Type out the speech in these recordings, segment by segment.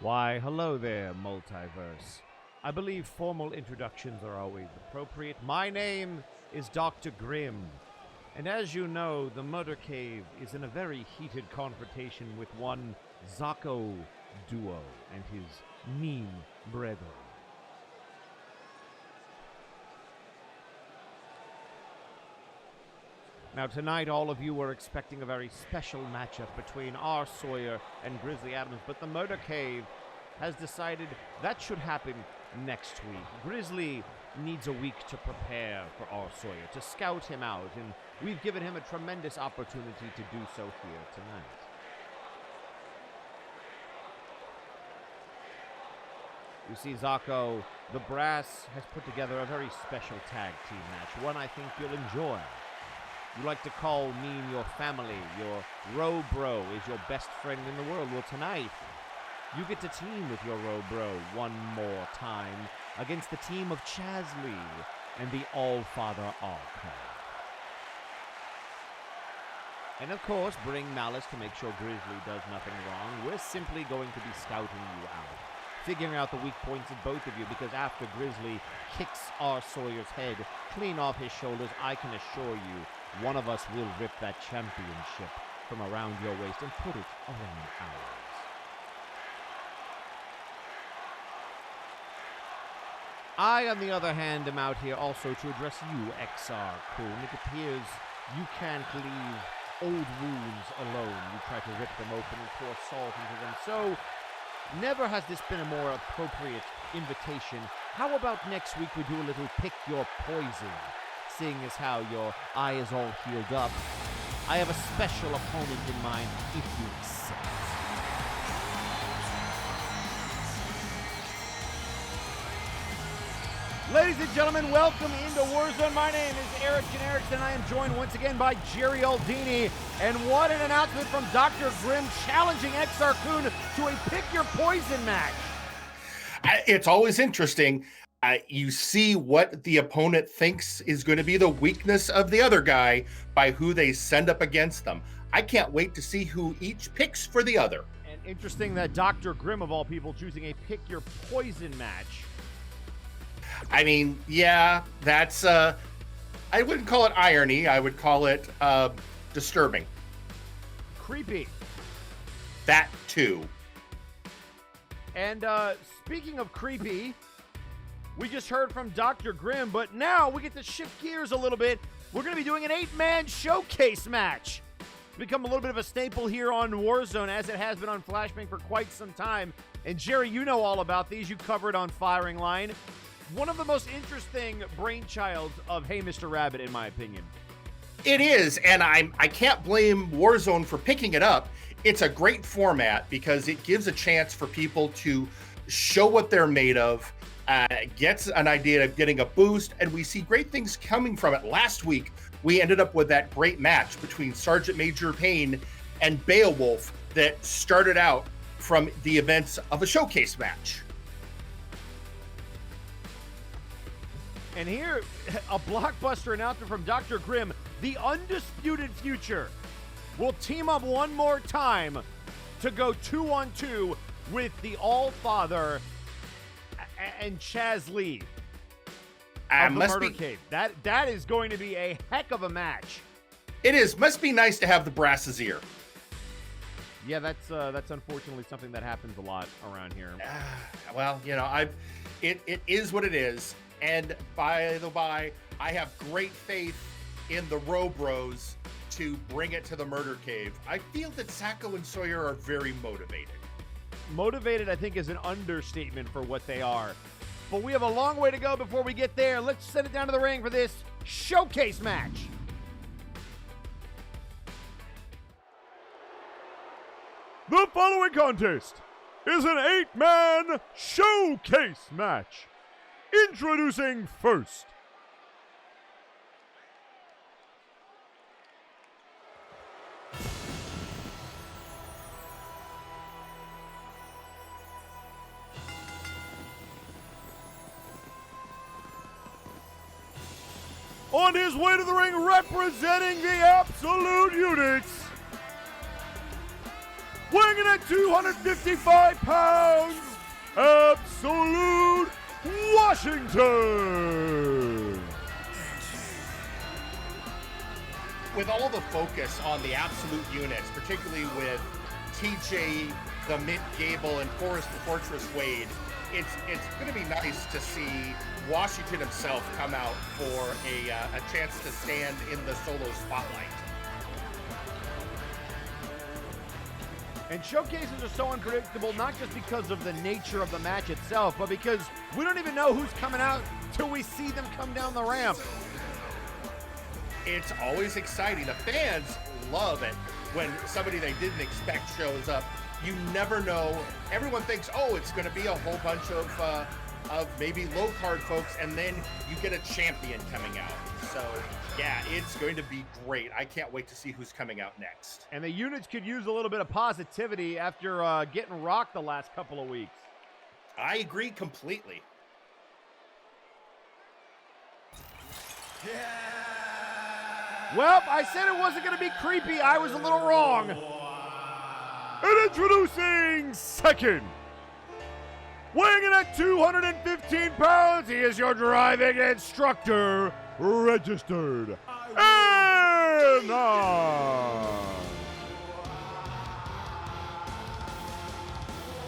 Why, hello there, Multiverse. I believe formal introductions are always appropriate. My name is Dr. Grimm, and as you know, the Murdercave is in a very heated confrontation with one Zako Duo and his mean brethren. Now tonight, all of you were expecting a very special matchup between R. Sawyer and Grizzly Adams, but the Murdercave has decided that should happen next week. Grizzly needs a week to prepare for R. Sawyer, to scout him out, and we've given him a tremendous opportunity to do so here tonight. You see, Zako, the brass has put together a very special tag team match, one I think you'll enjoy. You like to call me your family, your row bro is your best friend in the world. Well, tonight, you get to team with your row bro one more time against the team of Chaz Lee and the All-Father Archive. And of course, bring Malice to make sure Grizzly does nothing wrong. We're simply going to be scouting you out, figuring out the weak points of both of you, because after Grizzly kicks R. Sawyer's head clean off his shoulders, I can assure you, one of us will rip that championship from around your waist and put it around ours. I, on the other hand, am out here also to address you, XR Coon. It appears you can't leave old wounds alone. You try to rip them open and pour salt into them. So, never has this been a more appropriate invitation. How about next week we do a little pick your poison? Seeing as how your eye is all healed up, I have a special opponent in mind if you accept. Ladies and gentlemen, welcome into Warzone. My name is Eric Genericson, and I am joined once again by Jerry Aldini. And what an announcement from Dr. Grimm challenging XR Coon to a pick your poison match. It's always interesting. You see what the opponent thinks is going to be the weakness of the other guy by who they send up against them. I can't wait to see who each picks for the other. And interesting that Dr. Grimm, of all people, choosing a pick your poison match. I mean, yeah, that's, I wouldn't call it irony. I would call it disturbing. Creepy. That too. And speaking of creepy, we just heard from Dr. Grimm, but now we get to shift gears a little bit. We're going to be doing an 8-man showcase match. It's become a little bit of a staple here on Warzone, as it has been on Flashbang for quite some time. And Jerry, you know all about these. You covered on Firing Line. One of the most interesting brainchilds of Hey Mr. Rabbit, in my opinion. It is, and I can't blame Warzone for picking it up. It's a great format because it gives a chance for people to show what they're made of, gets an idea of getting a boost, and we see great things coming from it. Last week, we ended up with that great match between Sergeant Major Payne and Beowulf that started out from the events of a showcase match. And here, a blockbuster announcement from Dr. Grimm. The Undisputed Future will team up one more time to go 2-on-2 with the All-Father and Chaz Lee of the Murdercave. That is going to be a heck of a match. It is. Must be nice to have the brass's ear. Yeah, that's unfortunately something that happens a lot around here. Well, you know, it is what it is. And by the by, I have great faith in the Row Bros to bring it to the Murdercave. I feel that Zako and Sawyer are very motivated. Motivated, I think, is an understatement for what they are. But we have a long way to go before we get there. Let's send it down to the ring for this showcase match. The following contest is an 8-man showcase match. Introducing first, on his way to the ring representing the Absolute Units, weighing in at 255 pounds, Absolute Washington. With all the focus on the Absolute units, particularly with TJ, the Mint Gable, and Fortress Wade, it's going to be nice to see Washington himself come out for a chance to stand in the solo spotlight. And showcases are so unpredictable, not just because of the nature of the match itself, but because we don't even know who's coming out till we see them come down the ramp. It's always exciting. The fans love it when somebody they didn't expect shows up. You never know. Everyone thinks, oh, it's going to be a whole bunch of maybe low-card folks, and then you get a champion coming out. So, yeah, it's going to be great. I can't wait to see who's coming out next. And the units could use a little bit of positivity after getting rocked the last couple of weeks. I agree completely. Well, I said it wasn't going to be creepy. I was a little wrong. And introducing second, weighing in at 215 pounds, he is your driving instructor, registered. And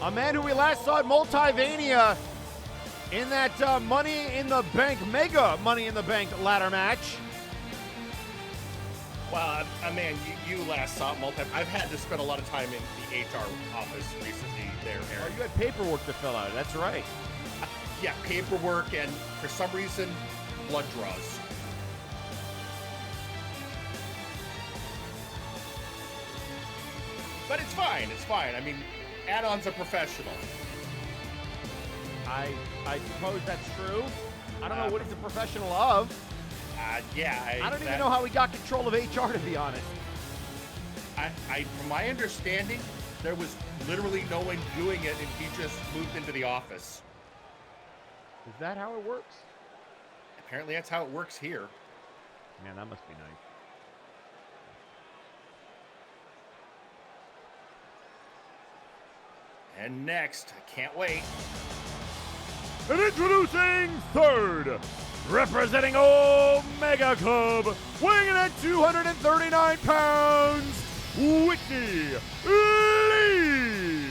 a man who we last saw at Multivania in that Money in the Bank, Mega Money in the Bank ladder match. Well, man, you last saw I've had to spend a lot of time in the HR office recently there, Eric. Oh, you had paperwork to fill out. That's right. Yeah, paperwork and, for some reason, blood draws. But it's fine. It's fine. I mean, Add-on's a professional. I suppose that's true. I don't know what he's a professional of. Yeah. I don't even know how he got control of HR, to be honest. From my understanding, there was literally no one doing it, and he just moved into the office. Is that how it works? Apparently, that's how it works here. Man, that must be nice. And next, I can't wait. And introducing third, representing Omega Club, weighing in at 239 pounds, Whitney Lee.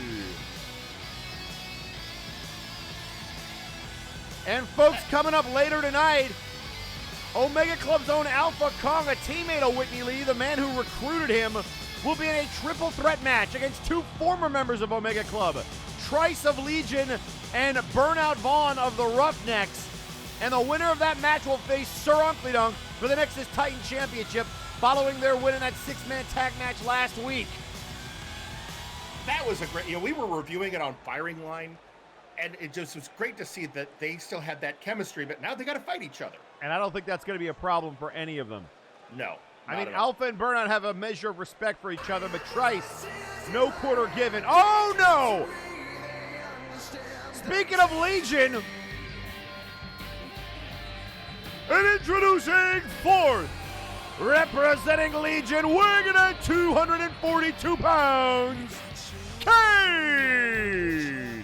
And folks, coming up later tonight, Omega Club's own Alpha Kong, a teammate of Whitney Lee, the man who recruited him, will be in a triple threat match against two former members of Omega Club, Trice of Legion and Burnout Vaughn of the Roughnecks. And the winner of that match will face Sir Uncle Dunk for the Nexus Titan Championship following their win in that six-man tag match last week. That was a great, we were reviewing it on Firing Line, and it just was great to see that they still had that chemistry, but now they got to fight each other. And I don't think that's going to be a problem for any of them. No. I mean, Alpha and Burnout have a measure of respect for each other, but Trice, no quarter given. Oh, no! Speaking of Legion, and introducing fourth, representing Legion, weighing in at 242 pounds, Kane!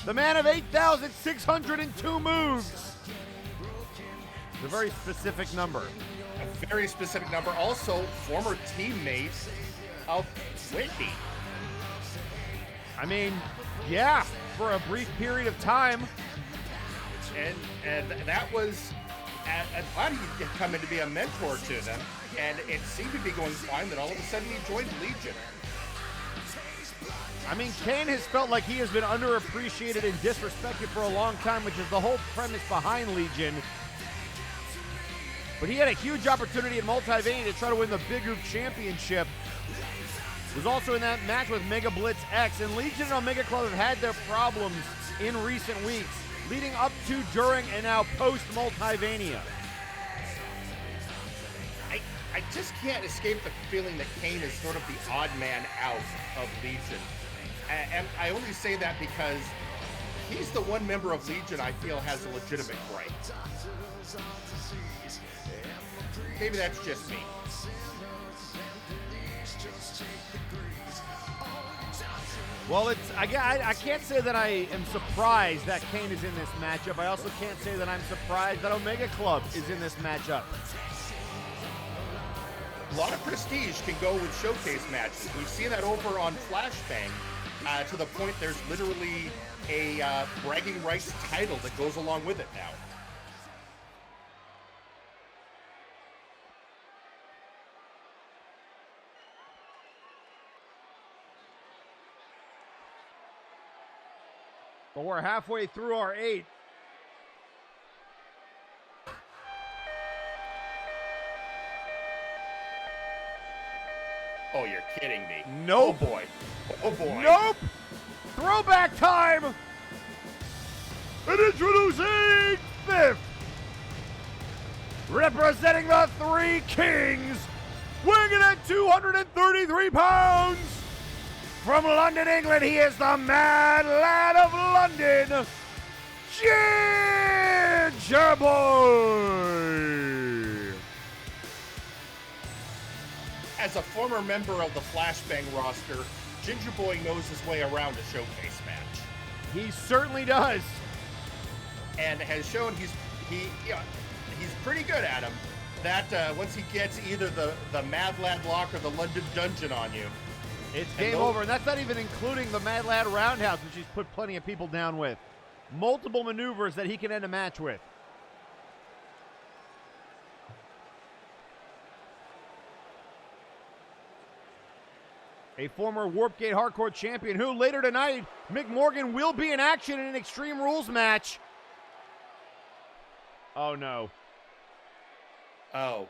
The man of 8,602 moves. It's a very specific number. A very specific number. Also, former teammate of Whitney. I mean, yeah, for a brief period of time. And that was, I thought he'd come in to be a mentor to them, and it seemed to be going fine, then all of a sudden he joined Legion. I mean, Kane has felt like he has been underappreciated and disrespected for a long time, which is the whole premise behind Legion. But he had a huge opportunity at Multivania to try to win the Big Group Championship. Was also in that match with Mega Blitz X, and Legion and Omega Club have had their problems in recent weeks, leading up to, during, and now post-Multivania. I just can't escape the feeling that Kane is sort of the odd man out of Legion. And I only say that because he's the one member of Legion I feel has a legitimate gripe. Maybe that's just me. Well, I can't say that I am surprised that Kane is in this matchup. I also can't say that I'm surprised that Omega Club is in this matchup. A lot of prestige can go with showcase matches. We've seen that over on Flashbang to the point there's literally a bragging rights title that goes along with it now. But we're halfway through our 8. Oh, you're kidding me. Nope. Oh, boy. Oh, boy. Nope. Throwback time. And introducing 5th. Representing the Three Kings. Weighing in at 233 pounds. From London, England, he is the Mad Lad of London, Ginger Boy. As a former member of the Flashbang roster, Ginger Boy knows his way around a showcase match. He certainly does. And has shown he's pretty good at them. That once he gets either the Mad Lad lock or the London Dungeon on you, it's game over, and that's not even including the Mad Lad Roundhouse, which he's put plenty of people down with. Multiple maneuvers that he can end a match with. A former Warpgate Hardcore champion who later tonight, McMorgan will be in action in an Extreme Rules match. Oh, no. Oh.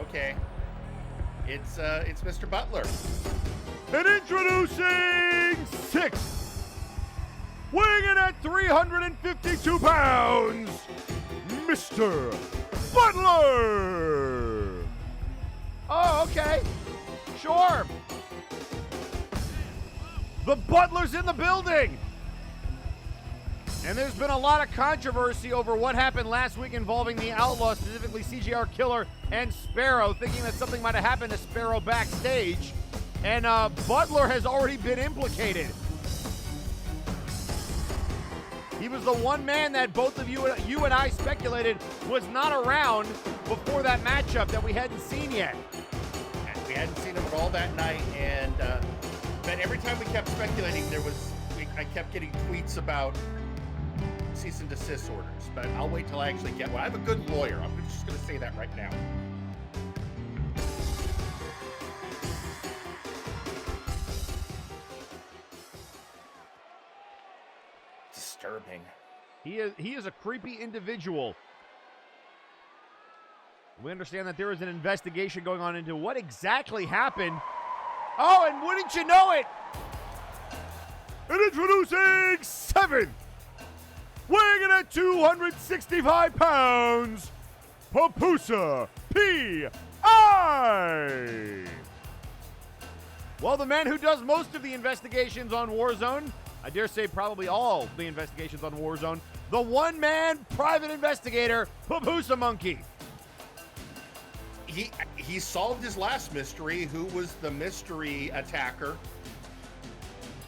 Okay. It's Mr. Butler. And introducing 6th, weighing in at 352 pounds, Mr. Butler. Oh, okay. Sure. The Butler's in the building. And there's been a lot of controversy over what happened last week involving the Outlaws, specifically CGR Killer and Sparrow, thinking that something might have happened to Sparrow backstage. And Butler has already been implicated. He was the one man that both of you and I speculated was not around before that matchup that we hadn't seen yet. We hadn't seen him at all that night, and but every time we kept speculating, I kept getting tweets about cease and desist orders, but I'll wait till I actually get one. I have a good lawyer. I'm just going to say that right now. Disturbing. He is a creepy individual. We understand that there is an investigation going on into what exactly happened. Oh, and wouldn't you know it? And introducing 7th, weighing in at 265 pounds, Papusa P.I. Well, the man who does most of the investigations on Warzone, I dare say probably all the investigations on Warzone, the one-man private investigator, Papusa Monkey. He solved his last mystery, who was the mystery attacker,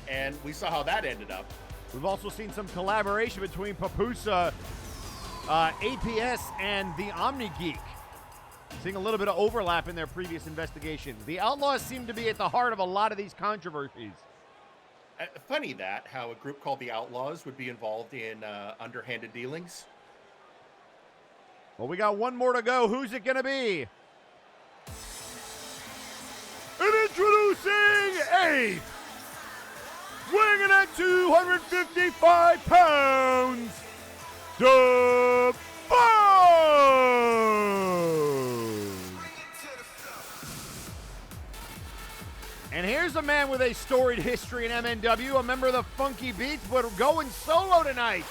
and we saw how that ended up. We've also seen some collaboration between Papusa, APS, and the Omni Geek. Seeing a little bit of overlap in their previous investigations. The Outlaws seem to be at the heart of a lot of these controversies. Funny that, how a group called the Outlaws would be involved in underhanded dealings. Well, we got one more to go. Who's it going to be? And introducing 8th, weighing in at 255 pounds, Devon. And here's a man with a storied history in MNW, a member of the Funky Beats, but going solo tonight.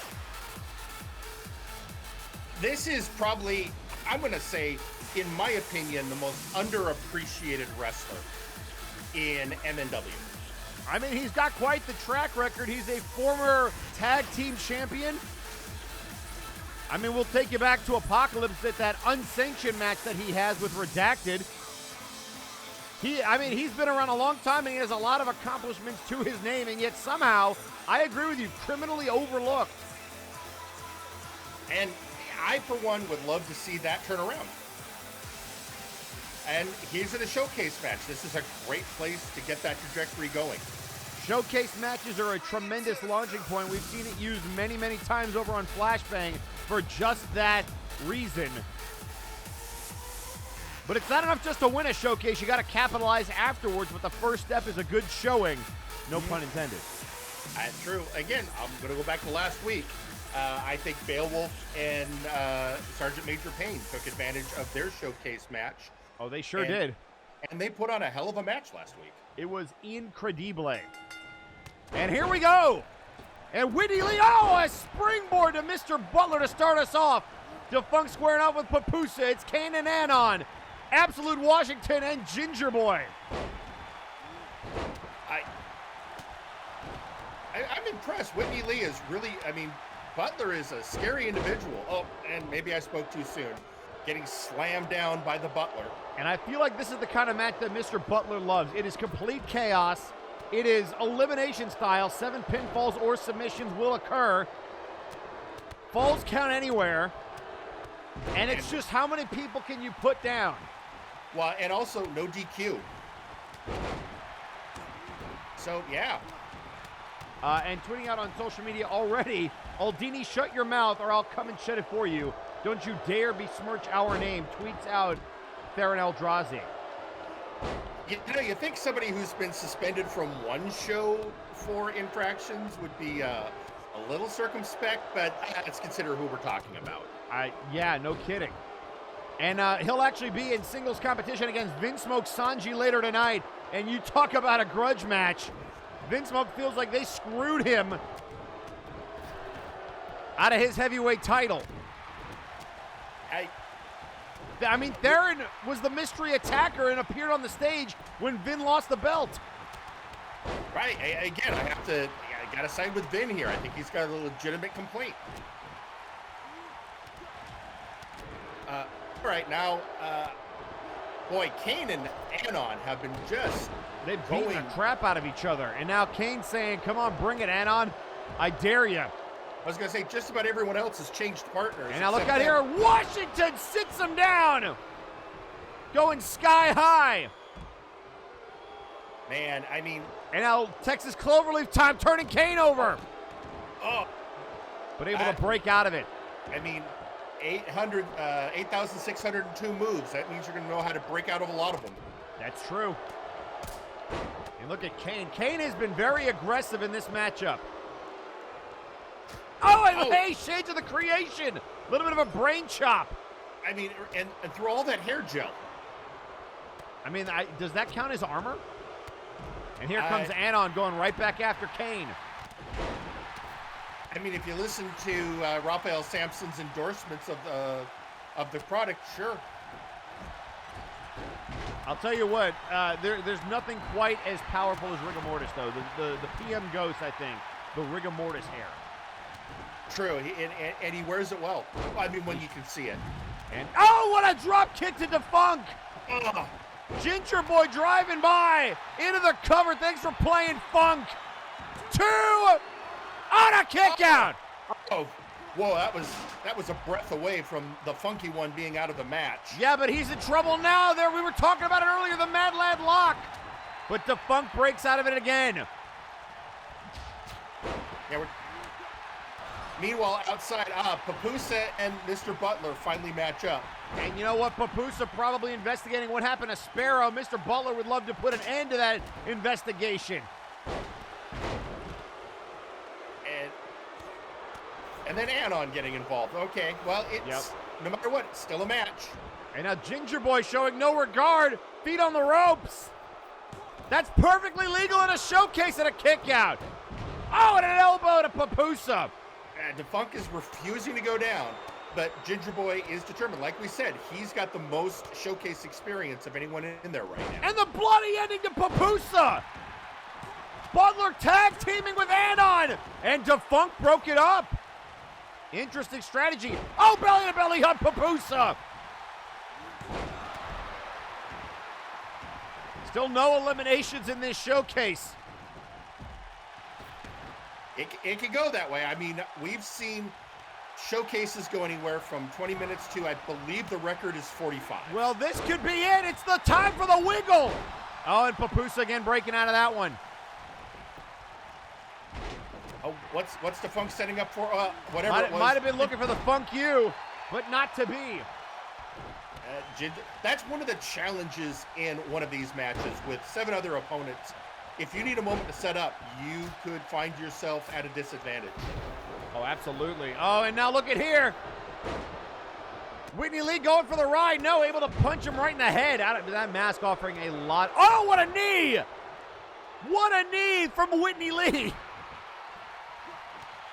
This is probably, I'm going to say, in my opinion, the most underappreciated wrestler in MNW. I mean, he's got quite the track record. He's a former tag team champion. I mean, we'll take you back to Apocalypse at that unsanctioned match that he has with Redacted. He's been around a long time, and he has a lot of accomplishments to his name, and yet somehow, I agree with you, criminally overlooked. And I, for one, would love to see that turn around. And he's in a showcase match. This is a great place to get that trajectory going. Showcase matches are a tremendous launching point. We've seen it used many, many times over on Flashbang for just that reason. But it's not enough just to win a showcase. You got to capitalize afterwards, but the first step is a good showing. No pun intended. That's true. Again, I'm going to go back to last week. I think Beowulf and Sergeant Major Payne took advantage of their showcase match. Oh, they sure did. And they put on a hell of a match last week. It was incredible. And here we go. And Whitney Lee, a springboard to Mr. Butler to start us off. Defunk squaring off with Papusa. It's Kane and Anon. Absolute Washington and Ginger Boy. I'm impressed. Whitney Lee is really, Butler is a scary individual. Oh, and maybe I spoke too soon. Getting slammed down by the Butler. And I feel like this is the kind of match that Mr. Butler loves. It is complete chaos. It is elimination style. 7 pinfalls or submissions will occur. Falls count anywhere. And it's just how many people can you put down? Well, and also no DQ. So, yeah. And tweeting out on social media already, Aldini, shut your mouth or I'll come and shut it for you. Don't you dare besmirch our name. Tweets out Theron Eldrazi. You think somebody who's been suspended from one show for infractions would be a little circumspect, but let's consider who we're talking about. Yeah, no kidding. And he'll actually be in singles competition against Vinsmoke Sanji later tonight. And you talk about a grudge match. Vinsmoke feels like they screwed him out of his heavyweight title. Theron was the mystery attacker and appeared on the stage when Vin lost the belt. Right. Again, I got to side with Vin here. I think he's got a legitimate complaint. All right, now, boy, Kane and Anon have been they've beaten the crap out of each other. And now Kane's saying, come on, bring it, Anon. I dare you. I was going to say, just about everyone else has changed partners. And now look out here. Washington sits him down. Going sky high. Man, And now Texas Cloverleaf time, turning Kane over. Oh. But able to break out of it. 8,602 moves. That means you're going to know how to break out of a lot of them. That's true. And look at Kane. Kane has been very aggressive in this matchup. Hey, shades of the creation. A little bit of a brain chop. And through all that hair gel. Does that count as armor? And here comes Anon going right back after Kane. If you listen to Raphael Sampson's endorsements of the product, sure. I'll tell you what, there's nothing quite as powerful as rigor mortis, though. The PM Ghost, I think, the rigor mortis hair. True, and he wears it well. When you can see it. And what a drop kick to Defunk! Ginger Boy driving by into the cover. Thanks for playing Funk. 2 on a kick out. Whoa, that was a breath away from the funky one being out of the match. Yeah, but he's in trouble now. We were talking about it earlier, the Mad Lad lock. But Defunk breaks out of it again. Yeah, meanwhile, outside, Papusa and Mr. Butler finally match up. And you know what? Papusa probably investigating what happened to Sparrow. Mr. Butler would love to put an end to that investigation. And then Anon getting involved. Okay, well, it's no matter what, it's still a match. And now Ginger Boy showing no regard. Feet on the ropes. That's perfectly legal in a showcase and a kick out. And an elbow to Papusa. Defunk is refusing to go down, but Ginger Boy is determined. Like we said, he's got the most showcase experience of anyone in there right now. And the bloody ending to Papusa. Butler tag teaming with Anon. And Defunk broke it up. Interesting strategy. Belly to belly on Papusa. Still no eliminations in this showcase. It could go that way. I mean, we've seen showcases go anywhere from 20 minutes to, I believe the record is 45. Well, this could be it. It's the time for the wiggle. Oh, and Papoose again breaking out of that one. Oh, what's the Funk setting up for? Whatever it was. Might have been looking for the Funk U, but not to be. That's one of the challenges in one of these matches with 7 other opponents. If you need a moment to set up, you could find yourself at a disadvantage. Oh, absolutely. Oh, and now look at here. Whitney Lee going for the ride. No, able to punch him right in the head. That mask offering a lot. Oh, what a knee! What a knee from Whitney Lee.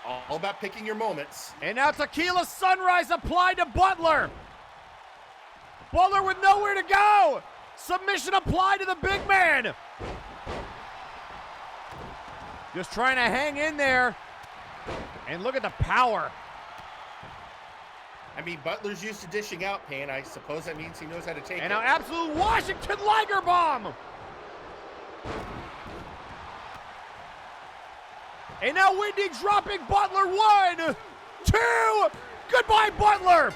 All about picking your moments. And now Tequila Sunrise applied to Butler. Butler with nowhere to go. Submission applied to the big man. Just trying to hang in there. And look at the power. I mean, Butler's used to dishing out pain. I suppose that means he knows how to take it. And now absolute Washington Liger Bomb. And now Whitney dropping Butler. 1, 2. Goodbye, Butler.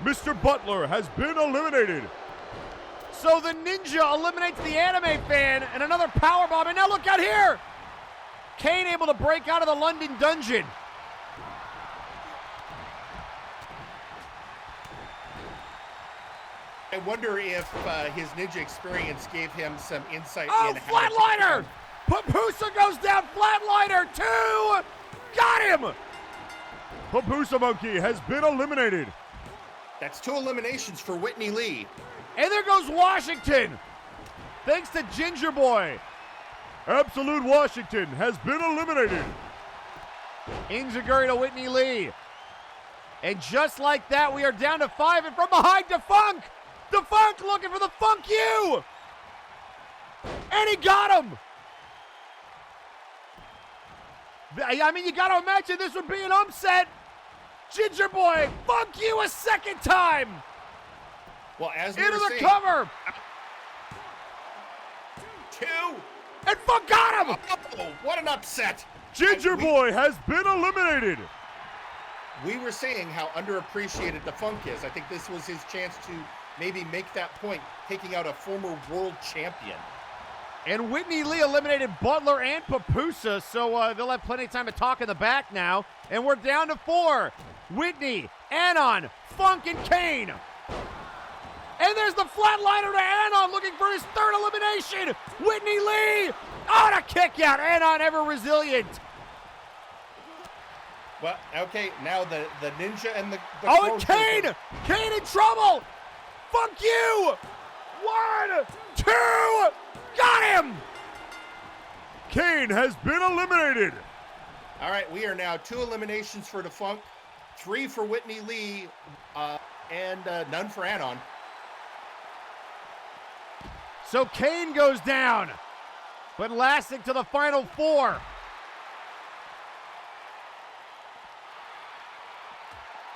Mr. Butler has been eliminated. So the Ninja eliminates the anime fan and another powerbomb. And now look out here. Kane able to break out of the London dungeon. I wonder if his Ninja experience gave him some insight in how flatliner! Papusa goes down, flatliner, 2! Got him! Papusa Monkey has been eliminated. That's 2 eliminations for Whitney Lee. And there goes Washington. Thanks to Ginger Boy. Absolute Washington has been eliminated. Injiguri to Whitney Lee. And just like that, we are down to 5, and from behind, Defunk! Defunk looking for the Funk U! And he got him! I mean, you gotta imagine this would be an upset. Ginger Boy, Funk U a second time! Well, as we into were the saying, cover! 2! And Funk got him! Oh, what an upset! Ginger Boy has been eliminated! We were saying how underappreciated the Funk is. I think this was his chance to maybe make that point, taking out a former world champion. And Whitney Lee eliminated Butler and Papusa, so they'll have plenty of time to talk in the back now. And we're down to 4. Whitney, Anon, Funk, and Kane. And there's the flatliner to Anon looking for his 3rd elimination. Whitney Lee on a kick out. Anon ever resilient. Well, okay, now the Ninja and the oh, and Kane! Kane in trouble! Funk you! 1, 2, got him! Kane has been eliminated. All right, we are now 2 eliminations for Defunk, 3 for Whitney Lee, and none for Anon. So Kane goes down, but lasting to the final 4.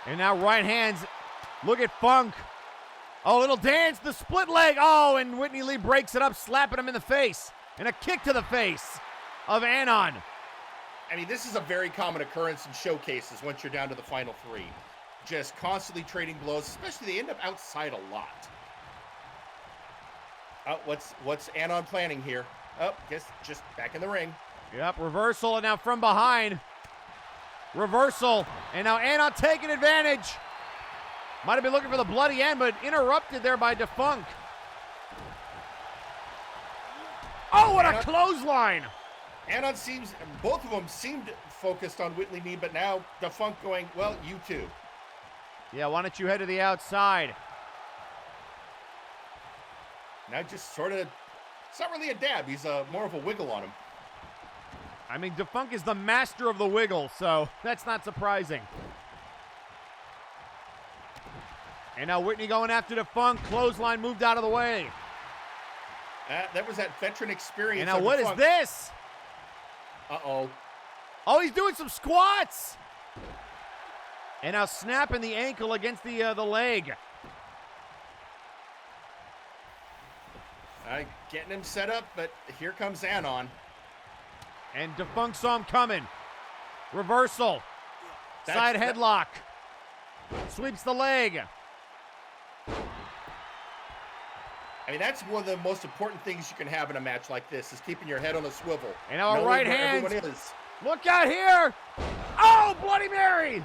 And now right hands, look at Funk. Oh, little dance, the split leg. Oh, and Whitney Lee breaks it up, slapping him in the face. And a kick to the face of Anon. I mean, this is a very common occurrence in showcases once you're down to the final 3. Just constantly trading blows, especially they end up outside a lot. What's Anon planning here? Oh, guess just back in the ring. Yep, reversal, and now from behind. Reversal, and now Anon taking advantage. Might have been looking for the bloody end, but interrupted there by Defunk. Oh, what a clothesline! Anon both of them seemed focused on Whitney Lee, but now Defunk going, well, you too. Yeah, why don't you head to the outside? Now just sort of, it's not really a dab, he's more of a wiggle on him. I mean, Defunk is the master of the wiggle, so that's not surprising. And now Whitney going after Defunk. Clothesline moved out of the way. That was that veteran experience. And now what is this? Uh-oh. Oh, he's doing some squats. And now snapping the ankle against the leg. Getting him set up, but here comes Anon. And Defunct saw him coming. Reversal. Side headlock. Sweeps the leg. I mean, that's one of the most important things you can have in a match like this, is keeping your head on a swivel. And now a right hand. Everyone is. Look out here. Oh, Bloody Mary.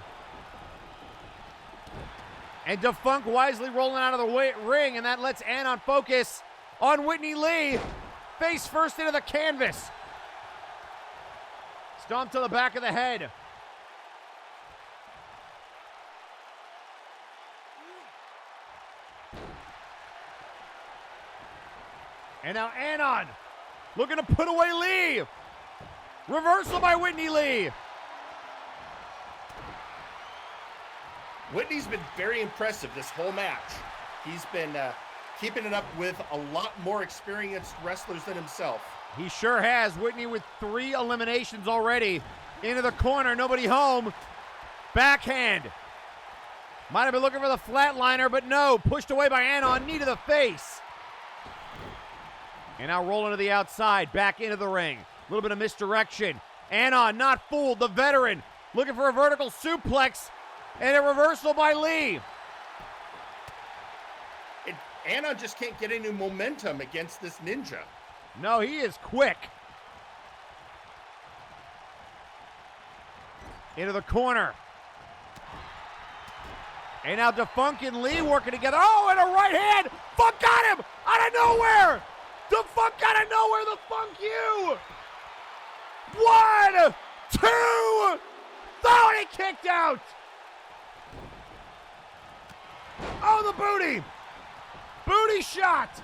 And Defunct wisely rolling out of the ring, and that lets Anon focus on Whitney Lee. Face first into the canvas. Stomp to the back of the head. And now Anon looking to put away Lee. Reversal by Whitney Lee. Whitney's been very impressive this whole match. He's been keeping it up with a lot more experienced wrestlers than himself. He sure has. Whitney with 3 eliminations already. Into the corner, nobody home. Backhand. Might have been looking for the flatliner, but no. Pushed away by Anon, knee to the face. And now rolling to the outside, back into the ring. A little bit of misdirection. Anon, not fooled, the veteran. Looking for a vertical suplex. And a reversal by Lee. Anon just can't get any momentum against this ninja. No, he is quick. Into the corner. And now Defunct and Lee working together. Oh, and a right hand. Funk got him out of nowhere. Defunct out of nowhere. The Funk you. 1, 2. Oh, and he kicked out. Oh, the booty. Booty shot.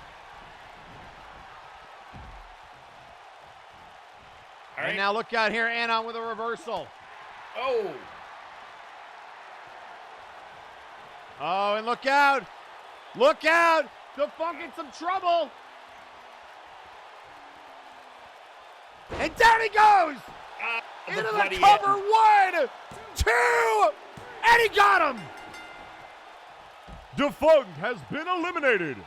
All right. And now look out here, Anon with a reversal. Oh. Oh, and look out. Look out. Defunct in some trouble. And down he goes. Into the cover. 1, 2. And he got him. Defunct has been eliminated.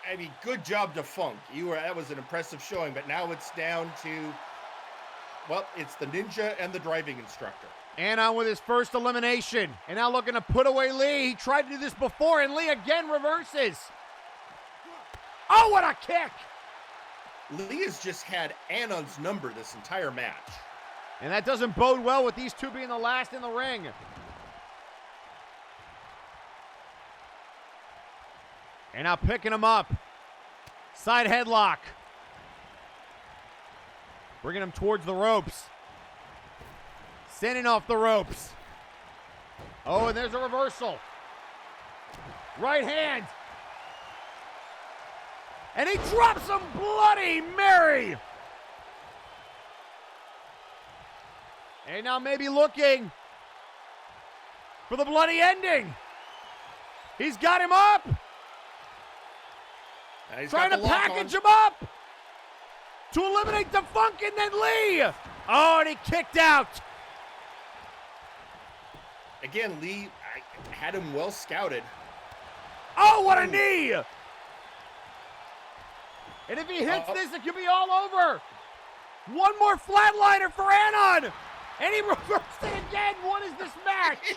I mean, good job, Defunct. That was an impressive showing, but now it's down to, well, it's the ninja and the driving instructor. Anon with his first elimination, and now looking to put away Lee. He tried to do this before, and Lee again reverses. Oh, what a kick! Lee has just had Anon's number this entire match. And that doesn't bode well with these two being the last in the ring. And now picking him up. Side headlock. Bringing him towards the ropes. Sending off the ropes. Oh, and there's a reversal. Right hand. And he drops him, Bloody Mary. And now maybe looking for the bloody ending. He's got him up. Trying to package him up to eliminate Defunct and then Lee. Oh, and he kicked out. Again, Lee had him well scouted. Oh, what a knee. And if he hits this, it could be all over. One more flatliner for Anon. And he reversed it again. What is this match?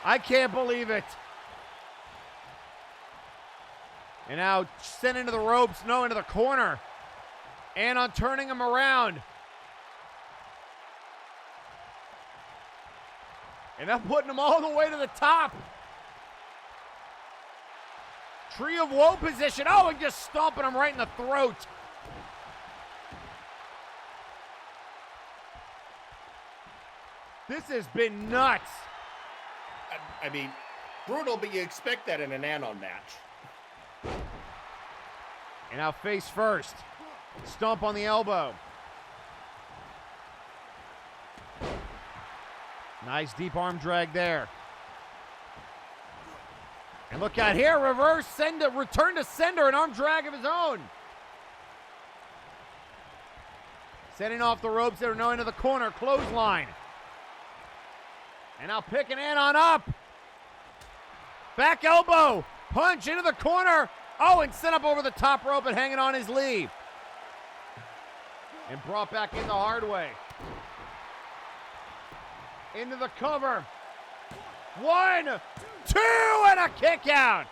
I can't believe it. And now sent into the ropes, no, into the corner. Anon turning him around. And now putting him all the way to the top. Tree of Woe position. Oh, and just stomping him right in the throat. This has been nuts. I mean, brutal, but you expect that in an Anon match. And now face first. Stomp on the elbow. Nice deep arm drag there. And look out here, reverse, sender, return to sender, an arm drag of his own. Setting off the ropes there, no into the corner, clothesline. And now picking Anon up. Back elbow, Punch into the corner. Oh, and sent up over the top rope and hanging on his lead. And brought back in the hard way. Into the cover. 1, 2, and a kick out.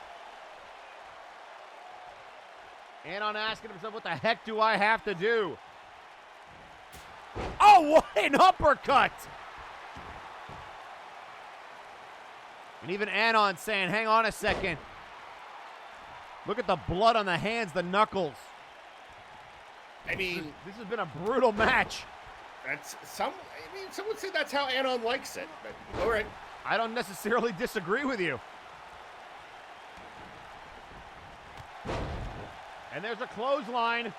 Anon asking himself, what the heck do I have to do? Oh, what an uppercut! And even Anon saying, hang on a second. Look at the blood on the hands, the knuckles. I mean, this has been a brutal match. Some would say that's how Anon likes it, but all right. I don't necessarily disagree with you. And there's a clothesline.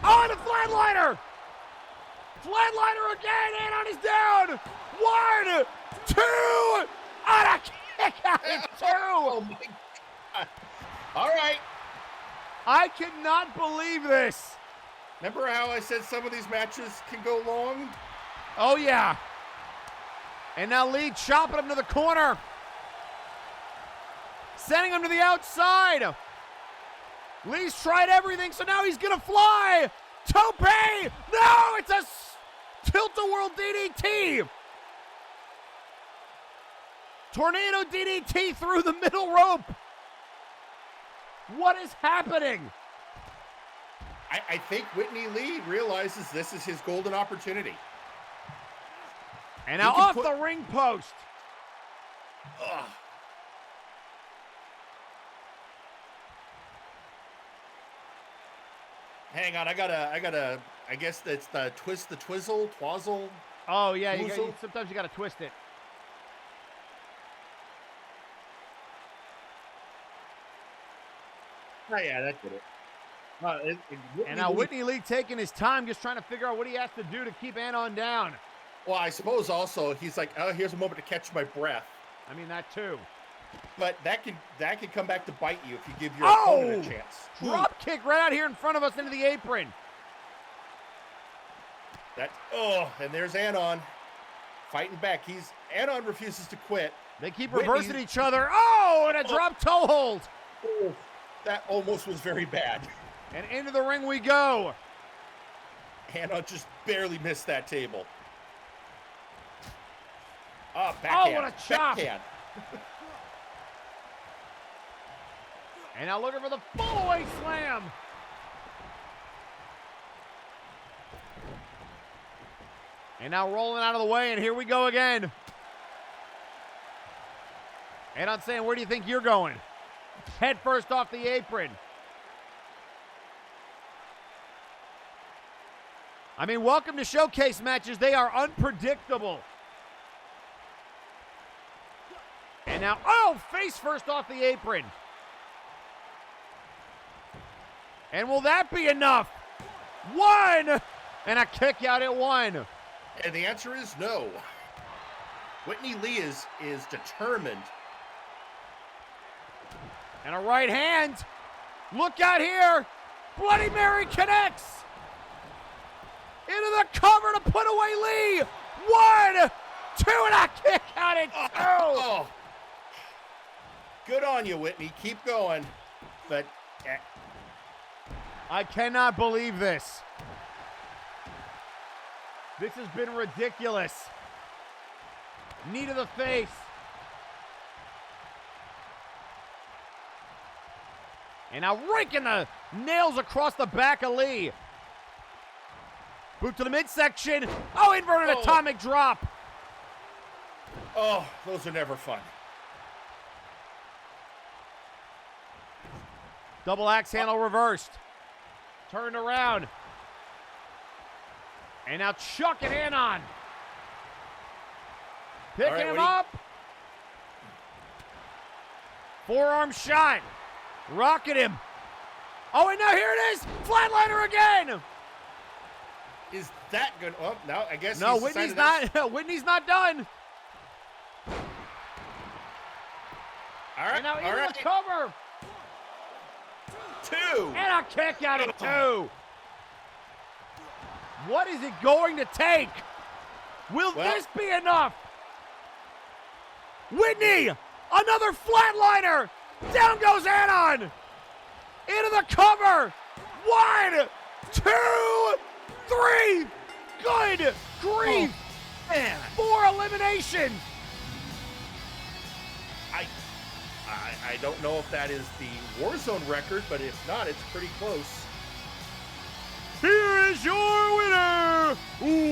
Oh, and a flatliner! Flatliner again, Anon is down! 1, 2, and a kick out at 2! Oh my God. All right. I cannot believe this. Remember how I said some of these matches can go long? Oh, yeah. And now Lee chopping him to the corner. Sending him to the outside. Lee's tried everything, so now he's going to fly. Tope! No, it's a tilt-a-whirl DDT. Tornado DDT through the middle rope. What is happening? I think Whitney Lee realizes this is his golden opportunity. And now off the ring post. Ugh. Hang on, I guess that's the twist, the twizzle, twazzle. Oh, yeah, sometimes you got to twist it. Oh, yeah, that did it. And now Whitney Lee taking his time, just trying to figure out what he has to do to keep Anon down. Well, I suppose also he's like, oh, here's a moment to catch my breath. I mean, that too. But that can come back to bite you if you give your opponent a chance. Drop kick right out here in front of us into the apron. And there's Anon fighting back. Anon refuses to quit. They keep reversing each other. Oh, and a drop toe hold. Oh, that almost was very bad. And into the ring we go. Anon just barely missed that table. Oh, backhand. Oh, what a chop. Backhand. And now looking for the fall-away slam. And now rolling out of the way, and here we go again. And I'm saying, where do you think you're going? Head first off the apron. I mean, welcome to showcase matches. They are unpredictable. And now, face first off the apron. And will that be enough? 1, and a kick out at 1. And the answer is no. Whitney Lee is determined. And a right hand. Look out here. Bloody Mary connects. Into the cover to put away Lee. 1, 2, and a kick out at 2. Oh. Good on you, Whitney. Keep going. But I cannot believe this. This has been ridiculous. Knee to the face. And now raking the nails across the back of Lee. Boot to the midsection. Oh, inverted atomic drop. Oh, those are never fun. Double axe handle reversed. Turned around. And now chucking Anon. Picking him up. Forearm shot. Rocking him. Oh, and now here it is. Flatliner again. Is that good? Oh, no, I guess no. Whitney's not. Whitney's not done. All right. And now into the cover. 2. And a kick out of 2. What is it going to take? Will this be enough? Whitney, another flatliner. Down goes Anon. Into the cover. 1, 2, 3. Good grief. Oh, man. 4 eliminations. I don't know if that is the Warzone record, but if not, it's pretty close. Here is your winner,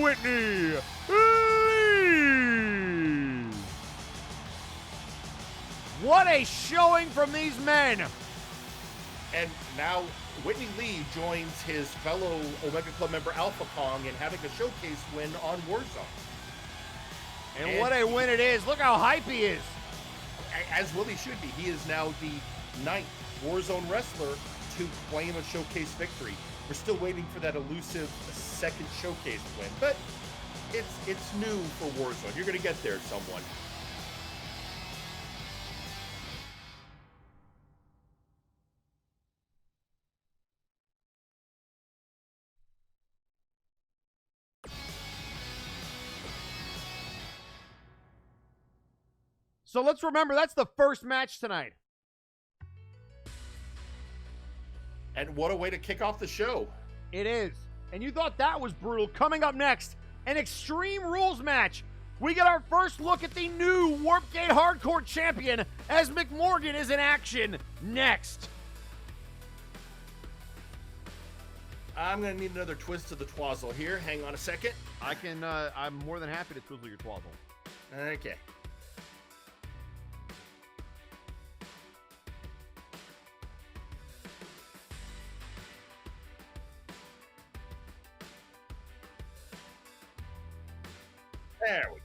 Whitney Lee. What a showing from these men. And now Whitney Lee joins his fellow Omega Club member Alpha Kong in having a showcase win on Warzone. And what a win it is. Look how hype he is. As Willie should be. He is now the 9th Warzone wrestler to claim a showcase victory. We're still waiting for that elusive second showcase win, but it's new for Warzone. You're going to get there, someone. So let's remember, that's the first match tonight. And what a way to kick off the show. It is. And you thought that was brutal. Coming up next, an Extreme Rules match. We get our first look at the new Warpgate Hardcore Champion as McMorgan is in action next. I'm going to need another twist to the twazzle here. Hang on a second. I'm more than happy to twizzle your twazzle. Okay. There we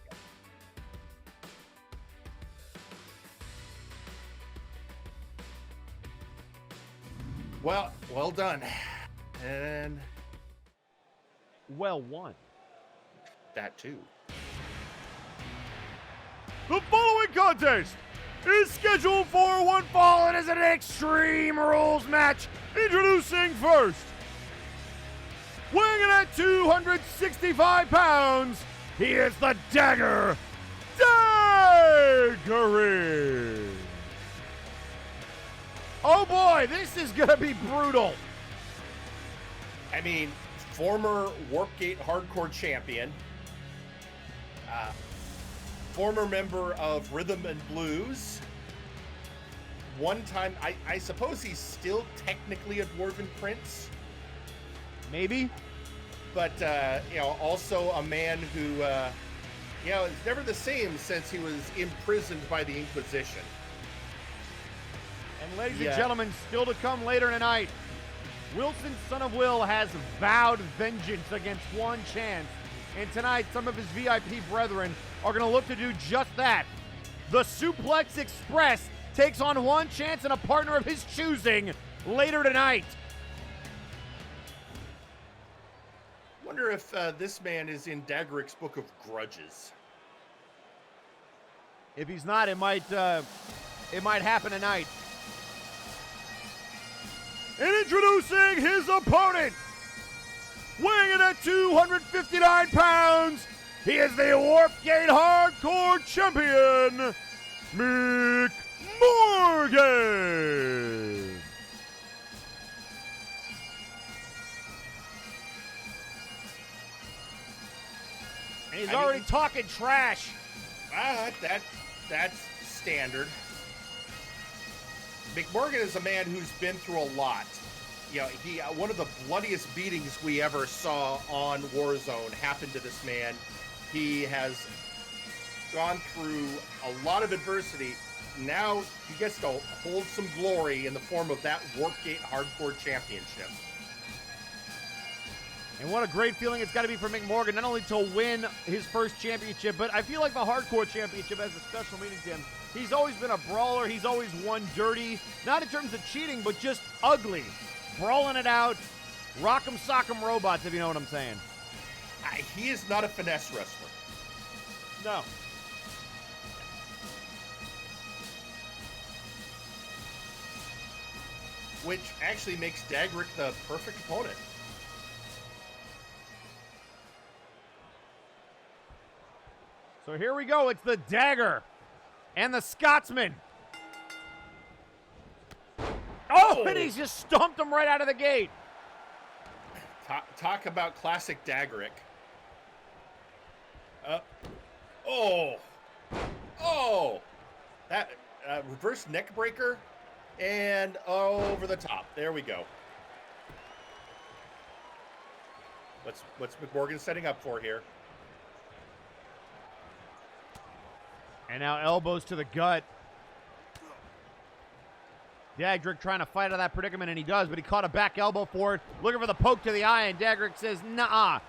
go. Well done. And Well won. that too. The following contest is scheduled for one fall and is an Extreme Rules match. Introducing first, weighing in at 265 pounds, he is the Dagger, Dagarik. Oh boy, this is gonna be brutal. I mean, former Warpgate Hardcore Champion, former member of Rhythm and Blues. One time, I suppose he's still technically a Dwarven Prince. Maybe. But, also a man who, is never the same since he was imprisoned by the Inquisition. And ladies and gentlemen, still to come later tonight, Wilson, son of Will, has vowed vengeance against Juan Chance. And tonight, some of his VIP brethren are going to look to do just that. The Suplex Express takes on Juan Chance and a partner of his choosing later tonight. Wonder if this man is in Dagarik's Book of Grudges. If he's not, it might happen tonight. And introducing his opponent, weighing in at 259 pounds, he is the Warpgate Hardcore Champion, McMorgan. And he's already talking trash. That's standard. McMorgan is a man who's been through a lot. One of the bloodiest beatings we ever saw on Warzone happened to this man. He has gone through a lot of adversity. Now he gets to hold some glory in the form of that Warpgate Hardcore Championship. And what a great feeling it's got to be for McMorgan, not only to win his first championship, but I feel like the Hardcore Championship has a special meaning to him. He's always been a brawler. He's always won dirty, not in terms of cheating, but just ugly. Brawling it out, rock'em sock'em robots, if you know what I'm saying. He is not a finesse wrestler. No. Which actually makes Dagarik the perfect opponent. So here we go. It's the Dagger. And the Scotsman. Oh, and he's just stomped him right out of the gate. Talk about classic Dagarik. Oh, that reverse neck breaker and over the top. There we go. What's McMorgan setting up for here? And now elbows to the gut. Dagarik trying to fight out of that predicament, and he does, but he caught a back elbow for it. Looking for the poke to the eye, and Dagarik says, nah.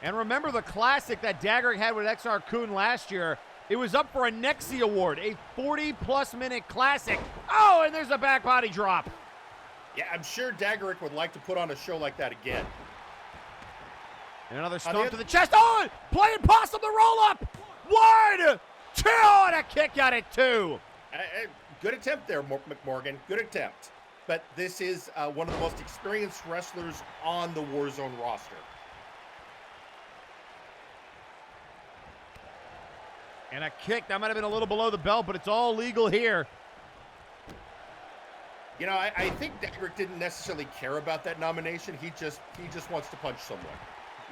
And remember the classic that Dagarik had with XR Kun last year. It was up for a Nexi award, a 40-plus minute classic. Oh, and there's a back body drop. Yeah, I'm sure Dagarik would like to put on a show like that again. And another stomp to the chest. Oh, playing possum, the roll-up. 1, 2, and a kick out at 2. Good attempt there, McMorgan. Good attempt. But this is one of the most experienced wrestlers on the Warzone roster. And a kick. That might have been a little below the belt, but it's all legal here. You know, I think Dagarik didn't necessarily care about that nomination. He just wants to punch someone.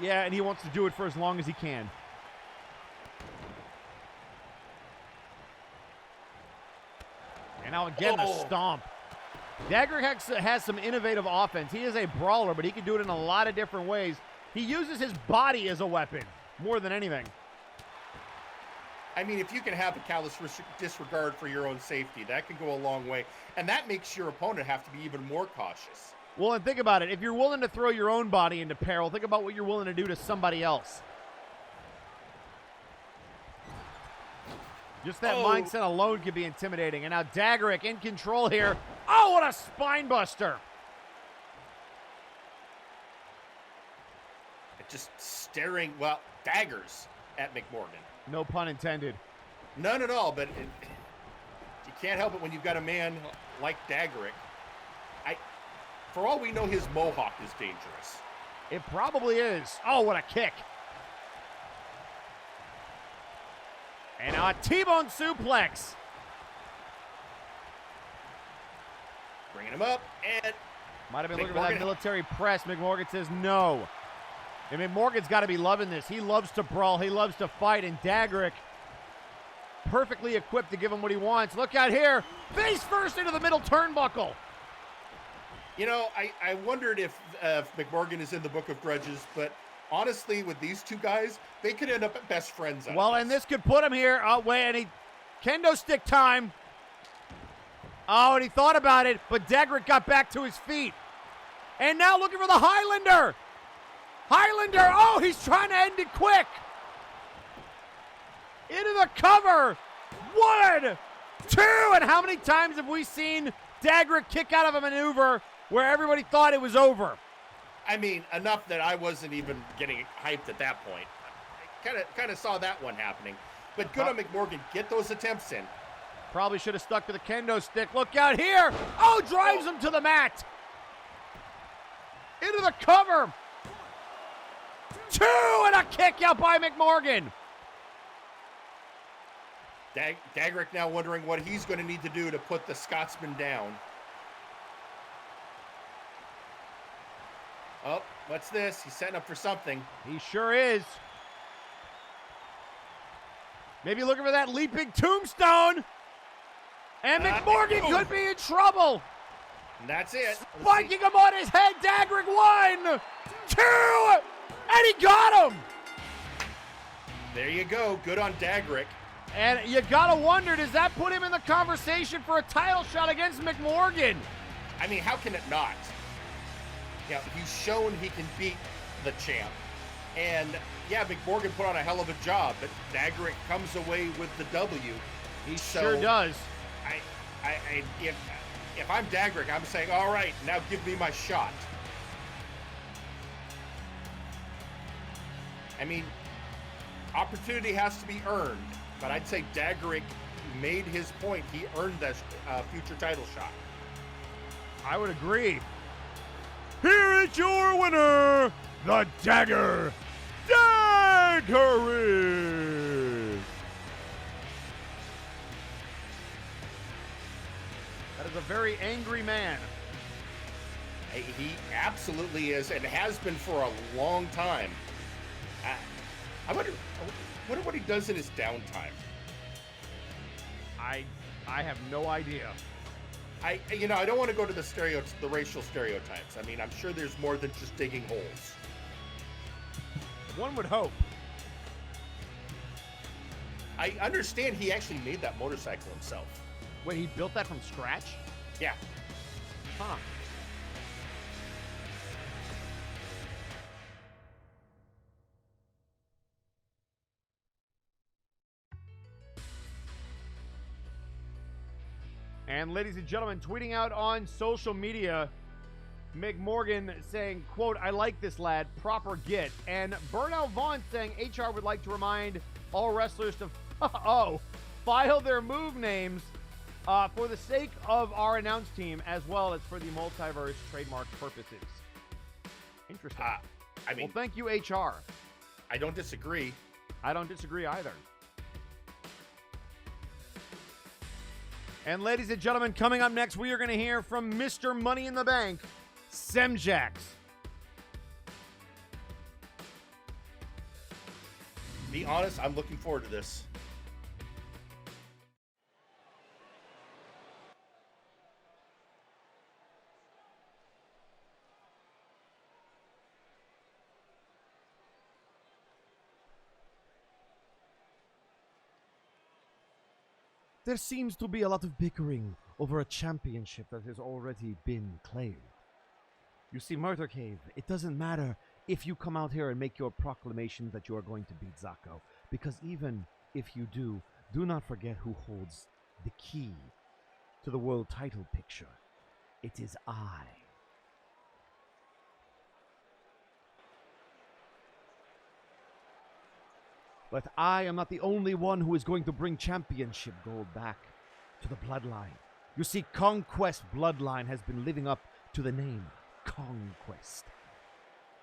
Yeah, and he wants to do it for as long as he can. And now again, the stomp. Dagarik has some innovative offense. He is a brawler, but he can do it in a lot of different ways. He uses his body as a weapon more than anything. I mean, if you can have a callous disregard for your own safety, that can go a long way. And that makes your opponent have to be even more cautious. Well, and think about it. If you're willing to throw your own body into peril, think about what you're willing to do to somebody else. Just that mindset alone could be intimidating. And now Dagarik in control here. Oh, what a spine buster. Just staring, well, daggers at McMorgan. No pun intended. None at all, but you can't help it when you've got a man like Dagarik. For all we know, his mohawk is dangerous. It probably is. Oh, what a kick. And now a T-bone suplex. Bringing him up, and might have been looking for that military press. McMorgan says no. And McMorgan's got to be loving this. He loves to brawl. He loves to fight. And Dagarik, perfectly equipped to give him what he wants. Look out here. Face first into the middle turnbuckle. You know, I wondered if McMorgan is in the Book of Grudges, but honestly, with these two guys, they could end up best friends. Well, and this could put him here. Oh, wait, and he kendo stick time. Oh, and he thought about it, but Dagarik got back to his feet. And now looking for the Highlander. Oh, he's trying to end it quick. Into the cover. 1, 2, and how many times have we seen Dagarik kick out of a maneuver where everybody thought it was over? I mean, enough that I wasn't even getting hyped at that point. I kind of saw that one happening. But good on McMorgan. Get those attempts in. Probably should have stuck to the kendo stick. Look out here. Oh, drives him to the mat. Into the cover. 2, and a kick out by McMorgan. Dagarik now wondering what he's going to need to do to put the Scotsman down. Oh, what's this? He's setting up for something. He sure is. Maybe looking for that leaping tombstone. And McMorgan could be in trouble. And that's it. Spiking him on his head. Dagarik 1, 2, and he got him. There you go. Good on Dagarik. And you gotta wonder, does that put him in the conversation for a title shot against McMorgan? I mean, how can it not? Yeah, he's shown he can beat the champ. And yeah, McMorgan put on a hell of a job, but Dagarik comes away with the W. He sure does. If I'm Dagarik, I'm saying, all right, now give me my shot. I mean, opportunity has to be earned. But I'd say Dagarik made his point. He earned that future title shot. I would agree. Here is your winner, the Dagarik. very angry man. He absolutely is, and has been for a long time. I wonder what he does in his downtime. I have no idea. I don't want to go to the racial stereotypes. I mean, I'm sure there's more than just digging holes. One would hope. I understand he actually made that motorcycle himself. Wait, he built that from scratch? Yeah. Huh. And ladies and gentlemen, tweeting out on social media, McMorgan saying, quote, "I like this lad, proper git." And Burnout Vaughn saying, HR would like to remind all wrestlers to file their move names for the sake of our announce team, as well as for the Multiverse trademark purposes. Interesting. I mean, well, thank you, HR. I don't disagree. I don't disagree either. And ladies and gentlemen, coming up next, we are going to hear from Mr. Money in the Bank, Semjax. Be honest, I'm looking forward to this. There seems to be a lot of bickering over a championship that has already been claimed. You see, Murdercave, it doesn't matter if you come out here and make your proclamation that you are going to beat Zacco, because even if you do not forget who holds the key to the world title picture. It is I. But I am not the only one who is going to bring championship gold back to the bloodline. You see, Conquest Bloodline has been living up to the name Conquest.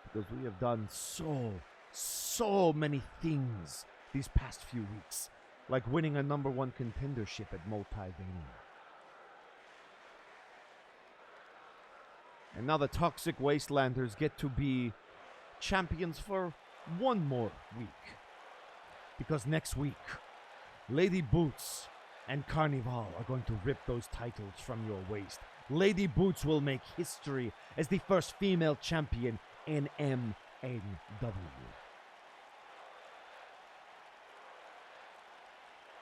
Because we have done so many things these past few weeks. Like winning a #1 contendership at Multivania. And now the Toxic Wastelanders get to be champions for one more week. Because next week, Lady Boots and Carnival are going to rip those titles from your waist. Lady Boots will make history as the first female champion in MNW.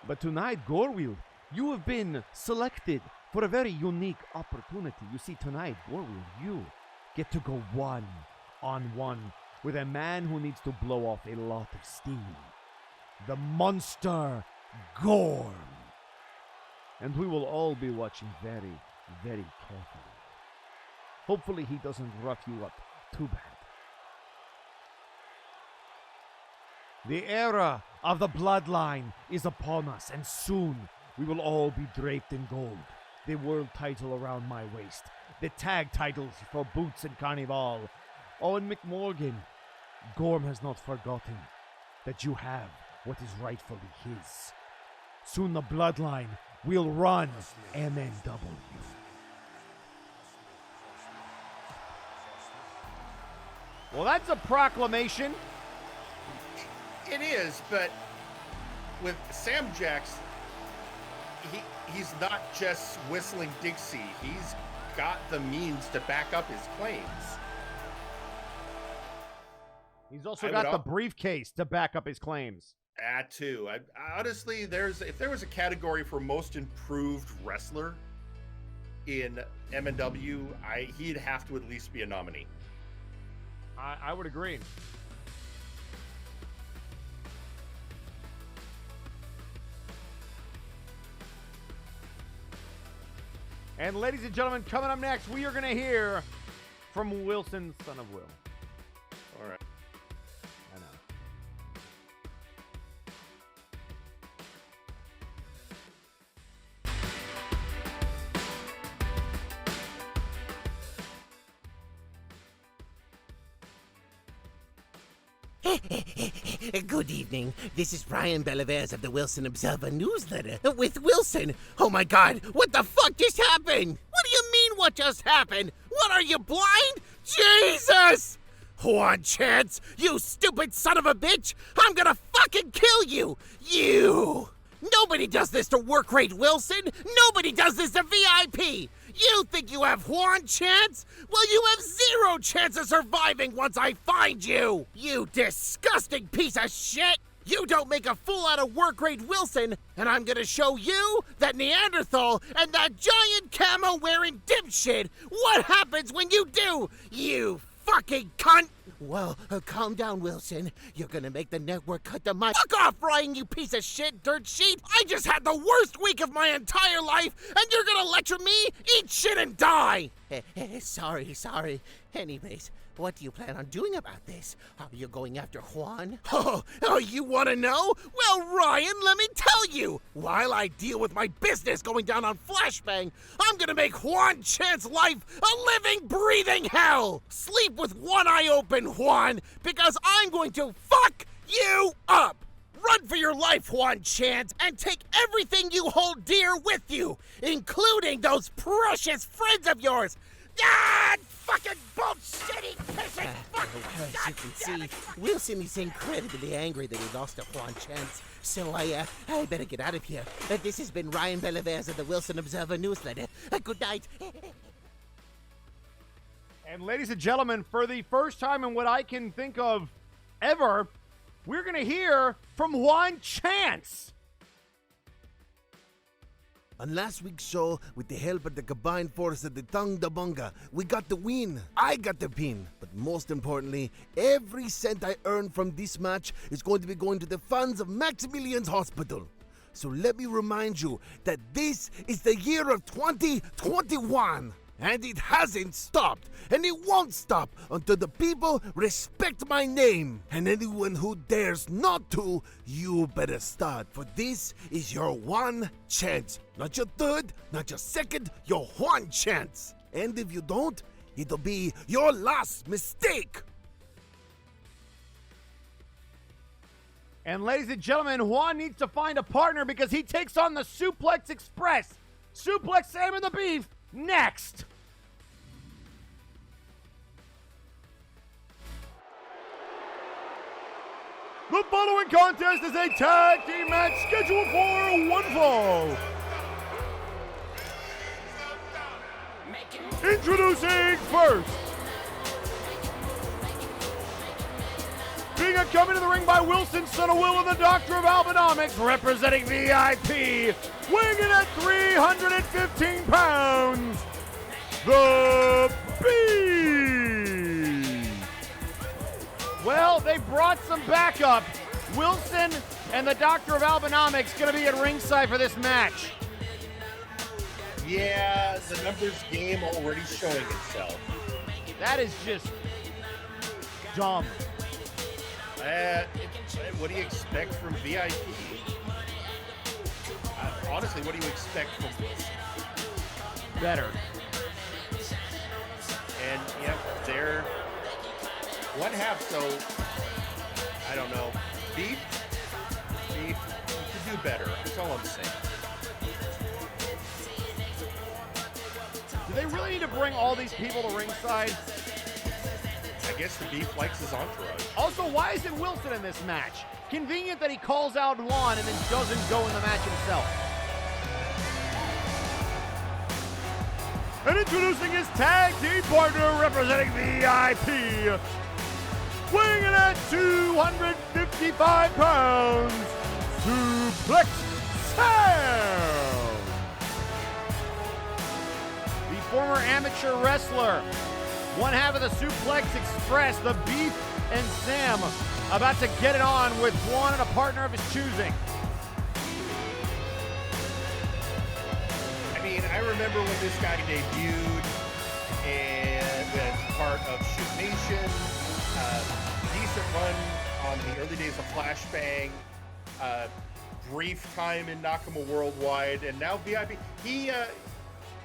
But tonight, Gorewheel, you have been selected for a very unique opportunity. You see, tonight, Gorewheel, you get to go one-on-one with a man who needs to blow off a lot of steam. The monster Gorm. And we will all be watching very, very carefully. Hopefully he doesn't rough you up too bad. The era of the bloodline is upon us, and soon we will all be draped in gold. The world title around my waist. The tag titles for Boots and Carnival. Oh, and McMorgan, Gorm has not forgotten that you have what is rightfully his. Soon the bloodline will run MNW. Well, that's a proclamation. It is, but with Semjax, he's not just whistling Dixie. He's got the means to back up his claims. He's also got the briefcase to back up his claims. That too. Honestly, if there was a category for most improved wrestler in MNW, he'd have to at least be a nominee. I would agree. And ladies and gentlemen, coming up next, we are going to hear from Wilson, son of Will. All right. I know. Good evening. This is Brian Belaveres of the Wilson Observer newsletter with Wilson. Oh my God, what the fuck just happened? What What just happened? What, are you blind? Jesus! Juan Chance, you stupid son of a bitch! I'm gonna fucking kill you! You! Nobody does this to Work Rate Wilson! Nobody does this to VIP! You think you have Juan Chance? Well, you have 0 chance of surviving once I find you! You disgusting piece of shit! You don't make a fool out of Work Rate Wilson, and I'm gonna show you, that Neanderthal, and that giant camo-wearing dipshit what happens when you do, you fucking cunt! Well, calm down, Wilson. You're gonna make the network cut the mic. Fuck off, Ryan, you piece of shit, dirt sheet! I just had the worst week of my entire life, and you're gonna lecture me? Eat shit and die! Sorry. Anyways, what do you plan on doing about this? Are you going after Juan? Oh, you wanna know? Well, Ryan, let me tell you! While I deal with my business going down on Flashbang, I'm gonna make Juan Chance's life a living, breathing hell! Sleep with one eye open, Juan, because I'm going to fuck you up! Run for your life, Juan Chance, and take everything you hold dear with you, including those precious friends of yours! Ah, fucking bullshitty pissing fuck! As you can see, Wilson is incredibly angry that he lost to Juan Chance, so I better get out of here. This has been Ryan Belivares of the Wilson Observer Newsletter. Good night. And ladies and gentlemen, for the first time in what I can think of ever, we're going to hear from Juan Chance. On last week's show, with the help of the combined force of the Tongue da Bunga, we got the win. I got the pin. But most importantly, every cent I earn from this match is going to be going to the funds of Maximilian's Hospital. So let me remind you that this is the year of 2021. And it hasn't stopped, and it won't stop until the people respect my name. And anyone who dares not to, you better start. For this is your one chance. Not your third, not your second, your one chance. And if you don't, it'll be your last mistake. And ladies and gentlemen, Juan needs to find a partner because he takes on the Suplex Express. Suplex Sam and the Beef. Next! The following contest is a tag team match scheduled for one fall. Introducing first, being coming to the ring by Wilson, son of Will, and the Doctor of Albinomics, representing VIP, weighing in at 315 pounds, the Beast. Well, they brought some backup. Wilson and the Doctor of Albinomics going to be at ringside for this match. Yeah, the numbers game already showing itself. That is just dumb. What do you expect from VIP? Honestly, what do you expect from Wilson? Better. And, yep, they're one half, so, I don't know. Beef, you could do better. That's all I'm saying. Do they really need to bring all these people to ringside? I guess the Beef likes his entourage. Also, why isn't Wilson in this match? Convenient that he calls out Juan and then doesn't go in the match himself. And introducing his tag team partner representing VIP, weighing in at 255 pounds, Suplex Sam. The former amateur wrestler, one half of the Suplex Express, the Beef and Sam, about to get it on with Juan and a partner of his choosing. I mean, I remember when this guy debuted and as part of Shoot Nation, decent run on the early days of Flashbang, brief time in Nakama Worldwide, and now VIP. He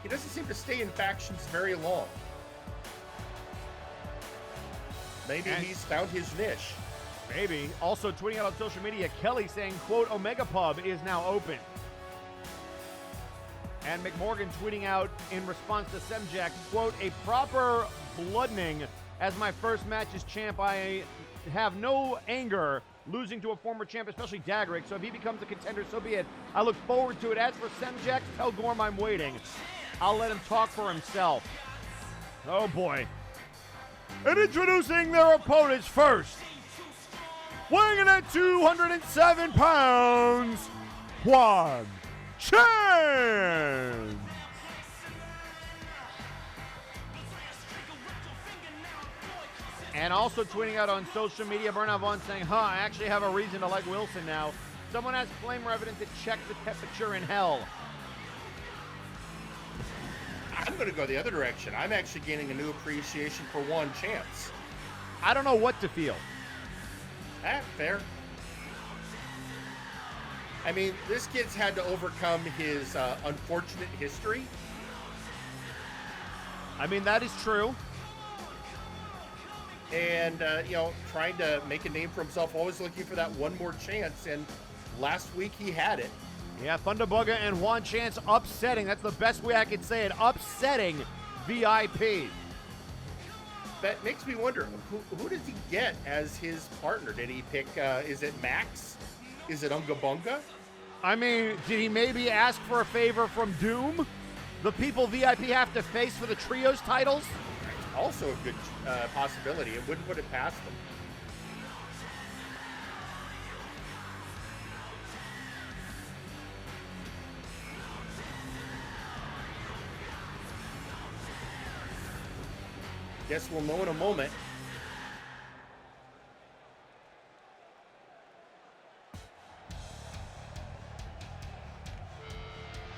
doesn't seem to stay in factions very long. Maybe he's found his niche. Maybe. Also tweeting out on social media, Kelly saying, quote, Omega Pub is now open. And McMorgan tweeting out in response to Semjax, quote, a proper bloodening. As my first match as champ, I have no anger losing to a former champ, especially Dagarik, so if he becomes a contender, so be it. I look forward to it. As for Semjax, tell Gorm I'm waiting. I'll let him talk for himself. Oh boy. And introducing their opponents first. Weighing in at 207 pounds, Juan Chen. And also tweeting out on social media, Burnout Vaughn saying, I actually have a reason to like Wilson now. Someone has flamer evidence to check the temperature in hell. I'm going to go the other direction. I'm actually gaining a new appreciation for Juan Chance. I don't know what to feel. Fair. I mean, this kid's had to overcome his unfortunate history. I mean, that is true. And, trying to make a name for himself, always looking for that one more chance. And last week he had it. Yeah, Thunderbugger and Juan Chance upsetting. That's the best way I could say it. Upsetting VIP. That makes me wonder, who does he get as his partner? Did he pick, is it Max? Is it Unga Bunga? I mean, did he maybe ask for a favor from Doom? The people VIP have to face for the trios titles? Also a good possibility. It wouldn't put it past them. Guess we'll know in a moment.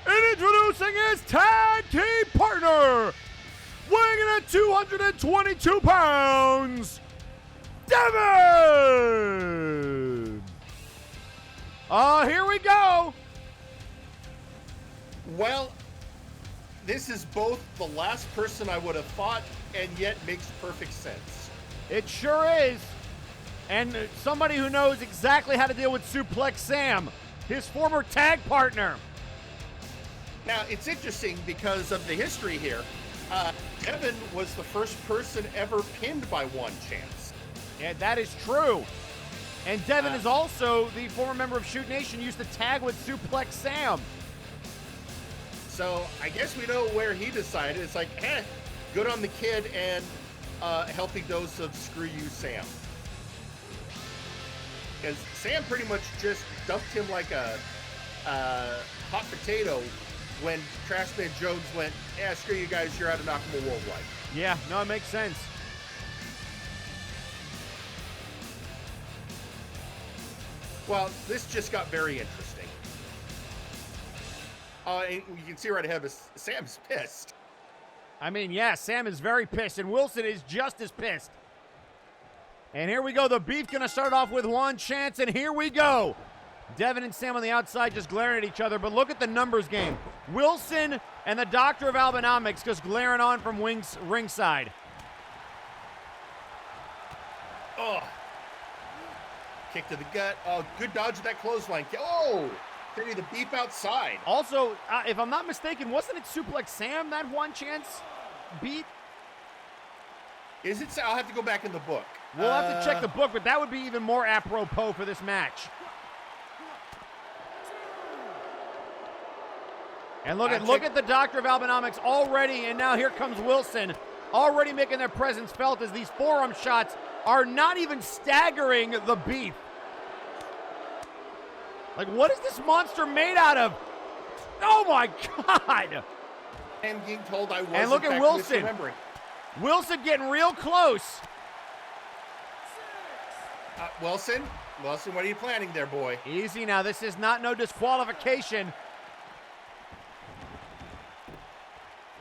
And introducing his tag team partner, weighing in at 222 pounds, Devon! Here we go. Well, this is both the last person I would have thought and yet makes perfect sense. It sure is. And somebody who knows exactly how to deal with Suplex Sam, his former tag partner. Now, it's interesting because of the history here. Devon was the first person ever pinned by One Chance. Yeah, that is true. And Devon is also the former member of Shoot Nation, used to tag with Suplex Sam. So I guess we know where he decided. It's like, good on the kid and a healthy dose of screw you, Sam. Because Sam pretty much just dumped him like a hot potato when Trashman Jones went, screw you guys, you're out of Knockable Worldwide. Yeah, no, it makes sense. Well, this just got very interesting. And you can see right ahead of us, Sam's pissed. I mean, yeah, Sam is very pissed, and Wilson is just as pissed. And here we go. The beef going to start off with Juan Chance, and here we go. Devon and Sam on the outside just glaring at each other, but look at the numbers game. Wilson and the Doctor of Albinomics just glaring on from ringside. Oh. Kick to the gut. Oh, good dodge of that clothesline. Oh, hitting the beef outside. Also, if I'm not mistaken, wasn't it Suplex Sam that Juan Chance beat? Is it? I'll have to go back in the book. We'll have to check the book, but that would be even more apropos for this match. And look at the Doctor of Albinomics already, and now here comes Wilson, already making their presence felt as these forearm shots are not even staggering the beef. Like, what is this monster made out of? Oh my God! I'm being told I was. And look at Wilson. Misremembering. Wilson getting real close. Wilson, what are you planning there, boy? Easy now. This is not no disqualification.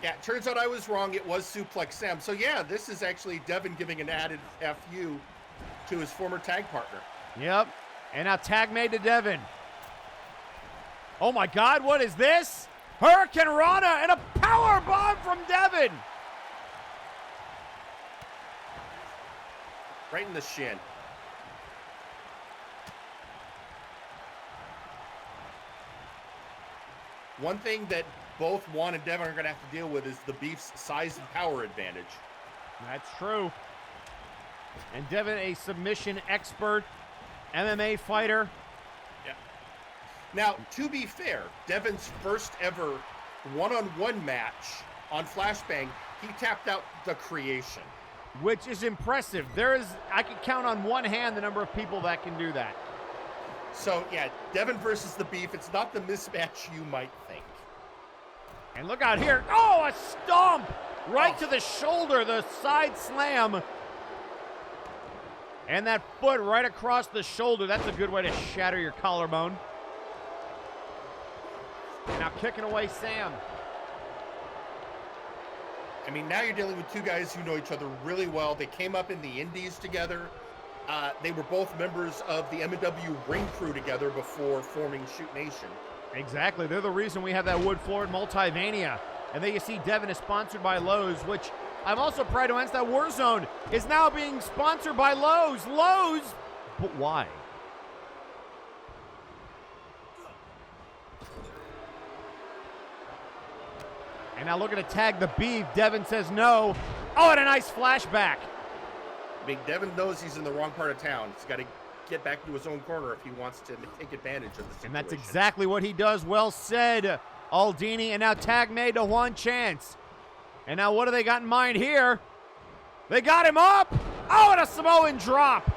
Yeah, it turns out I was wrong. It was Suplex Sam. So yeah, this is actually Devon giving an added FU to his former tag partner. Yep. And now tag made to Devon. Oh my God, what is this? Hurricane Rana and a power bomb from Devon. Right in the shin. One thing that both Juan and Devon are going to have to deal with is the Beef's size and power advantage. That's true. And Devon, a submission expert, MMA fighter. Yeah. Now, to be fair, Devon's first ever one-on-one match on Flashbang, he tapped out the Creation. Which is impressive. I can count on one hand the number of people that can do that. So, yeah, Devon versus the Beef, it's not the mismatch you might think. And look out here. Oh, a stomp! Right to the shoulder, the side slam. And that foot right across the shoulder. That's a good way to shatter your collarbone. And now kicking away Sam. I mean, now you're dealing with two guys who know each other really well. They came up in the Indies together. They were both members of the MNW Ring Crew together before forming Shoot Nation. Exactly. They're the reason we have that wood-floored Multivania. And there you see Devon is sponsored by Lowe's, which I'm also proud to announce that Warzone is now being sponsored by Lowe's. Lowe's? But why? And now looking to tag the Beef. Devon says no. Oh, and a nice flashback. I mean, Devon knows he's in the wrong part of town. He's got to get back into his own corner if he wants to take advantage of the situation. And that's exactly what he does. Well said, Aldini. And now tag made to Juan Chance. And now what do they got in mind here? They got him up. Oh, and a Samoan drop.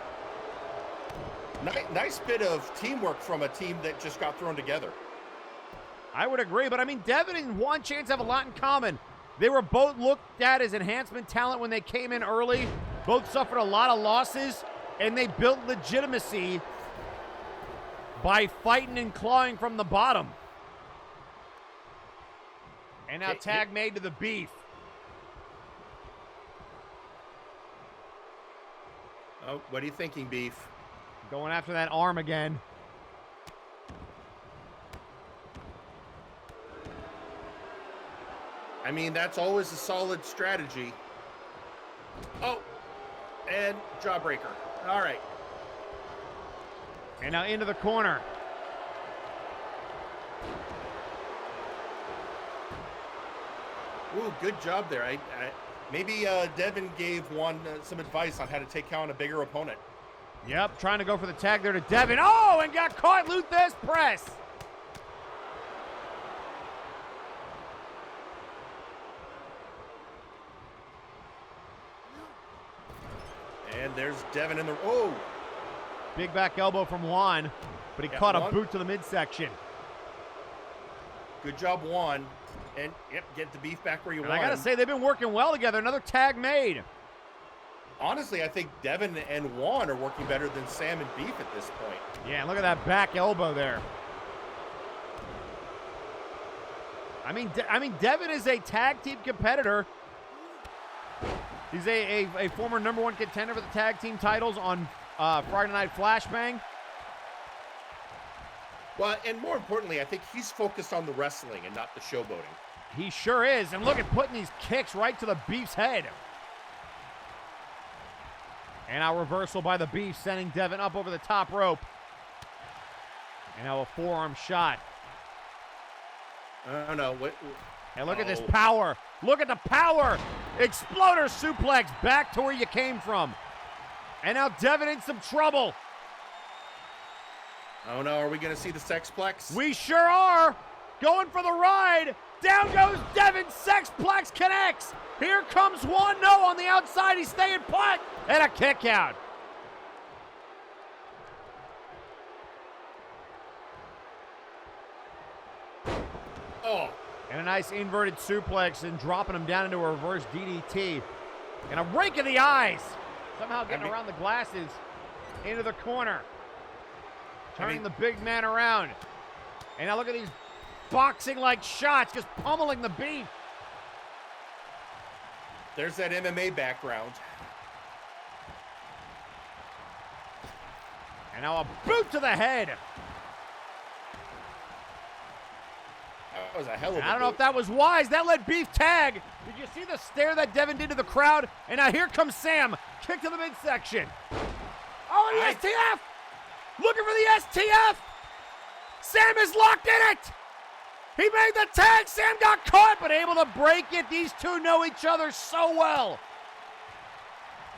Nice bit of teamwork from a team that just got thrown together. I would agree, but I mean, Devon and Juan Chance have a lot in common. They were both looked at as enhancement talent when they came in early. Both suffered a lot of losses, and they built legitimacy by fighting and clawing from the bottom. And now tag made to the Beef. Oh, what are you thinking, Beef? Going after that arm again. I mean, that's always a solid strategy. Oh, and jawbreaker. All right. And now into the corner. Ooh, good job there. Maybe Devon gave Juan some advice on how to take on a bigger opponent. Yep, trying to go for the tag there to Devon. Oh, and got caught. Luther's press. And there's Devon in the... Oh! Big back elbow from Juan, but he caught a boot to the midsection. Good job, Juan. And, yep, get the Beef back where you want. I got to say, they've been working well together. Another tag made. Honestly, I think Devon and Juan are working better than Sam and Beef at this point. Yeah, look at that back elbow there. I mean, Devon is a tag team competitor. He's a former #1 contender for the tag team titles on Friday Night Flashbang. Well, and more importantly, I think he's focused on the wrestling and not the showboating. He sure is. And look at putting these kicks right to the Beef's head. And now reversal by the Beef, sending Devon up over the top rope. And now a forearm shot. I don't know. And look at this power. Look at the power. Exploder suplex back to where you came from. And now Devon in some trouble. Oh no, are we going to see the Sexplex? We sure are. Going for the ride. Down goes Devon. Sexplex connects. Here comes Juan. No, on the outside. He's staying put. And a kick out. Oh. And a nice inverted suplex and dropping him down into a reverse DDT. And a rake of the eyes. Somehow getting around the glasses into the corner. Turning the big man around. And now look at these boxing-like shots, just pummeling the Beef. There's that MMA background. And now a boot to the head. That was a hell of a I don't know if that was wise. That let Beef tag. Did you see the stare that Devon did to the crowd? And now here comes Sam. Kick to the midsection. Oh, the STF! Looking for the STF! Sam is locked in it! He made the tag. Sam got caught, but able to break it. These two know each other so well.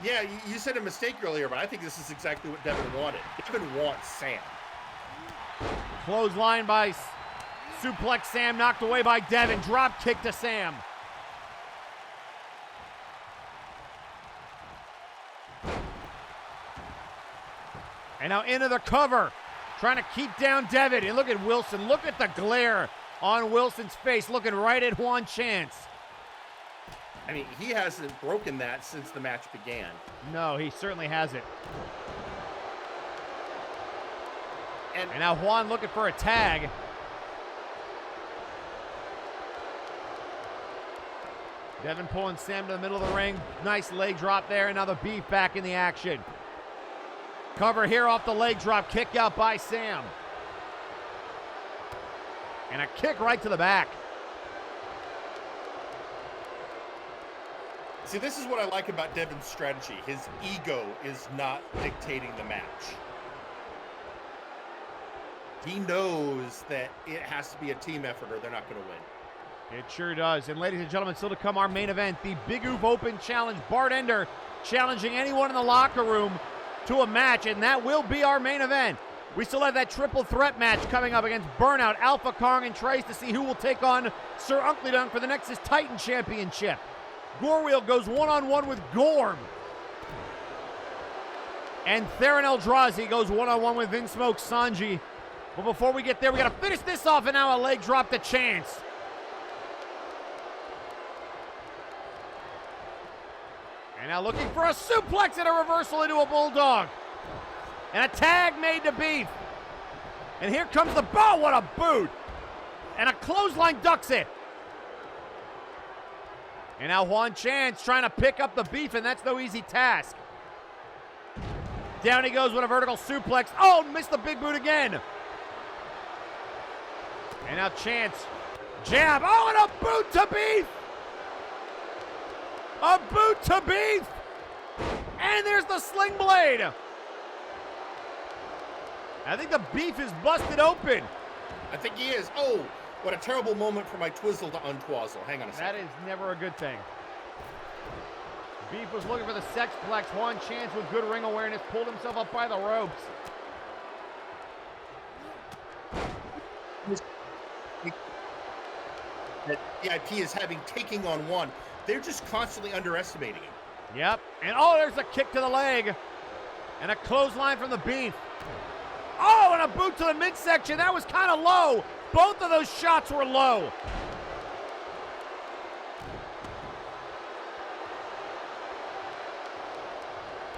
Yeah, you said a mistake earlier, but I think this is exactly what Devon wanted. Devon wants Sam. Clothesline by Suplex Sam, knocked away by Devon. Drop kick to Sam. And now into the cover, trying to keep down Devon. And look at Wilson. Look at the glare on Wilson's face, looking right at Juan Chance. I mean, he hasn't broken that since the match began. No, he certainly hasn't. And now Juan looking for a tag. Devon pulling Sam to the middle of the ring. Nice leg drop there, and now the Beef back in the action. Cover here off the leg drop, kick out by Sam. And a kick right to the back. See, this is what I like about Devon's strategy. His ego is not dictating the match. He knows that it has to be a team effort or they're not going to win. It sure does. And ladies and gentlemen, still to come our main event, the Big Oof Open Challenge. Bart Ender challenging anyone in the locker room to a match, and that will be our main event. We still have that triple threat match coming up against Burnout, Alpha Kong, and Trace to see who will take on Sir Uncle Dunk for the Nexus Titan Championship. Gorewheel goes one-on-one with Gorm. And Theron Eldrazi goes one-on-one with Vinsmoke Sanji. But before we get there, we got to finish this off, and now a leg drop to Chance. And now looking for a suplex and a reversal into a bulldog. And a tag made to Beef. And here comes the ball. What a boot. And a clothesline ducks it. And now Juan Chance trying to pick up the Beef, and that's no easy task. Down he goes with a vertical suplex. Oh, missed the big boot again. And now Chance. Jab. Oh, and a boot to Beef. A boot to Beef. And there's the sling blade. I think the Beef is busted open. I think he is. Oh, what a terrible moment for my Twizzle to untwazzle. Hang on a second. That is never a good thing. Beef was looking for the sexplex. Juan Chance with good ring awareness pulled himself up by the ropes. That VIP is having taking on one. They're just constantly underestimating him. Yep. And oh, there's a kick to the leg. And a clothesline from the Beef. Oh, and a boot to the midsection. That was kind of low. Both of those shots were low.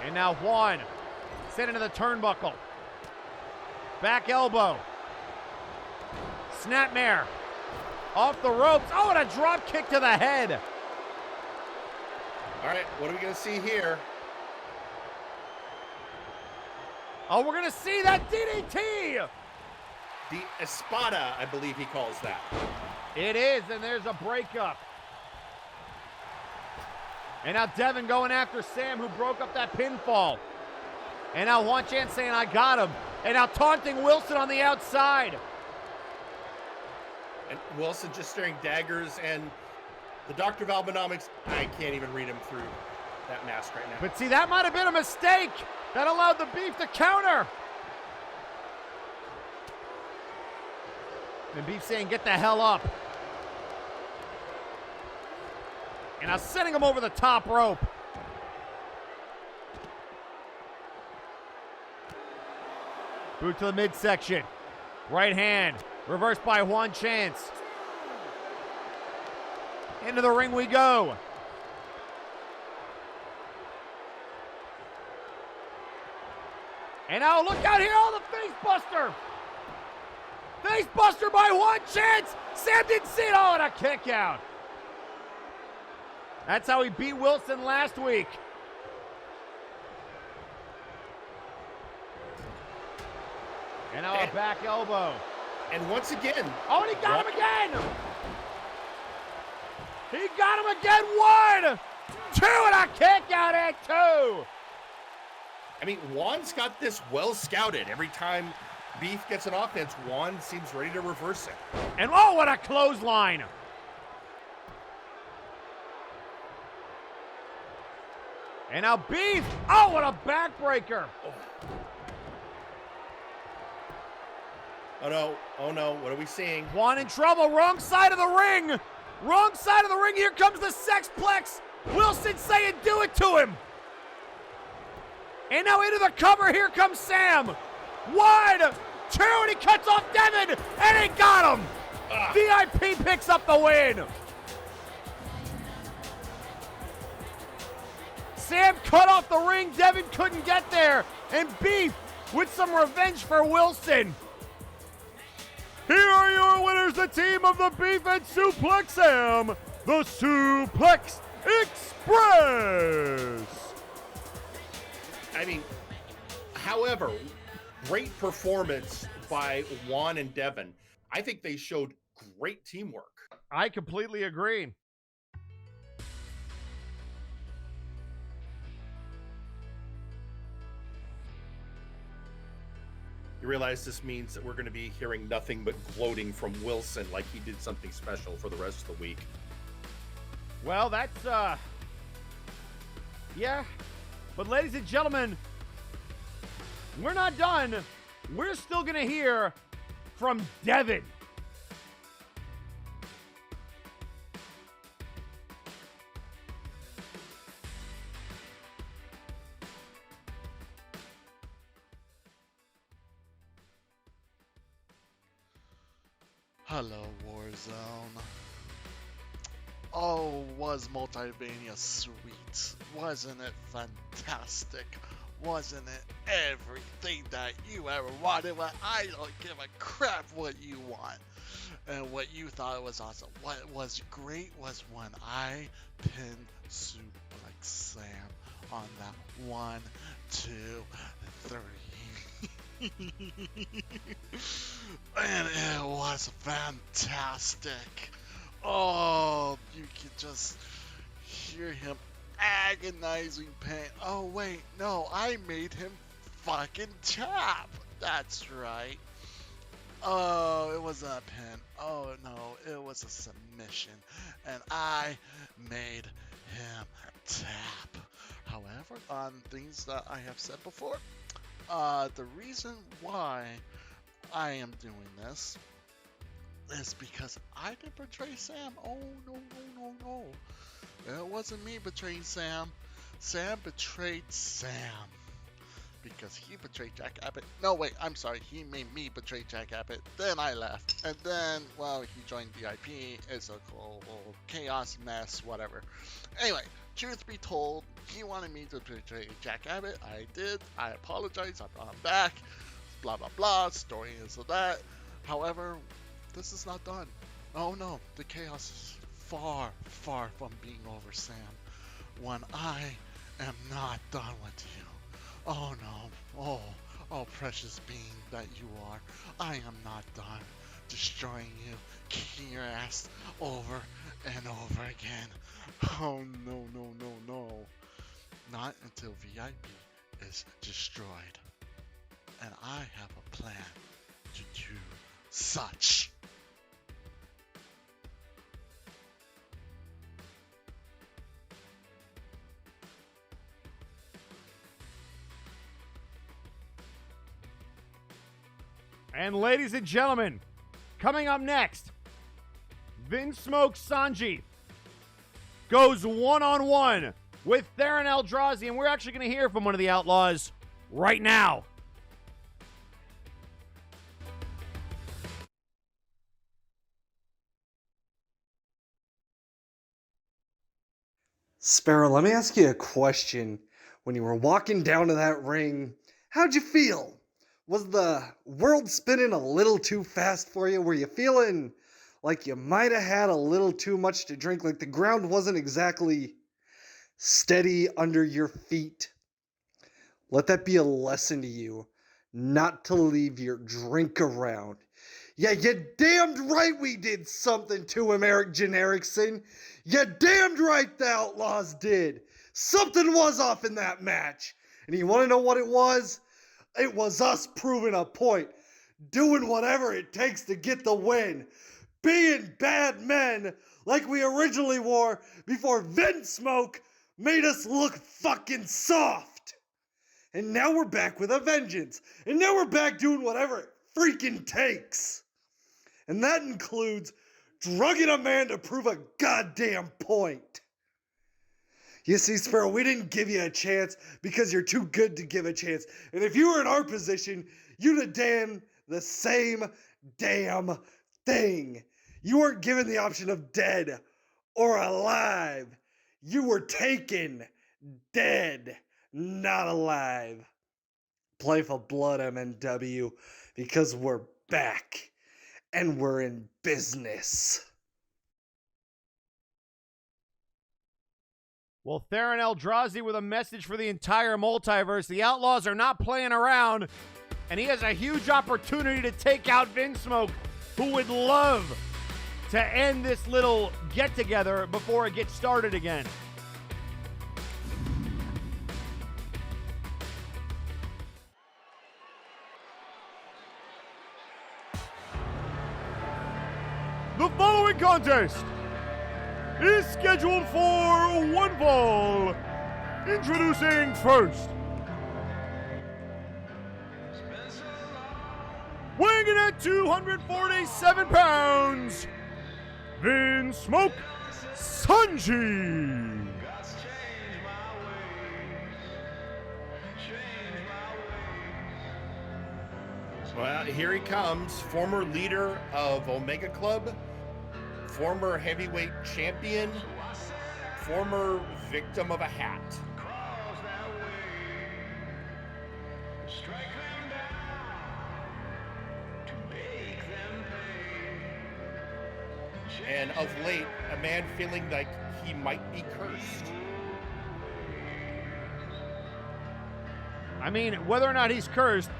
And now Juan sent into the turnbuckle. Back elbow. Snapmare. Off the ropes. Oh, and a drop kick to the head. All right, what are we going to see here? Oh, we're going to see that DDT. The Espada, I believe he calls that. It is, and there's a breakup. And now Devon going after Sam, who broke up that pinfall. And now Juan Chance saying, I got him. And now taunting Wilson on the outside. And Wilson just staring daggers, and the Doctor of Albinomics, I can't even read him through that mask right now. But see, that might have been a mistake. That allowed the Beef to counter. And Beef saying, get the hell up. And now sending him over the top rope. Boot to the midsection. Right hand. Reversed by Juan Chance. Into the ring we go. And now look out here. Oh, the face buster. Face buster by Juan Chance. Sam didn't see it. Oh, and a kick out. That's how he beat Wilson last week. And now a back elbow. And once again. Oh, and he got him again. He got him again. 1, 2, and a kick out at 2. I mean, Juan's got this well scouted. Every time Beef gets an offense. Juan seems ready to reverse it. And oh, what a clothesline! And now Beef! Oh, what a backbreaker! Oh no, oh no, what are we seeing? Juan in trouble, wrong side of the ring! Wrong side of the ring, here comes the Sexplex! Wilson saying do it to him! And now into the cover, here comes Sam! 1, 2, and he cuts off Devon, and he got him! VIP picks up the win! Sam cut off the ring, Devon couldn't get there, and Beef with some revenge for Wilson. Here are your winners, the team of the Beef and Suplex Sam, the Suplex Express. I mean, however, great performance by Juan and Devon. I think they showed great teamwork. I completely agree. You realize this means that we're going to be hearing nothing but gloating from Wilson like he did something special for the rest of the week. Well, that's, yeah. But ladies and gentlemen, we're not done. We're still going to hear from Devon. Hello, Warzone. Oh, was Multivania sweet? Wasn't it fantastic? Wasn't it everything that you ever wanted? Well, I don't give a crap what you want and what you thought was awesome. What was great was when I pinned Suplex Sam on that 1, 2, 3. And it was fantastic. Oh, you could just hear him agonizing pain. Oh wait, no, I made him fucking tap. That's right. Oh, it wasn't a pin. Oh no, it was a submission. And I made him tap. However, on things that I have said before, the reason why I am doing this is because I didn't betray Sam. Oh, no, no, no, no. It wasn't me betraying Sam. Sam betrayed Sam. Because he betrayed Jack Abbott. No, wait, I'm sorry. He made me betray Jack Abbott. Then I left. And then, well, he joined VIP. It's a whole chaos mess, whatever. Anyway, truth be told, he wanted me to betray Jack Abbott. I did. I apologize. I brought him back. Blah, blah, blah. Story is that. However, this is not done. Oh, no. The chaos is far, far from being over, Sam. When I am not done with you. Oh no, oh precious being that you are, I am not done destroying you, kicking your ass over and over again. Oh no, no, no, no. Not until VIP is destroyed. And I have a plan to do such. And ladies and gentlemen, coming up next, Vinsmoke Sanji goes one-on-one with Theron Eldrazi, and we're actually going to hear from one of the Outlaws right now. Sparrow, let me ask you a question. When you were walking down to that ring, how'd you feel? Was the world spinning a little too fast for you? Were you feeling like you might have had a little too much to drink? Like the ground wasn't exactly steady under your feet? Let that be a lesson to you, not to leave your drink around. Yeah, you damned right we did something to him, Eric Genericson. You damned right the Outlaws did. Something was off in that match. And you want to know what it was? It was us proving a point. doing whatever it takes to get the win, being bad men like we originally were before Vinsmoke made us look fucking soft. And now we're back with a vengeance. And now we're back doing whatever it freaking takes. And that includes drugging a man to prove a goddamn point. You see, Sparrow, we didn't give you a chance because you're too good to give a chance. And if you were in our position, you'd have done the same damn thing. You weren't given the option of dead or alive. You were taken dead, not alive. Play for blood, MNW, because we're back and we're in business. Well, Theron Eldrazi with a message for the entire multiverse. The Outlaws are not playing around, and he has a huge opportunity to take out Vinsmoke, who would love to end this little get-together before it gets started again. The following contest is scheduled for one fall. Introducing first, weighing in at 247 pounds, Vinsmoke Sanji. Well, here he comes, former leader of Omega Club, former heavyweight champion, former victim of a hat. And of late, a man feeling like he might be cursed. I mean, whether or not he's cursed,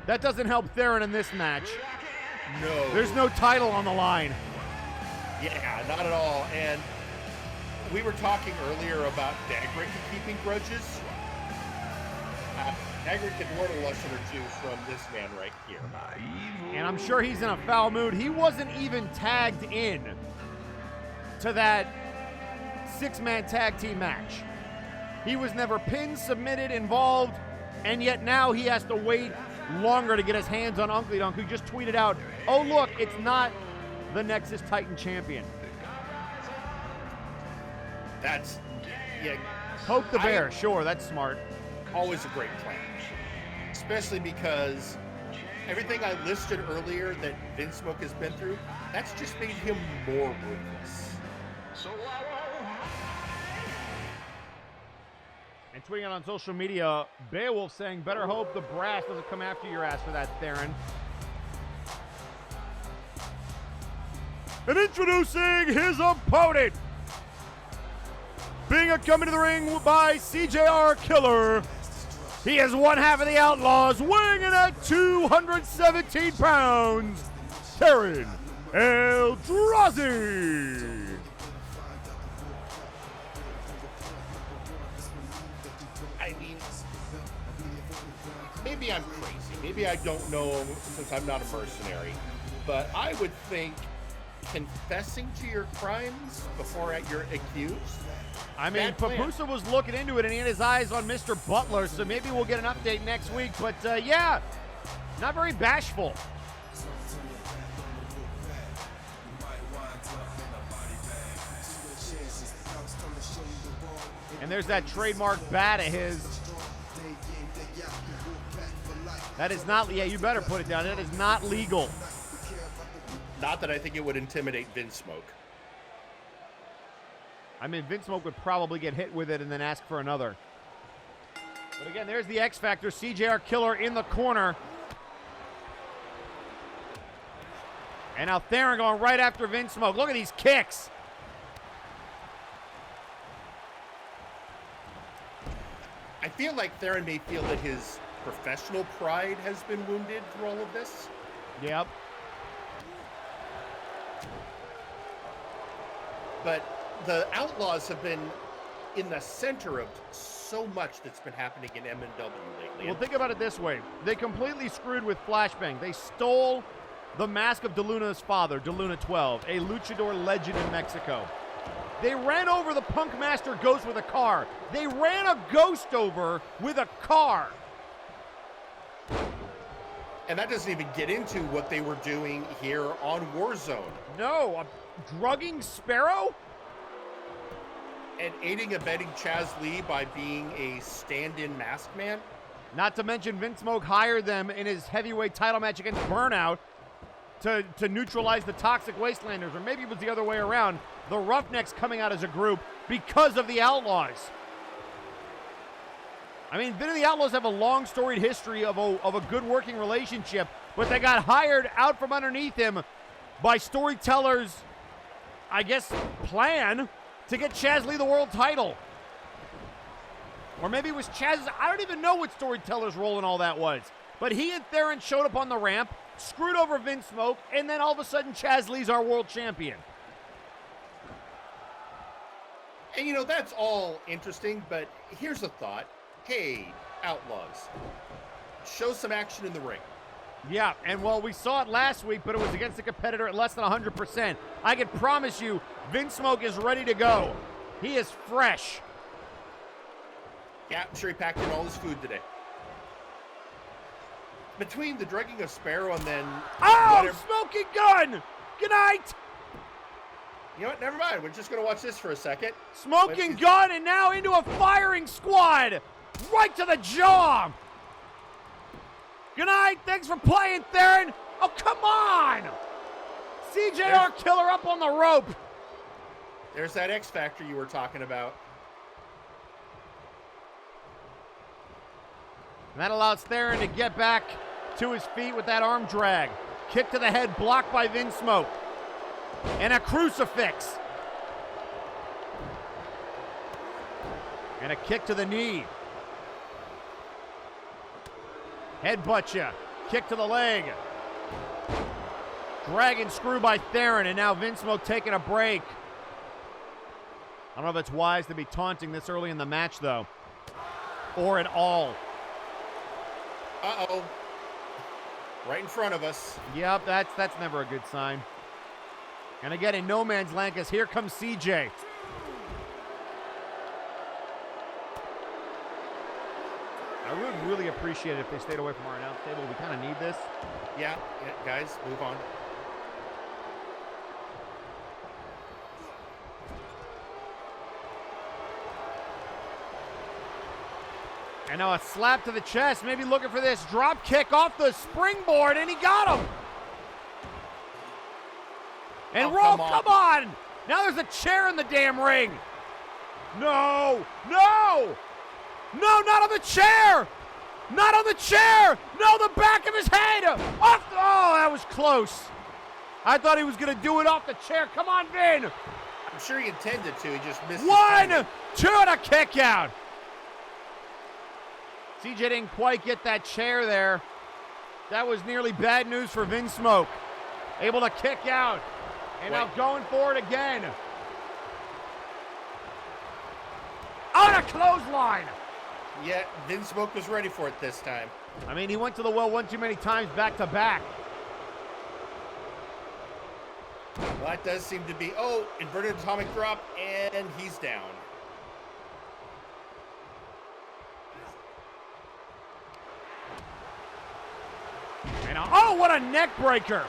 that doesn't help Theron in this match. No. There's no title on the line. Yeah, not at all. And we were talking earlier about Dagarik keeping grudges. Dagarik had learned a lesson or two from this man right here. And I'm sure he's in a foul mood. He wasn't even tagged in to that six-man tag team match. He was never pinned, submitted, involved, and yet now he has to wait longer to get his hands on Uncle Dunk, who just tweeted out, oh look, it's not the Nexus Titan champion. That's, yeah. Poke the bear, sure, that's smart. Always a great plan. Especially because everything I listed earlier that Vinsmoke has been through, that's just made him more ruthless. And tweeting out on social media, Beowulf saying, better hope the brass doesn't come after your ass for that, Theron. And introducing his opponent, being coming to the ring by CJR Killer, he is one half of the Outlaws, weighing in at 217 pounds, Theron Eldrazi. I mean, maybe I'm crazy. Maybe I don't know since I'm not a mercenary, but I would think confessing to your crimes before you're accused. I mean, Papusa was looking into it, and he had his eyes on Mr. Butler, so maybe we'll get an update next week. But, yeah, not very bashful. And there's that trademark bat of his. That is not, yeah, you better put it down. That is not legal. Not that I think it would intimidate Vinsmoke. I mean, Vinsmoke would probably get hit with it and then ask for another. But again, there's the X Factor. CJR Killer in the corner. And now Theron going right after Vinsmoke. Look at these kicks. I feel like Theron may feel that his professional pride has been wounded through all of this. Yep. But the Outlaws have been in the center of so much that's been happening in MNW lately. Well, think about it this way. They completely screwed with Flashbang. They stole the mask of DeLuna's father, DeLuna 12, a luchador legend in Mexico. They ran over the Punk Master Ghost with a car. They ran a ghost over with a car. And that doesn't even get into what they were doing here on Warzone. No, drugging Sparrow? And aiding and abetting Chaz Lee by being a stand-in masked man. Not to mention Vinsmoke hired them in his heavyweight title match against Burnout to neutralize the Toxic Wastelanders, or maybe it was the other way around. The Roughnecks coming out as a group because of the Outlaws. I mean, Vin and the Outlaws have a long storied history of a good working relationship, but they got hired out from underneath him by storytellers, I guess, plan to get Chaz Lee the world title. Or maybe it was Chaz's, I don't even know what storyteller's role in all that was. But he and Theron showed up on the ramp, screwed over Vinsmoke, and then all of a sudden Chaz Lee's our world champion. And you know, that's all interesting, but here's a thought. Hey, Outlaws, show some action in the ring. Yeah, and well, we saw it last week, but it was against a competitor at less than 100%. I can promise you, Vinsmoke is ready to go. He is fresh. Yeah, I'm sure he packed in all his food today. Between the drugging of Sparrow and then... Oh, smoking gun! Good night! You know what? Never mind. We're just going to watch this for a second. Smoking gun and now into a firing squad! Right to the jaw! Good night. Thanks for playing, Theron. Oh, come on! CJR Killer up on the rope. There's that X Factor you were talking about. And that allows Theron to get back to his feet with that arm drag. Kick to the head blocked by Vinsmoke. And a crucifix. And a kick to the knee. Headbutt ya. Kick to the leg. Dragon screw by Theron, and now Vinsmoke taking a break. I don't know if it's wise to be taunting this early in the match, though. Or at all. Uh-oh. Right in front of us. Yep, that's never a good sign. And again, in no man's land, because here comes CJ. I would really appreciate it if they stayed away from our announce table. We kind of need this. Yeah, guys, move on. And now a slap to the chest, maybe looking for this drop kick off the springboard, and he got him. And roll, come on! Now there's a chair in the damn ring. No, no! No, not on the chair! Not on the chair! No, the back of his head! Off the, oh, that was close. I thought he was gonna do it off the chair. Come on, Vin! I'm sure he intended to, he just missed. 1, 2, and a kick out. CJ didn't quite get that chair there. That was nearly bad news for Vinsmoke. Able to kick out. And now going for it again. On a clothesline. Yeah, Vinsmoke was ready for it this time. I mean, he went to the well one too many times back to back. Well, that does seem to be, inverted atomic drop, and he's down. And oh, what a neck breaker.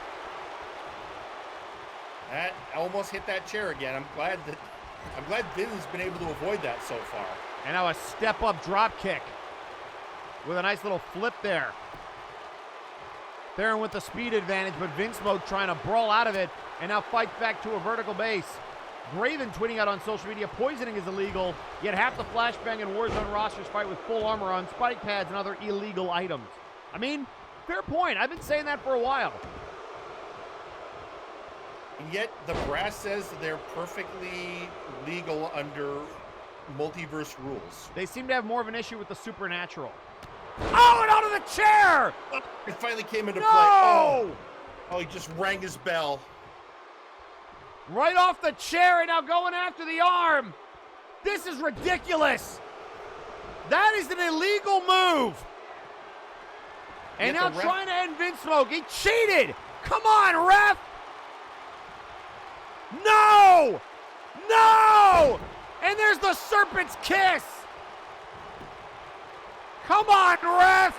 That almost hit that chair again. I'm glad Vin's been able to avoid that so far. And now a step-up drop kick with a nice little flip there. Theron with the speed advantage, but Vinsmoke trying to brawl out of it and now fights back to a vertical base. Graven tweeting out on social media, poisoning is illegal, yet half the Flashbang and Warzone rosters fight with full armor on, spike pads, and other illegal items. I mean, fair point. I've been saying that for a while. And yet the brass says that they're perfectly legal under multiverse rules. They seem to have more of an issue with the supernatural. Oh, and out of the chair! It finally came into no! play. Oh, he just rang his bell. Right off the chair and now going after the arm. This is ridiculous. That is an illegal move. And now trying to end Vinsmoke. He cheated. Come on, ref. No! No! And there's the Serpent's Kiss. Come on, ref.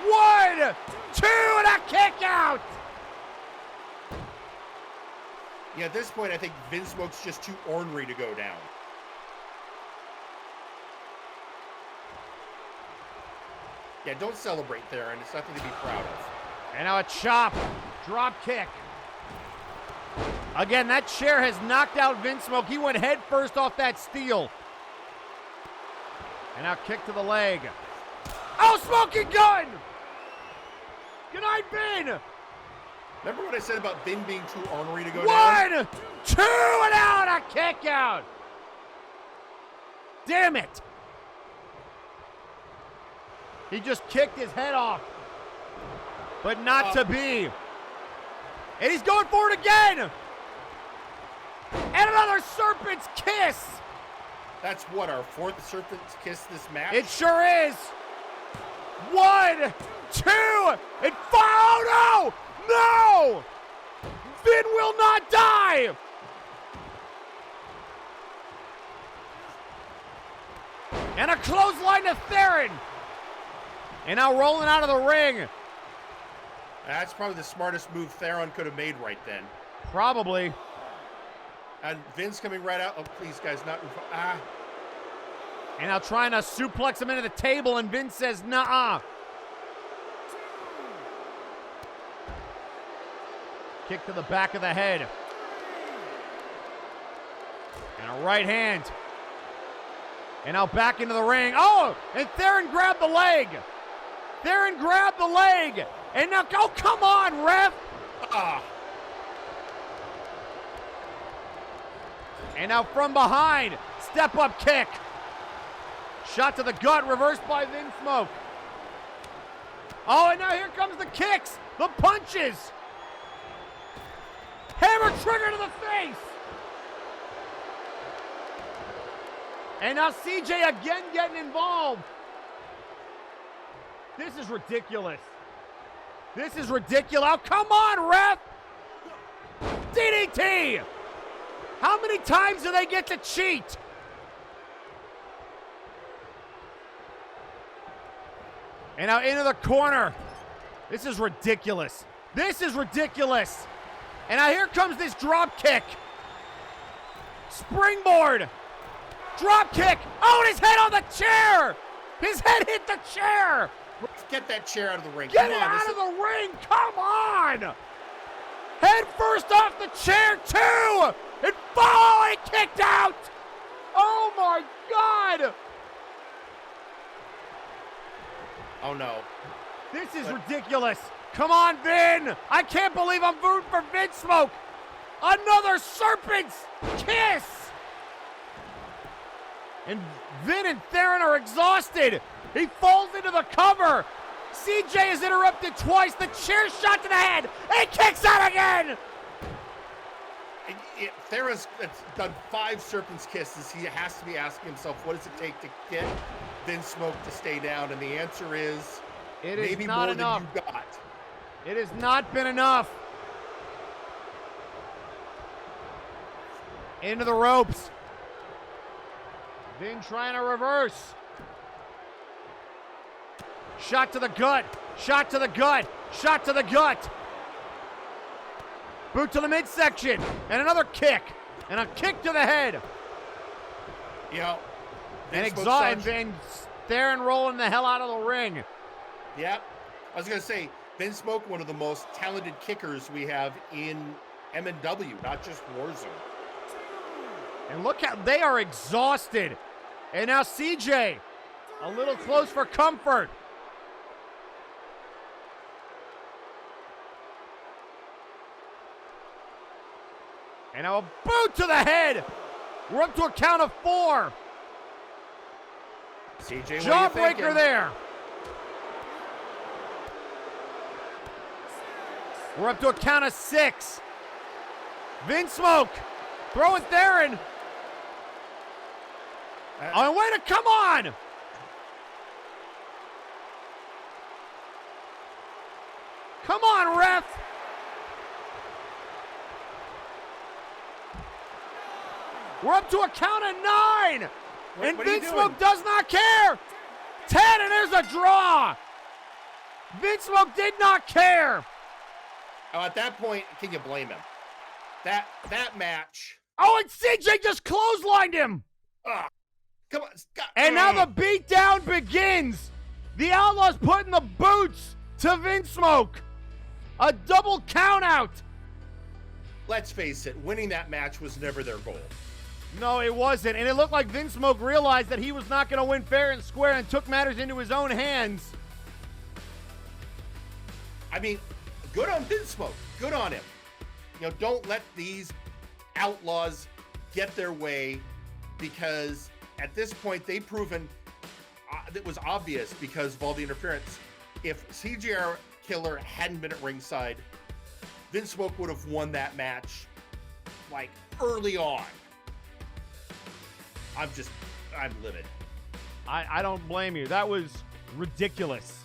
1, 2, and a kick out. Yeah, at this point, I think Vinsmoke's just too ornery to go down. Yeah, don't celebrate there, and it's nothing to be proud of. And now a chop, drop kick. Again, that chair has knocked out Vinsmoke. He went head first off that steel. And now kick to the leg. Oh, smoking gun! Good night, Vin! Remember what I said about Vin being too ornery to go down? 1, 2, and out, a kick out! Damn it! He just kicked his head off. But not to be. And he's going for it again! And another Serpent's Kiss! That's what, our 4th Serpent's Kiss this match? It sure is! 1, 2, and 5! Oh, no! No! Vin will not die! And a clothesline to Theron! And now rolling out of the ring. That's probably the smartest move Theron could have made right then. Probably. And Vin's coming right out. Oh, please, guys, not in front. Ah. And now trying to suplex him into the table, and Vin says, nah. Kick to the back of the head. And a right hand. And now back into the ring. Oh, and Theron grabbed the leg. Theron grabbed the leg. And now, oh, come on, ref. And now from behind, step up kick. Shot to the gut, reversed by Vinsmoke. Oh, and now here comes the kicks, the punches. Hammer trigger to the face. And now CJ again getting involved. This is ridiculous. This is ridiculous. Oh, come on, ref. DDT. How many times do they get to cheat? And now into the corner. This is ridiculous. This is ridiculous. And now here comes this drop kick. Springboard. Drop kick. Oh, and his head on the chair. His head hit the chair. Let's get that chair out of the ring. Get it out of the ring. Come on. Head first off the chair, too. And he kicked out. Oh, my God. Oh, no. This is ridiculous. Come on, Vin. I can't believe I'm rooting for Vinsmoke. Another Serpent's Kiss. And Vin and Theron are exhausted. He falls into the cover. CJ is interrupted twice. The chair shot to the head. And he kicks out again. Theron's done 5 Serpent's Kisses. He has to be asking himself, what does it take to get Vinsmoke to stay down? And the answer is, it is maybe not more enough. than you got. It has not been enough. Into the ropes. Vin trying to reverse. Shot to the gut. Shot to the gut. Shot to the gut. Boot to the midsection. And another kick. And a kick to the head. And exhausted. And Theron rolling the hell out of the ring. Yep. I was going to say, Vinsmoke, one of the most talented kickers we have in MNW, not just Warzone. And look how they are exhausted. And now CJ, a little close for comfort. And now a boot to the head. We're up to a count of 4. CJ, Jawbreaker there. We're up to a count of 6. Vinsmoke throwing Theron. Oh, wait a, come on! Come on, ref! We're up to a count of 9! And Vinsmoke does not care! 10, and there's a draw! Vinsmoke did not care! At that point, can you blame him? That match. Oh, and CJ just clotheslined him! Come on. And now the beatdown begins! The Outlaws putting the boots to Vinsmoke! A double countout! Let's face it, winning that match was never their goal. No, it wasn't. And it looked like Vinsmoke realized that he was not going to win fair and square and took matters into his own hands. I mean, good on Vinsmoke. Good on him. You know, don't let these Outlaws get their way, because at this point they've proven it was obvious because of all the interference. If CJR Killer hadn't been at ringside, Vinsmoke would have won that match like early on. I'm livid. I don't blame you. That was ridiculous.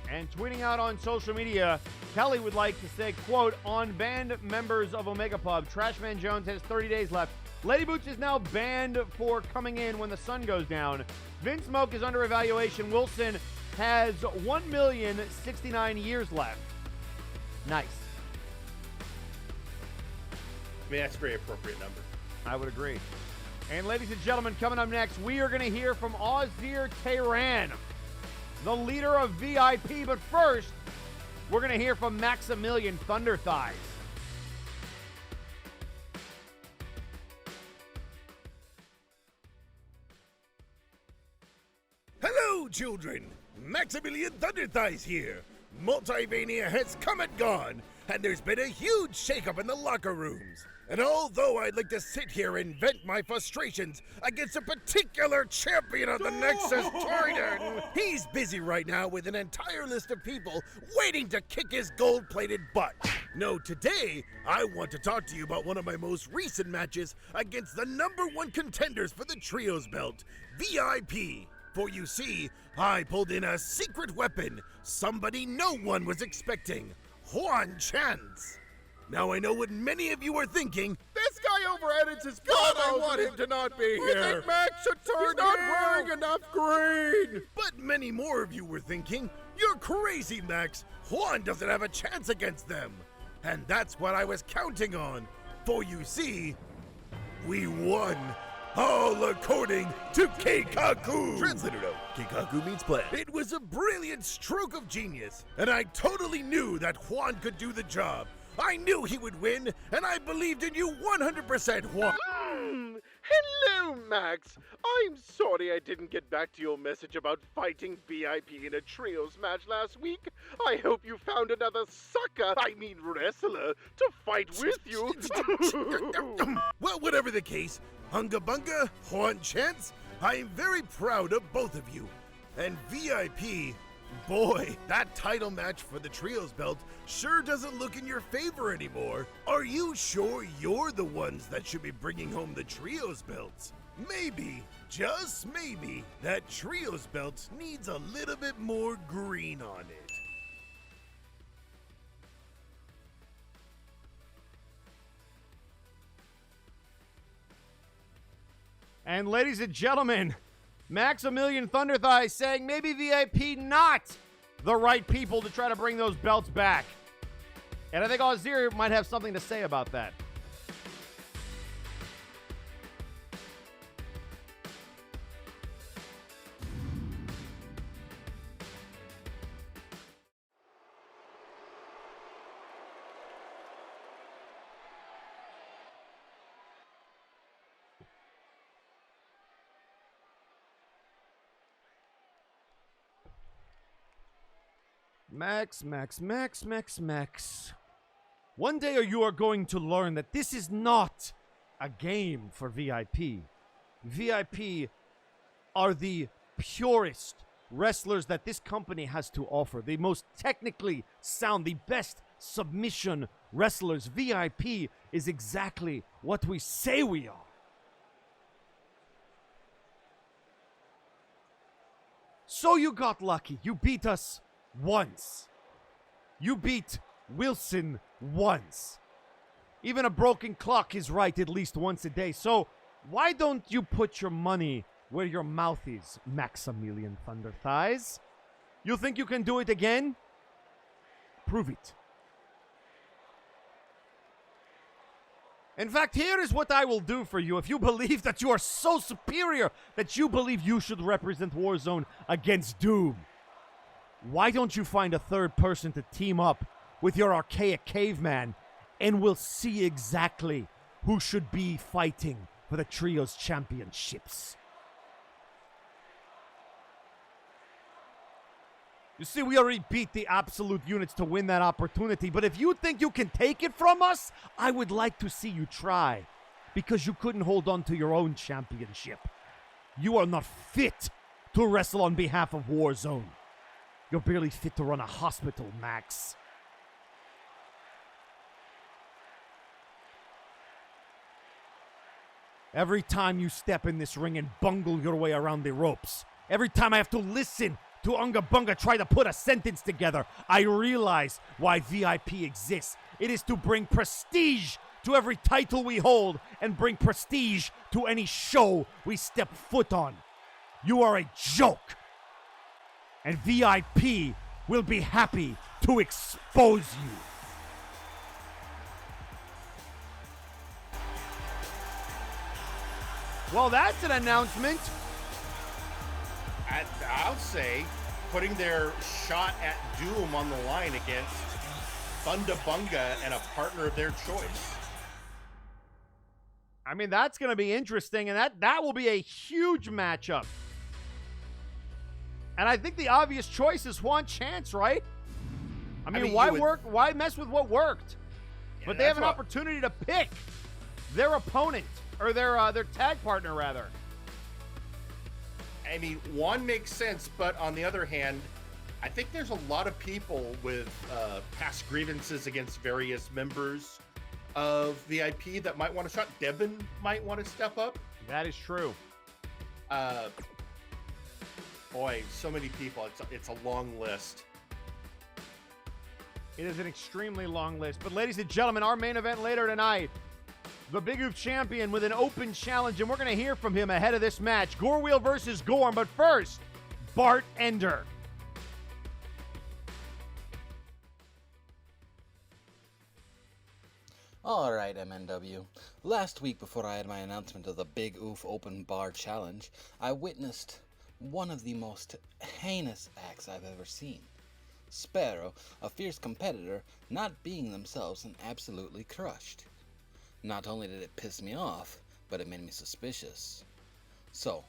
And tweeting out on social media, Kelly would like to say, quote, on banned members of Omega Pub, Trashman Jones has 30 days left. Lady Boots is now banned for coming in when the sun goes down. Vinsmoke is under evaluation. Wilson has 1,069 years left. Nice. I mean, that's a very appropriate number. I would agree. And ladies and gentlemen, coming up next, we are going to hear from Ausir Tehran, the leader of VIP. But first, we're going to hear from Maximilian Thunder Thighs. Hello, children. Maximilian Thunder Thighs here. Multivania has come and gone, and there's been a huge shakeup in the locker rooms. And although I'd like to sit here and vent my frustrations against a particular champion of the Nexus Titan, he's busy right now with an entire list of people waiting to kick his gold-plated butt. No, today, I want to talk to you about one of my most recent matches against the #1 contenders for the Trios belt, VIP. For you see, I pulled in a secret weapon, somebody no one was expecting, Juan Chance. Now I know what many of you are thinking. This guy over-edits his promos. I want him to not be here. You think Max should turn He's not wearing enough green. But many more of you were thinking, you're crazy, Max. Juan doesn't have a chance against them. And that's what I was counting on. For you see, we won. All according to Keikaku. Translated out, Keikaku means plan. It was a brilliant stroke of genius, and I totally knew that Juan could do the job. I knew he would win, and I believed in you 100%, Juan. Hello, Max. I'm sorry I didn't get back to your message about fighting VIP in a trios match last week. I hope you found another wrestler, to fight with you. Well, whatever the case, Hunga Bunga, Juan Chance, I am very proud of both of you. And VIP, boy, that title match for the Trios belt sure doesn't look in your favor anymore. Are you sure you're the ones that should be bringing home the Trios belts? Maybe, just maybe, that Trios belt needs a little bit more green on it. And ladies and gentlemen, Maximilian Thunder Thighs saying maybe VIP not the right people to try to bring those belts back. And I think Ausir might have something to say about that. Max. One day you are going to learn that this is not a game for VIP. VIP are the purest wrestlers that this company has to offer. The most technically sound, the best submission wrestlers. VIP is exactly what we say we are. So you got lucky. You beat us once. You beat Wilson once. Even a broken clock is right at least once a day. So why don't you put your money where your mouth is, Maximilian Thunder Thighs? You think you can do it again? Prove it. In fact, here is what I will do for you if you believe that you are so superior that you believe you should represent Warzone against Doom. Why don't you find a third person to team up with your archaic caveman, and we'll see exactly who should be fighting for the Trios Championships. You see, we already beat the absolute units to win that opportunity, but if you think you can take it from us, I would like to see you try, because you couldn't hold on to your own championship. You are not fit to wrestle on behalf of Warzone. You're barely fit to run a hospital, Max. Every time you step in this ring and bungle your way around the ropes, every time I have to listen to Unga Bunga try to put a sentence together, I realize why VIP exists. It is to bring prestige to every title we hold and bring prestige to any show we step foot on. You are a joke. And VIP will be happy to expose you. Well, that's an announcement. I'll say, putting their shot at Doom on the line against Thunda Bunga and a partner of their choice. I mean, that's going to be interesting, and that will be a huge matchup. And I think the obvious choice is Juan Chance, right? I mean why mess with what worked? Yeah, but they have an opportunity to pick their opponent, or their tag partner, rather. I mean, one makes sense, but on the other hand, I think there's a lot of people with past grievances against various members of VIP that might want to shot. Devon might want to step up. That is true. Boy, so many people. It's a long list. It is an extremely long list. But ladies and gentlemen, our main event later tonight, the Big Oof champion with an open challenge, and we're going to hear from him ahead of this match. Gorewheel versus Gorm, but first, Bart Ender. Alright, MNW. Last week, before I had my announcement of the Big Oof Open Bar Challenge, I witnessed one of the most heinous acts I've ever seen. Sparrow, a fierce competitor, not being themselves and absolutely crushed. Not only did it piss me off, but it made me suspicious. So,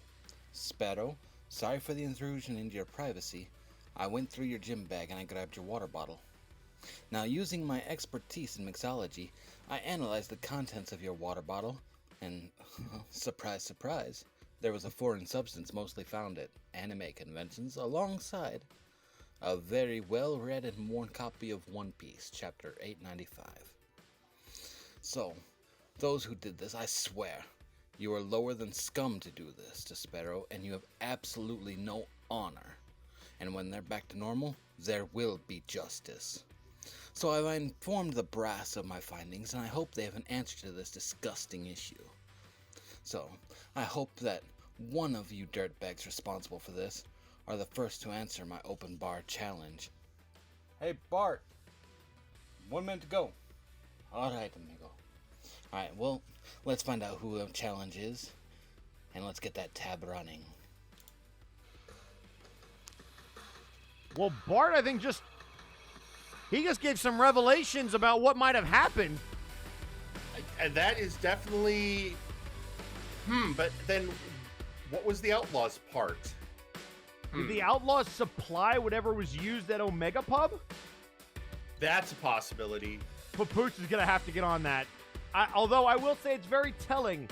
Sparrow, sorry for the intrusion into your privacy. I went through your gym bag and I grabbed your water bottle. Now, using my expertise in mixology, I analyzed the contents of your water bottle, and surprise, surprise, there was a foreign substance mostly found at anime conventions alongside a very well-read and worn copy of One Piece, Chapter 895. So, those who did this, I swear, you are lower than scum to do this to Sparrow, and you have absolutely no honor. And when they're back to normal, there will be justice. So I've informed the brass of my findings, and I hope they have an answer to this disgusting issue. So, I hope that one of you dirtbags responsible for this are the first to answer my open bar challenge. Hey, Bart. 1 minute to go. Alright, amigo. Alright, well, let's find out who the challenge is, and let's get that tab running. Well, Bart, I think he just gave some revelations about what might have happened. And that is definitely... but then what was the Outlaws part? Did the Outlaws supply whatever was used at Omega Pub? That's a possibility. Papoose is going to have to get on that. Although I will say it's very telling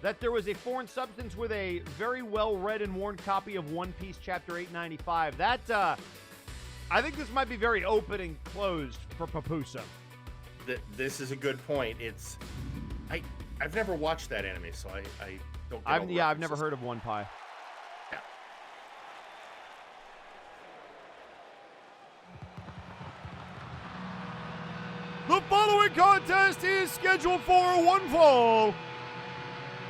that there was a foreign substance with a very well-read and worn copy of One Piece Chapter 895. That, I think this might be very open and closed for Papusa. This is a good point. I've never watched that anime, so I don't get I've never heard of One Pie. Yeah. following contest is scheduled for one fall.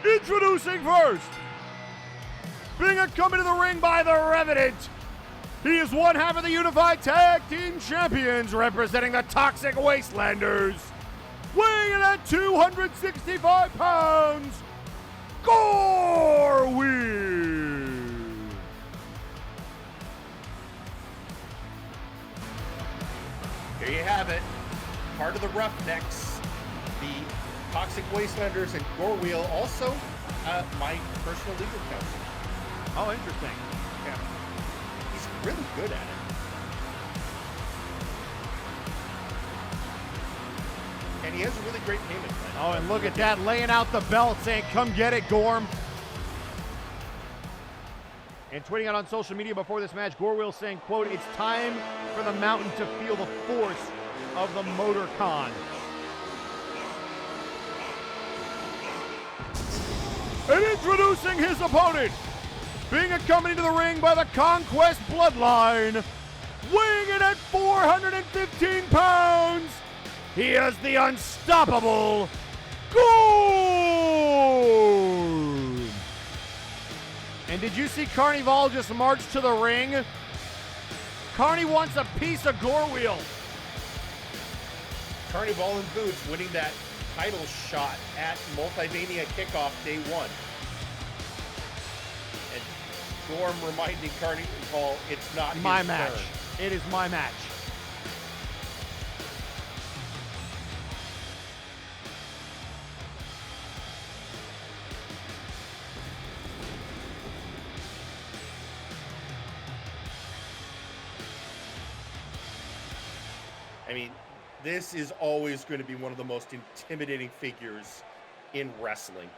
Introducing first, being accompanied to the ring by the Revenant. He is one half of the Unified Tag Team Champions, representing the Toxic Wastelanders. Weighing in at 265 pounds, Gorewheel. There you have it. Part of the Roughnecks, the Toxic Wastelanders, and Gorewheel. Also, my personal legal counsel. Oh, interesting. Yeah. He's really good at it. And he has a really great payment plan. Oh, and look at that, laying out the belt, saying, come get it, Gorm. And tweeting out on social media before this match, Gorewheel saying, quote, it's time for the mountain to feel the force of the MotorCon. And introducing his opponent, being accompanied to the ring by the Conquest Bloodline, weighing in at 415 pounds, he is the unstoppable Gorm. And did you see Carnival just march to the ring? Carney wants a piece of Gorewheel. Carnival in boots winning that title shot at Multivania kickoff day 1. And Gorm reminding Carnival it's not My his match. turn. It is my match. I mean, this is always going to be one of the most intimidating figures in wrestling.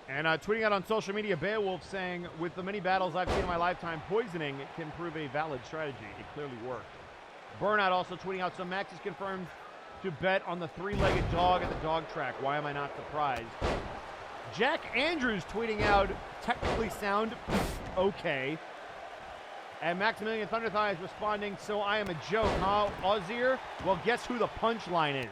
And tweeting out on social media, Beowulf saying, with the many battles I've seen in my lifetime, poisoning can prove a valid strategy. It clearly worked. Burnout also tweeting out, so Max is confirmed to bet on the three-legged dog at the dog track. Why am I not surprised? Jack Andrews tweeting out, technically sound okay. And Maximilian Thunderthigh is responding, so I am a joke, huh, Ausir? Well, guess who the punchline is?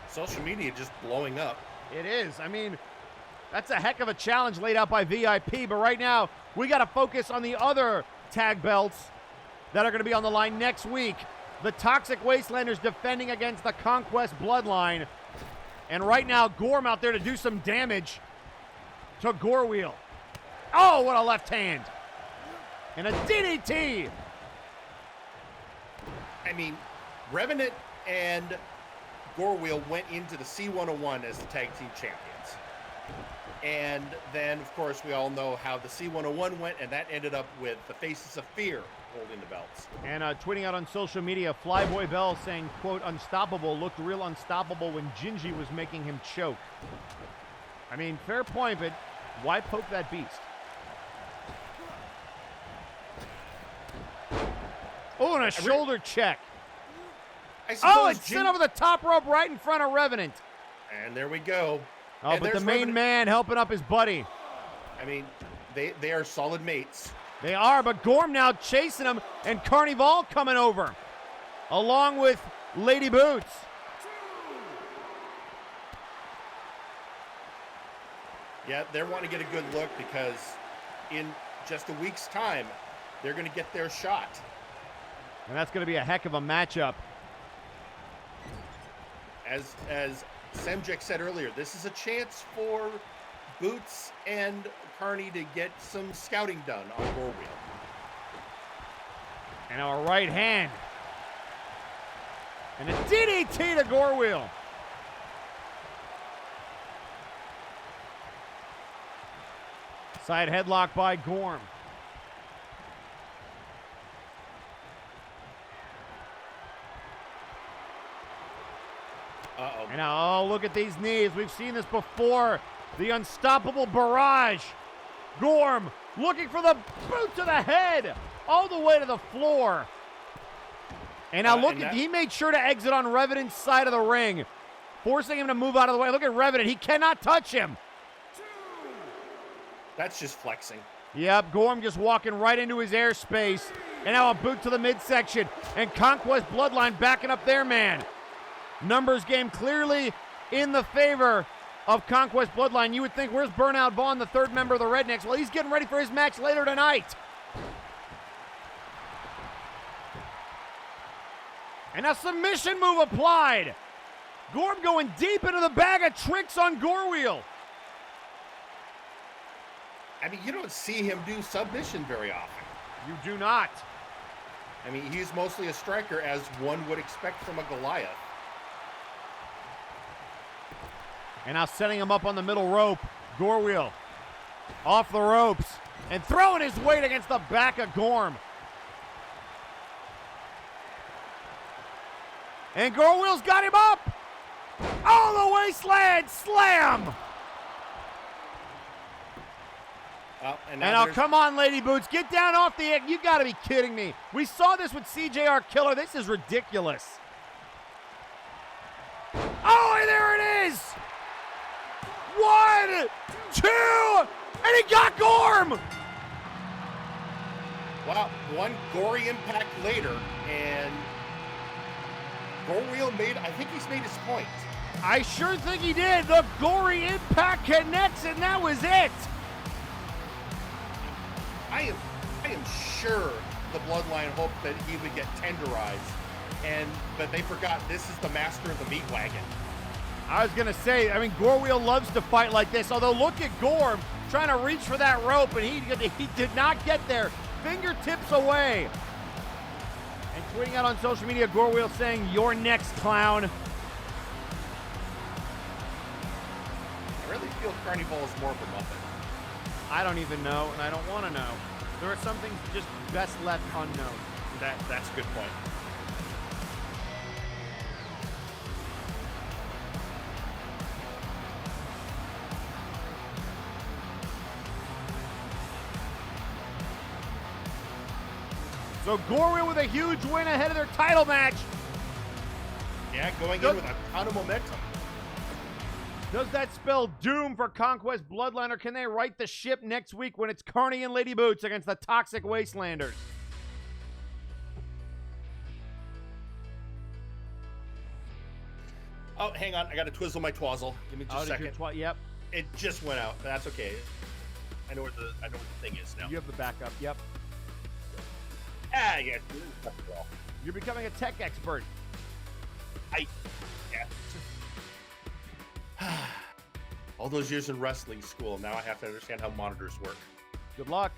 Social media just blowing up. It is. I mean, that's a heck of a challenge laid out by VIP, but right now, we got to focus on the other tag belts that are going to be on the line next week. The Toxic Wastelanders defending against the Conquest Bloodline. And right now, Gorm out there to do some damage to Gorewheel. Oh, what a left hand. And a DDT. I mean, Revenant and Gorewheel went into the C101 as the tag team champions. And then, of course, we all know how the C101 went, and that ended up with the Faces of Fear holding the belts. And tweeting out on social media, Flyboy Bell saying, quote, unstoppable, looked real unstoppable when Gingy was making him choke. I mean, fair point, but why poke that beast? Oh, and a shoulder check. Oh, it's sent over the top rope right in front of Revenant. And there we go. Oh, and but the main man helping up his buddy. I mean, they are solid mates. They are, but Gorm now chasing him, and Carnival coming over, along with Lady Boots. Yeah, they're wanting to get a good look because in just a week's time, they're going to get their shot. And that's going to be a heck of a matchup. As Semjax said earlier, this is a chance for Boots and Carney to get some scouting done on Gorewheel. And a right hand. And a DDT to Gorewheel. Side headlock by Gorm. Uh-oh. And now, oh, look at these knees. We've seen this before. The unstoppable barrage. Gorm looking for the boot to the head. All the way to the floor. And now look at, he made sure to exit on Revenant's side of the ring, forcing him to move out of the way. Look at Revenant. He cannot touch him. That's just flexing. Yep, Gorm just walking right into his airspace. And now a boot to the midsection. And Conquest Bloodline backing up their man. Numbers game clearly in the favor of Conquest Bloodline. You would think, where's Burnout Vaughn, the third member of the Rednecks? Well, he's getting ready for his match later tonight. And a submission move applied. Gorm going deep into the bag of tricks on Gorewheel. I mean, you don't see him do submission very often. You do not. I mean, he's mostly a striker, as one would expect from a Goliath. And now setting him up on the middle rope. Gorewheel off the ropes and throwing his weight against the back of Gorm. And Gorewheel's got him up. All the way slam. And now come on, Lady Boots. Get down off the egg. You got to be kidding me. We saw this with CJR Killer. This is ridiculous. Oh, and there it is. 1, 2, and he got Gorm. Well, one gory impact later, and Gorewheel I think he's made his point. I sure think he did. The gory impact connects, and that was it. I am sure the Bloodline hoped that he would get tenderized, but they forgot this is the master of the meat wagon. I was going to say, I mean, Gorewheel loves to fight like this, although look at Gorm trying to reach for that rope, and he did not get there. Fingertips away. And tweeting out on social media, Gorewheel saying, "You're next, clown." I really feel Carney Ball is more of a muppet. I don't even know, and I don't want to know. There are some things just best left unknown. That's a good point. So Gorewheel with a huge win ahead of their title match. Yeah, going in with a ton of momentum. Does that spell doom for Conquest Bloodline, or can they right the ship next week when it's Carney and Lady Boots against the Toxic Wastelanders? Oh, hang on. I got to twizzle my twazzle. Give me just a second. Yep. It just went out, but that's okay. I know where the thing is now. You have the backup. Yep. Yeah. You're becoming a tech expert. All those years in wrestling school, now I have to understand how monitors work. Good luck.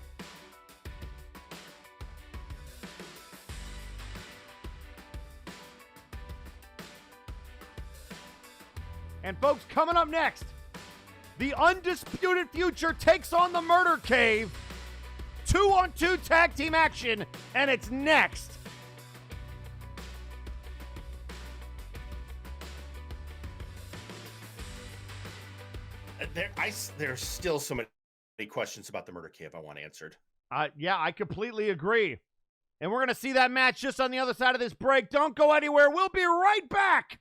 And folks, coming up next, the Undisputed Future takes on the Murdercave. 2-on-2 tag team action, and it's next. There's still so many questions about the Murdercave I want answered. Yeah, I completely agree. And we're going to see that match just on the other side of this break. Don't go anywhere. We'll be right back.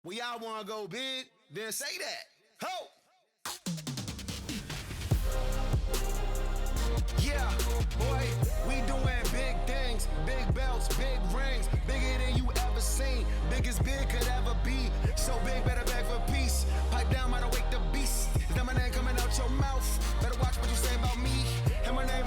Well, y'all wanna go big? Then say that. Ho! Yeah, boy, we doing big things, big belts, big rings, bigger than you ever seen, big as big could ever be. So big, better beg for peace. Pipe down, might awake the beast. Is that my name coming out your mouth? Better watch what you say about me. And my name.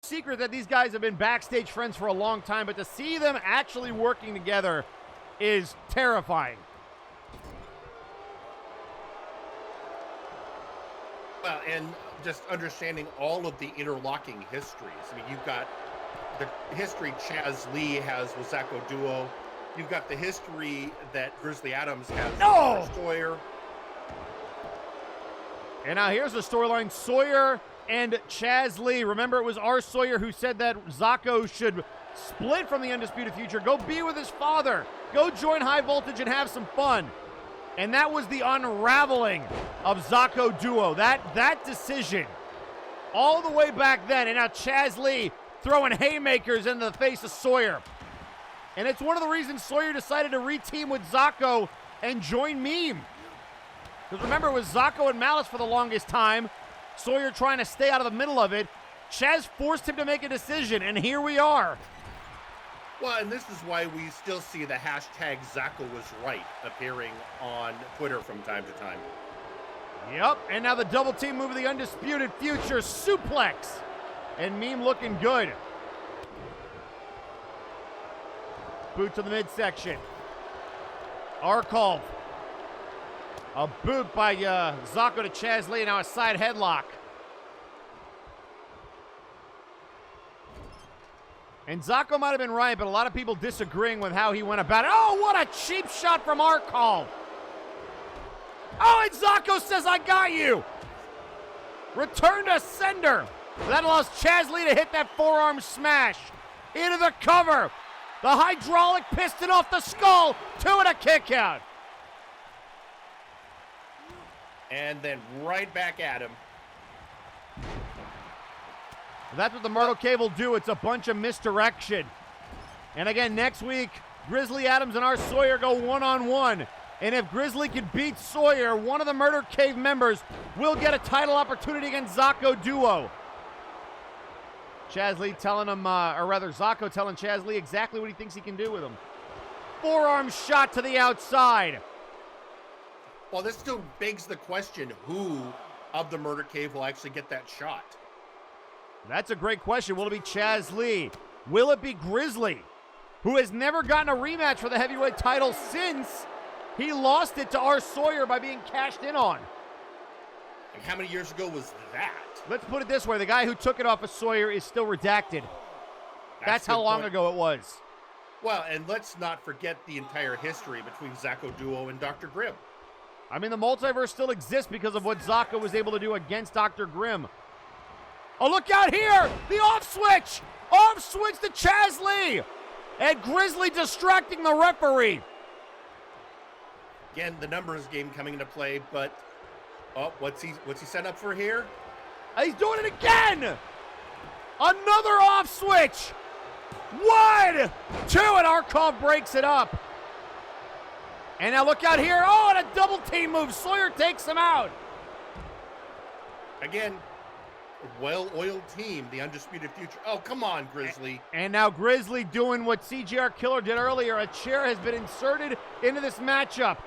Secret that these guys have been backstage friends for a long time, but to see them actually working together is terrifying. Well, and just understanding all of the interlocking histories. I mean, you've got the history Chaz Lee has with Zacko Duo. You've got the history that Grizzly Adams has with Sawyer. And now here's the storyline. Sawyer and Chaz Lee. Remember, it was our Sawyer who said that Zacko should split from the Undisputed Future, go be with his father, go join High Voltage and have some fun. And that was the unraveling of Zacko Duo. That decision all the way back then. And now Chaz Lee throwing haymakers into the face of Sawyer. And it's one of the reasons Sawyer decided to re-team with Zacko and join Meme. Because remember, it was Zacko and Malice for the longest time. Sawyer trying to stay out of the middle of it. Chaz forced him to make a decision, and here we are. Well, and this is why we still see the hashtag Zacko was right appearing on Twitter from time to time. Yep, and now the double team move of the Undisputed Future, Suplex. And Meme looking good. Boot to the midsection. Arcov. A boot by Zacko to Chaz Lee, now a side headlock. And Zacko might have been right, but a lot of people disagreeing with how he went about it. Oh, what a cheap shot from Arcov. Oh, and Zacko says, I got you. Return to sender. That allows Chaz Lee to hit that forearm smash. Into the cover. The hydraulic piston off the skull. 2 and a kick out. And then right back at him. That's what the Murdercave will do. It's a bunch of misdirection. And again, next week, Grizzly Adams and our Sawyer go one-on-one. And if Grizzly can beat Sawyer, one of the Murdercave members will get a title opportunity against Zacko Duo. Chaz Lee telling him, or rather Zacko telling Chaz Lee exactly what he thinks he can do with him. Forearm shot to the outside. Well, this still begs the question, who of the Murdercave will actually get that shot? That's a great question. Will it be Chaz Lee? Will it be Grizzly, who has never gotten a rematch for the heavyweight title since he lost it to our Sawyer by being cashed in on? And how many years ago was that? Let's put it this way. The guy who took it off of Sawyer is still redacted. That's how long ago it was. Well, and let's not forget the entire history between Zacko Duo and Dr. Grimm. I mean, the multiverse still exists because of what Zacko was able to do against Dr. Grimm. Oh, look out here! The off switch! Off switch to Chaz Lee! And Grizzly distracting the referee. Again, the numbers game coming into play, but what's he set up for here? He's doing it again! Another off switch! 1, 2, and Arcov breaks it up. And now look out here. Oh, and a double team move. Sawyer takes him out. Again, well-oiled team, the Undisputed Future. Oh, come on, Grizzly. And now Grizzly doing what CGR Killer did earlier. A chair has been inserted into this matchup.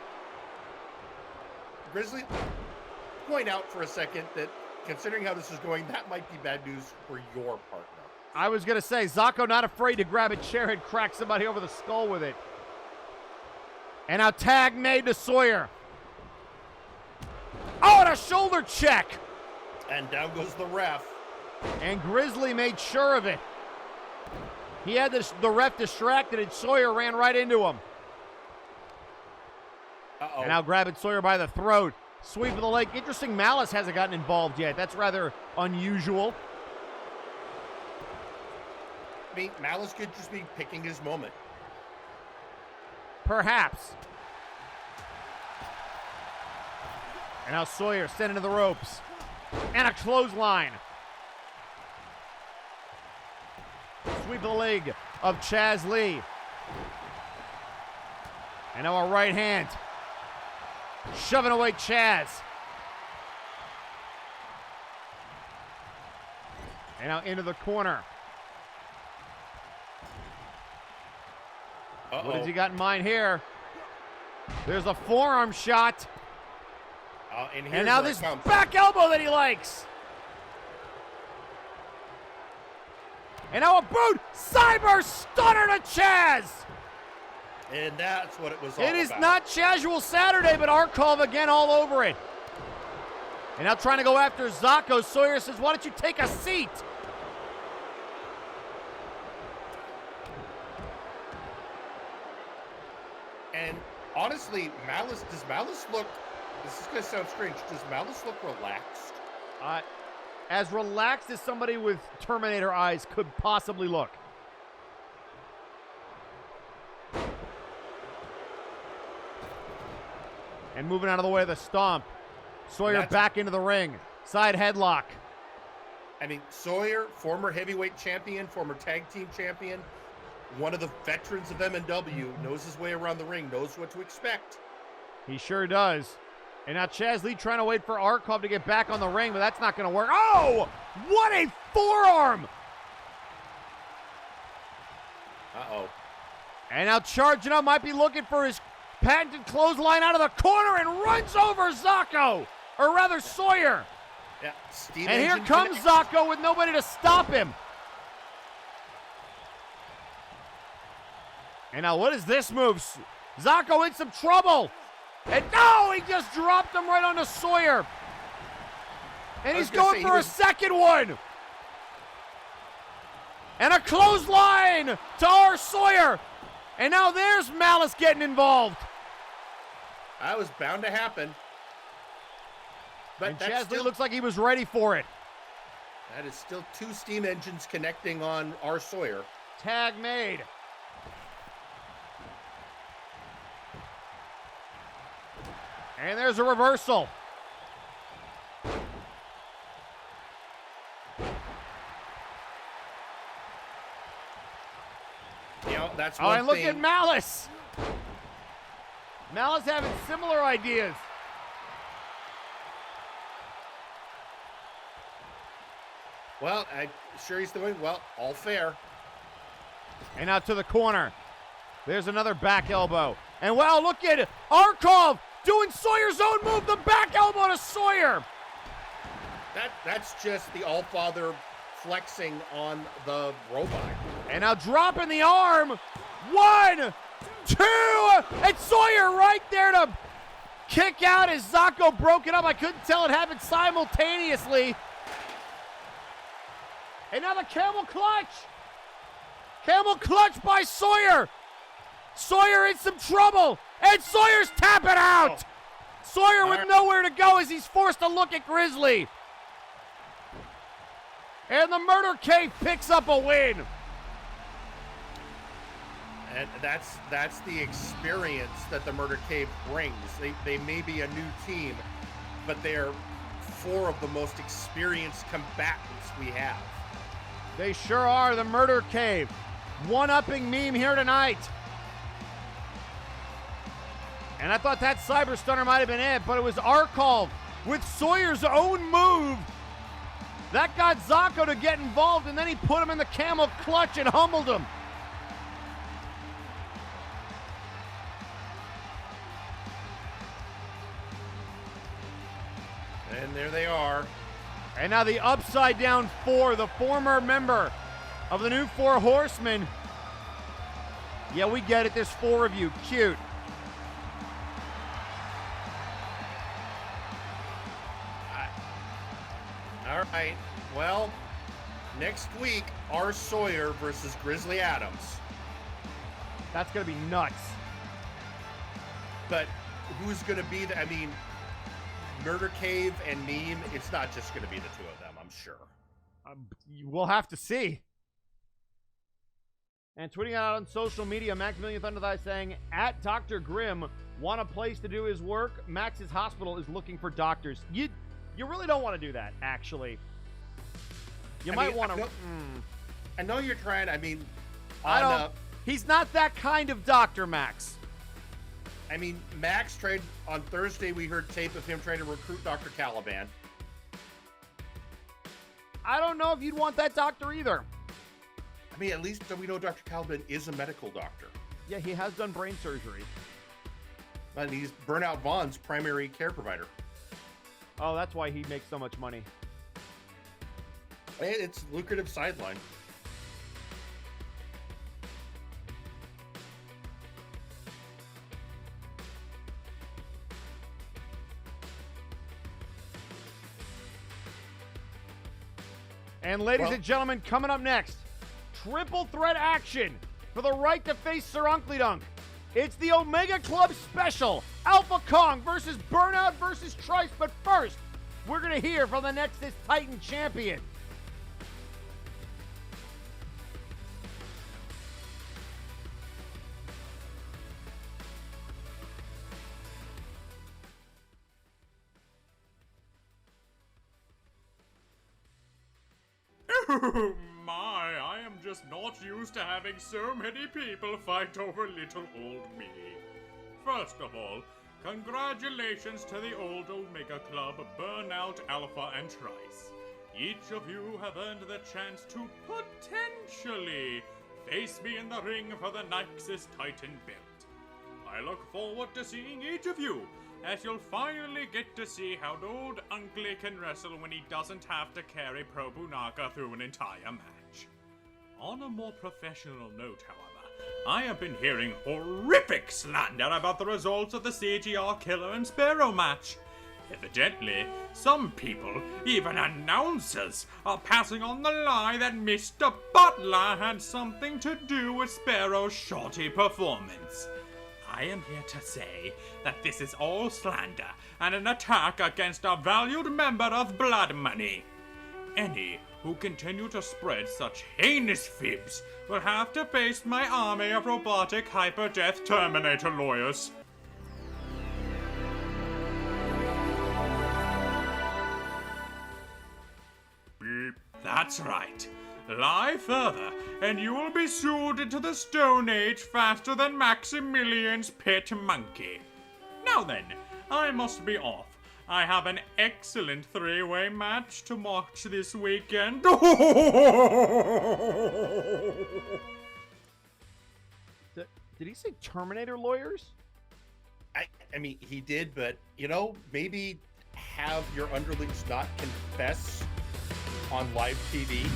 Grizzly, point out for a second that considering how this is going, that might be bad news for your partner. I was going to say, Zacko not afraid to grab a chair and crack somebody over the skull with it. And now tag made to Sawyer. Oh, and a shoulder check. And down goes the ref. And Grizzly made sure of it. He had the ref distracted, and Sawyer ran right into him. Uh-oh. And now grabbing Sawyer by the throat. Sweep of the leg. Interesting, Malice hasn't gotten involved yet. That's rather unusual. I mean, Malice could just be picking his moment. Perhaps. And now Sawyer sent into the ropes. And a clothesline. Sweep of the leg of Chaz Lee. And now a right hand. Shoving away Chaz. And now into the corner. Uh-oh. What has he got in mind here? There's a forearm shot. And now this back elbow that he likes. And now a boot. Cyber stunner to Chaz. And that's what it was all about. It is not Casual Saturday, but Arcov again all over it. And now trying to go after Zocco. Sawyer says, why don't you take a seat? And honestly, does Malice look, this is going to sound strange, does Malice look relaxed? As relaxed as somebody with Terminator eyes could possibly look. And moving out of the way of the stomp. Sawyer back into the ring. Side headlock. I mean, Sawyer, former heavyweight champion, former tag team champion, one of the veterans of MNW, knows his way around the ring, knows what to expect. He sure does. And now Chaz Lee trying to wait for Arkov to get back on the ring, but that's not going to work. Oh! What a forearm! Uh-oh. And now charging up, might be looking for his patented clothesline out of the corner and runs over Zocco! Or rather, Sawyer. Yeah, Steve. And here comes Zocco with nobody to stop him. And now what is this move? Zocco in some trouble. And no, he just dropped him right onto Sawyer. And he's going for a second one. And a clothesline to our Sawyer. And now there's Malice getting involved. That was bound to happen. But and Chaz Lee looks like he was ready for it. That is still two steam engines connecting on our Sawyer. Tag made. And there's a reversal. You know, that's one and look thing. at Malice. Malice having similar ideas. Well, I'm sure he's doing well. All fair. And out to the corner. There's another back elbow. And wow, look at Arkov doing Sawyer's own move, the back elbow to Sawyer. That's just the Allfather flexing on the robot. And now dropping the arm. 1, 2, and Sawyer right there to kick out as Zocco broke it up. I couldn't tell it happened simultaneously. And now the camel clutch. Camel clutch by Sawyer. Sawyer in some trouble. And Sawyer's tapping out. Sawyer with nowhere to go as he's forced to look at Grizzly. And the Murdercave picks up a win. And that's the experience that the Murdercave brings. They may be a new team, but they're 4 of the most experienced combatants we have. They sure are, the Murdercave. One-upping meme here tonight. And I thought that Cyber Stunner might have been it, but it was Arkov with Sawyer's own move. That got Zocco to get involved, and then he put him in the camel clutch and humbled him. And there they are. And now the Upside Down 4, the former member of the new 4 Horsemen. Yeah, we get it. There's 4 of you. Cute. All right. Well, next week, our Sawyer versus Grizzly Adams. That's going to be nuts. But who's going to be the, I mean, Murdercave and Meme, it's not just going to be the 2 of them, I'm sure. We'll have to see. And tweeting out on social media, Maximilian Thunderthigh saying, at Dr. Grimm, want a place to do his work? Max's hospital is looking for doctors. You really don't want to do that, actually. You might want to... I know you're trying, I mean... He's not that kind of doctor, Max. I mean, Max tried, on Thursday we heard tape of him trying to recruit Dr. Caliban. I don't know if you'd want that doctor either. I mean, at least we know Dr. Caliban is a medical doctor. Yeah, he has done brain surgery. And he's Burnout Vaughn's primary care provider. Oh, that's why he makes so much money. It's a lucrative sideline. And ladies and gentlemen, coming up next, triple threat action for the right to face Sir Uncle Dunk. It's the Omega Club Special, Alpha Kong versus Burnout versus Trice. But first, we're going to hear from the Nexus Titan champion. Oh my, I am just not used to having so many people fight over little old me. First of all, congratulations to the old Omega Club, Burnout, Alpha, and Trice. Each of you have earned the chance to potentially face me in the ring for the Nexus Titan belt. I look forward to seeing each of you, as you'll finally get to see how the old Uncle can wrestle when he doesn't have to carry Probunaka through an entire match. On a more professional note, however, I have been hearing horrific slander about the results of the CGR Killer and Sparrow match. Evidently, some people, even announcers, are passing on the lie that Mr. Butler had something to do with Sparrow's shoddy performance. I am here to say that this is all slander and an attack against a valued member of Blood Money. Any who continue to spread such heinous fibs will have to face my army of robotic hyper-death Terminator lawyers. Beep. That's right. Lie further, and you will be sued into the Stone Age faster than Maximilian's pet monkey. Now then, I must be off. I have an excellent three-way match to watch this weekend. Did he say Terminator lawyers? I mean, he did, but, maybe have your underlings not confess on live TV.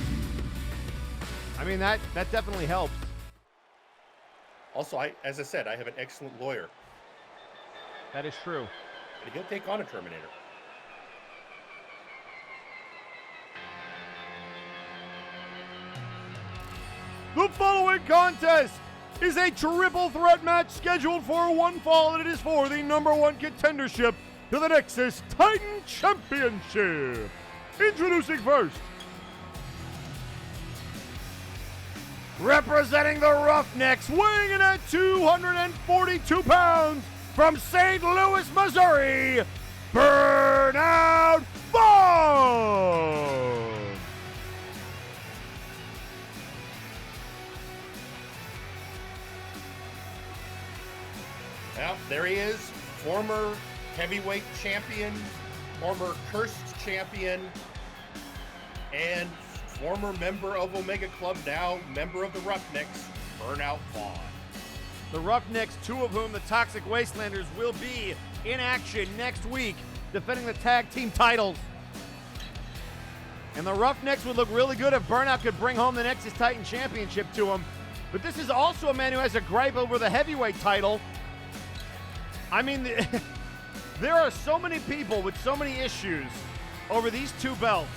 I mean, that definitely helps. Also, as I said, I have an excellent lawyer. That is true. And he'll take on a Terminator. The following contest is a triple threat match scheduled for one fall, and it is for the #1 contendership to the Nexus Titan Championship. Introducing first, representing the Roughnecks, weighing in at 242 pounds, from St. Louis, Missouri, Burnout Vaughn! Well, there he is, former heavyweight champion, former cursed champion, and former member of Omega Club, now member of the Roughnecks, Burnout Vaughn. The Roughnecks, two of whom, the Toxic Wastelanders, will be in action next week, defending the tag team titles. And the Roughnecks would look really good if Burnout could bring home the Nexus Titan Championship to him. But this is also a man who has a gripe over the heavyweight title. I mean, there are so many people with so many issues over these two belts.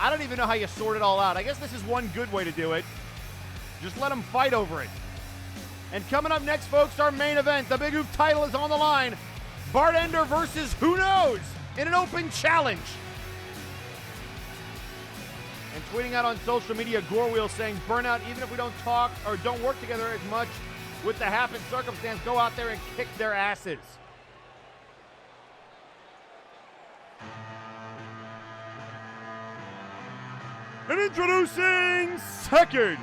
I don't even know how you sort it all out. I guess this is one good way to do it. Just let them fight over it. And coming up next, folks, our main event. The Big Oof title is on the line. Bart Ender versus Who Knows in an open challenge. And tweeting out on social media, Gorewheel saying, Burnout, even if we don't talk or don't work together as much with the happen circumstance, go out there and kick their asses. And introducing second,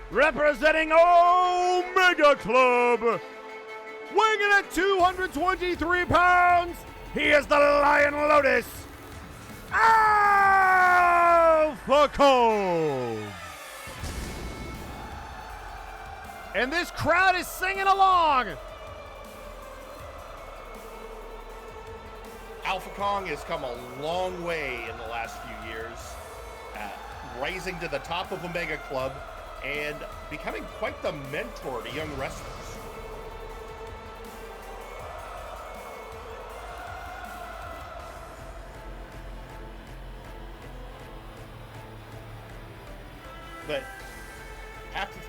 representing Omega Club, weighing in at 223 pounds, he is the Lion Lotus, Alpha Kong. And this crowd is singing along. Alpha Kong has come a long way in the last few years, rising to the top of Omega Club and becoming quite the mentor to young wrestlers.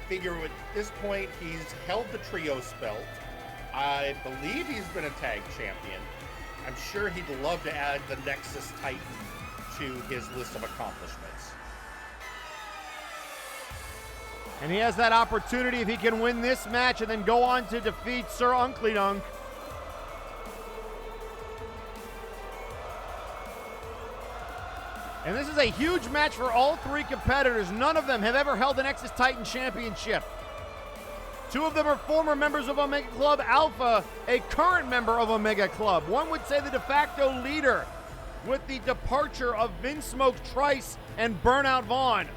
figure at this point he's held the trios belt. I believe he's been a tag champion. I'm sure he'd love to add the Nexus Titan to his list of accomplishments. And he has that opportunity if he can win this match and then go on to defeat Sir Unkley Dunk. And this is a huge match for all three competitors. None of them have ever held the Nexus Titan Championship. Two of them are former members of Omega Club. Alpha, a current member of Omega Club. One would say the de facto leader with the departure of Vinsmoke, Trice, and Burnout Vaughn.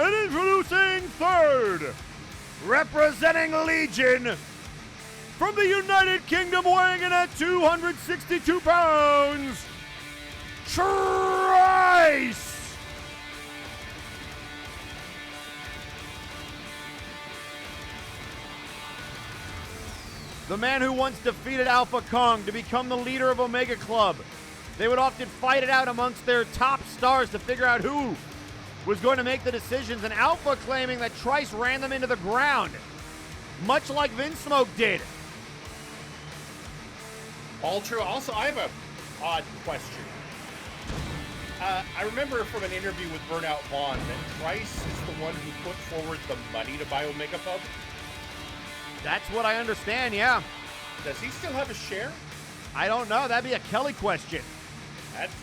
And introducing third, representing Legion, from the United Kingdom, weighing in at 262 pounds, Trice! The man who once defeated Alpha Kong to become the leader of Omega Club. They would often fight it out amongst their top stars to figure out who was going to make the decisions, and Alpha claiming that Trice ran them into the ground, much like Vinsmoke did. All true. Also, I have a odd question. I remember from an interview with Burnout Vaughn that Trice is the one who put forward the money to buy Omega Pub. That's what I understand, yeah. Does he still have a share? I don't know. That'd be a Kelly question.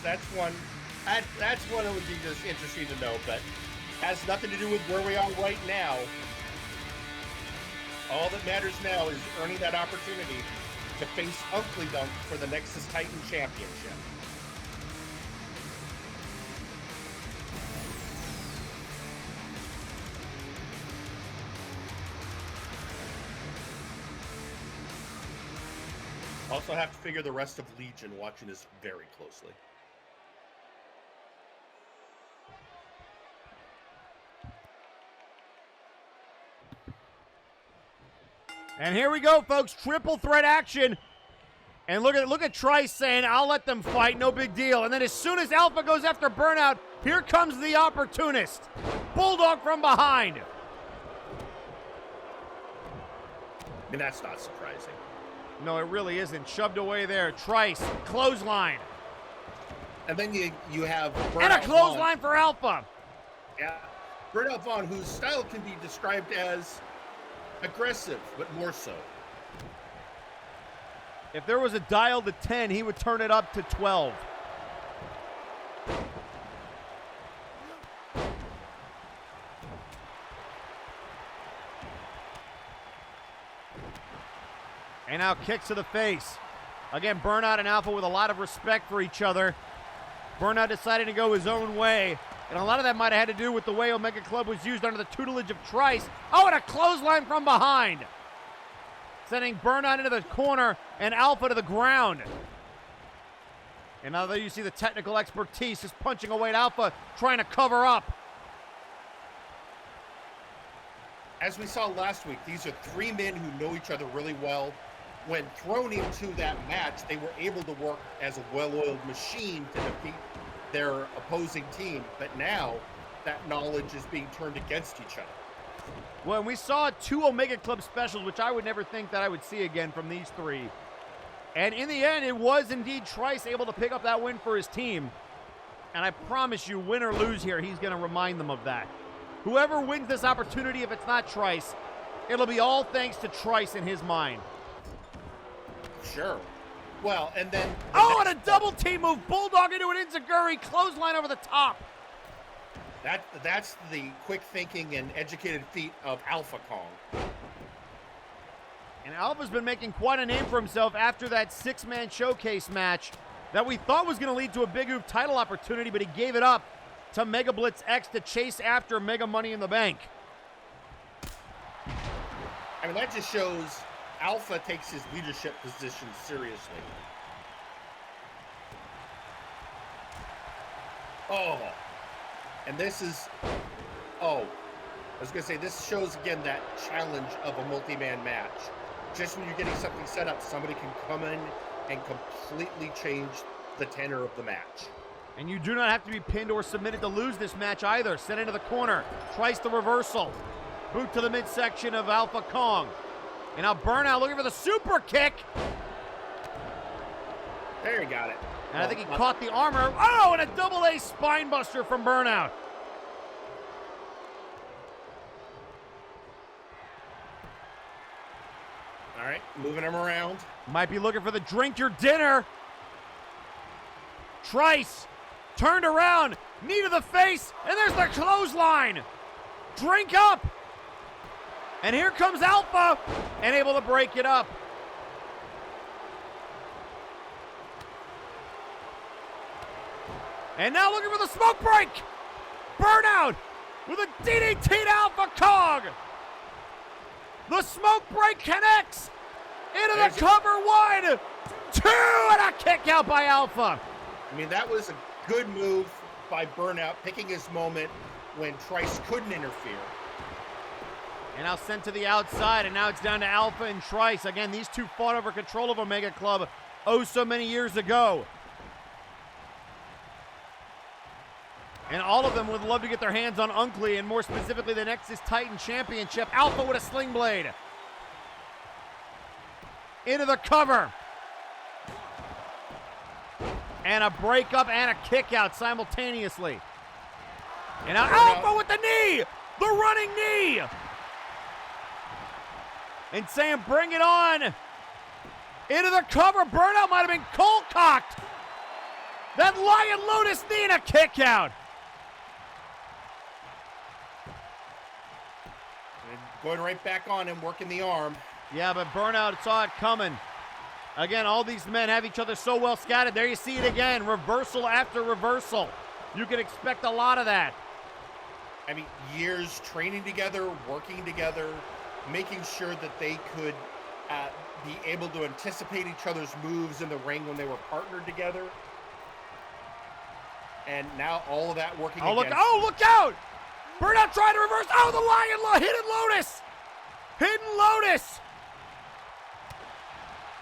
That's one. That's one that would be just interesting to know, but has nothing to do with where we are right now. All that matters now is earning that opportunity to face Unkley Dunk for the Nexus Titan Championship. Also have to figure the rest of Legion watching this very closely. And here we go, folks. Triple threat action. And look at Trice saying, I'll let them fight, no big deal. And then as soon as Alpha goes after Burnout, here comes the opportunist. Bulldog from behind. I mean, that's not surprising. No, it really isn't. Shoved away there. Trice, clothesline. And then you have Burnout and a clothesline for Alpha. Yeah. Burnout Vaughn, whose style can be described as aggressive, but more so. If there was a dial to 10, he would turn it up to 12. And now kicks to the face. Again, Burnout and Alpha with a lot of respect for each other. Burnout deciding to go his own way. And a lot of that might have had to do with the way Omega Club was used under the tutelage of Trice. Oh, and a clothesline from behind. Sending Burnout into the corner and Alpha to the ground. And now there you see the technical expertise is punching away at Alpha, trying to cover up. As we saw last week, these are three men who know each other really well. When thrown into that match, they were able to work as a well-oiled machine to defeat their opposing team, but now that knowledge is being turned against each other. Well, we saw 2 Omega Club specials, which I would never think that I would see again from these three. And in the end, it was indeed Trice able to pick up that win for his team. And I promise you, win or lose here, he's going to remind them of that. Whoever wins this opportunity, if it's not Trice, it'll be all thanks to Trice in his mind. Sure. Well, and then... Oh, and a double team move. Bulldog into an enziguri. Clothesline over the top. That's the quick thinking and educated feat of Alpha Kong. And Alpha's been making quite a name for himself after that 6-man showcase match that we thought was going to lead to a Big Oof title opportunity, but he gave it up to Mega Blitz X to chase after Mega Money in the Bank. I mean, that just shows Alpha takes his leadership position seriously. And this is, I was going to say, this shows again that challenge of a multi-man match. Just when you're getting something set up, somebody can come in and completely change the tenor of the match. And you do not have to be pinned or submitted to lose this match either. Sent into the corner, tries the reversal. Boot to the midsection of Alpha Kong. And now Burnout looking for the super kick. There, he got it. And I think he caught the armor. Oh, and a double A spine buster from Burnout. All right, moving him around. Might be looking for the drink your dinner. Trice turned around, knee to the face, and there's the clothesline. Drink up. And here comes Alpha, and able to break it up. And now looking for the smoke break. Burnout with a DDT to Alpha Kong. The smoke break connects into the cover. 1, 2, and a kick out by Alpha. I mean, that was a good move by Burnout, picking his moment when Trice couldn't interfere. And now sent to the outside, and now it's down to Alpha and Trice. Again, these two fought over control of Omega Club oh so many years ago. And all of them would love to get their hands on Unkley, and more specifically the Nexus Titan Championship. Alpha with a sling blade. Into the cover. And a breakup and a kick out simultaneously. And now Alpha with the knee! The running knee! And saying, bring it on! Into the cover. Burnout might have been cold-cocked. That Lion Lotus knee and a kick out. And going right back on him, working the arm. Yeah, but Burnout saw it coming. Again, all these men have each other so well scattered. There you see it again. Reversal after reversal. You can expect a lot of that. I mean, years training together, working together, making sure that they could be able to anticipate each other's moves in the ring when they were partnered together. And now all of that working against... Look out! Burnout trying to reverse. Oh, the Lion Hidden Lotus! Hidden Lotus!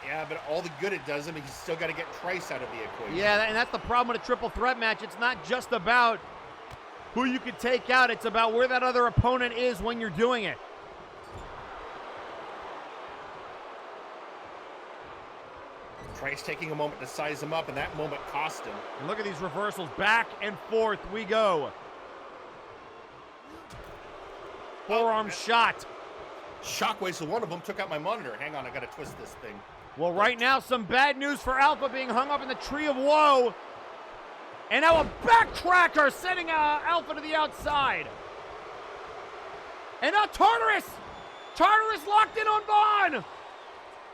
Yeah, but all the good it does him, he's still got to get Trice out of the equation. Yeah, and that's the problem with a triple threat match. It's not just about who you can take out. It's about where that other opponent is when you're doing it. Trice taking a moment to size him up, and that moment cost him. And look at these reversals. Back and forth we go. Forearm shot. Shockwaves, so one of them took out my monitor. Hang on, I got to twist this thing. Well, right now, some bad news for Alpha being hung up in the Tree of Woe. And now a backcracker sending Alpha to the outside. And now Tartarus. Tartarus locked in on Vaughn.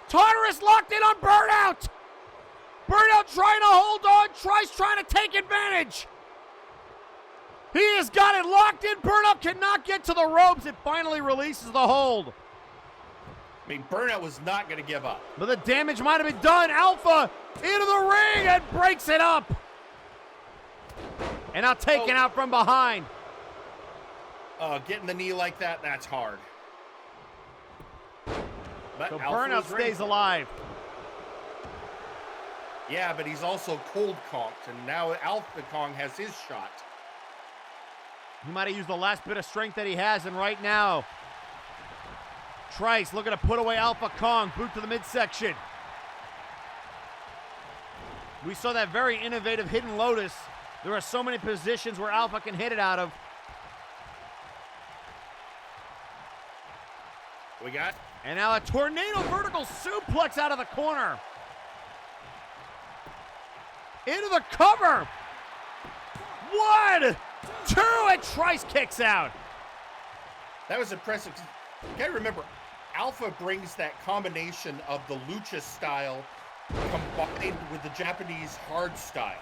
Tartarus locked in on Burnout. Burnout trying to hold on. Trice trying to take advantage. He has got it locked in. Burnout cannot get to the ropes. It finally releases the hold. I mean, Burnout was not going to give up. But the damage might have been done. Alpha into the ring and breaks it up. And now taken out from behind. Getting the knee like that, that's hard. But So Alpha Burnout stays alive. Yeah, but he's also cold conked, and now Alpha Kong has his shot. He might have used the last bit of strength that he has, and right now, Trice looking to put away Alpha Kong. Boot to the midsection. We saw that very innovative Hidden Lotus. There are so many positions where Alpha can hit it out of. We got? And now a tornado vertical suplex out of the corner. Into the cover. 1, 2, and Trice kicks out. That was impressive. You gotta remember, Alpha brings that combination of the lucha style combined with the Japanese hard style.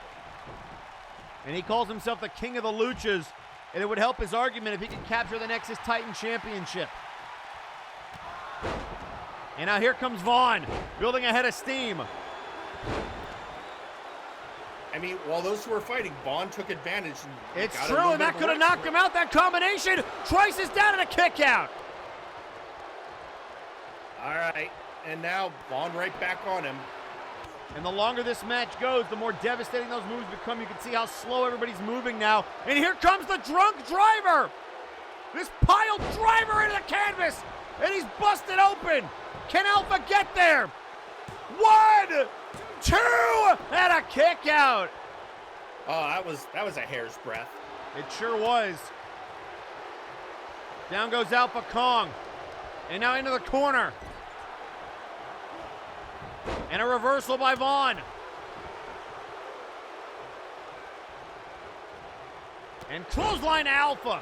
And he calls himself the king of the luchas, and it would help his argument if he could capture the Nexus Titan Championship. And now here comes Vaughn, building ahead of steam. I mean, while those two were fighting, Vaughn took advantage. And It's got a true, little and bit that of a could have rest knocked break. him out, that combination. Trice is down and a kick out. All right, and now Vaughn right back on him. And the longer this match goes, the more devastating those moves become. You can see how slow everybody's moving now. And here comes the drunk driver. This pile driver into the canvas, and he's busted open. Can Alpha get there? 1, 2, and a kick out. Oh, that was a hair's breadth. It sure was. Down goes Alpha Kong. And now into the corner. And a reversal by Vaughn. And clothesline to Alpha.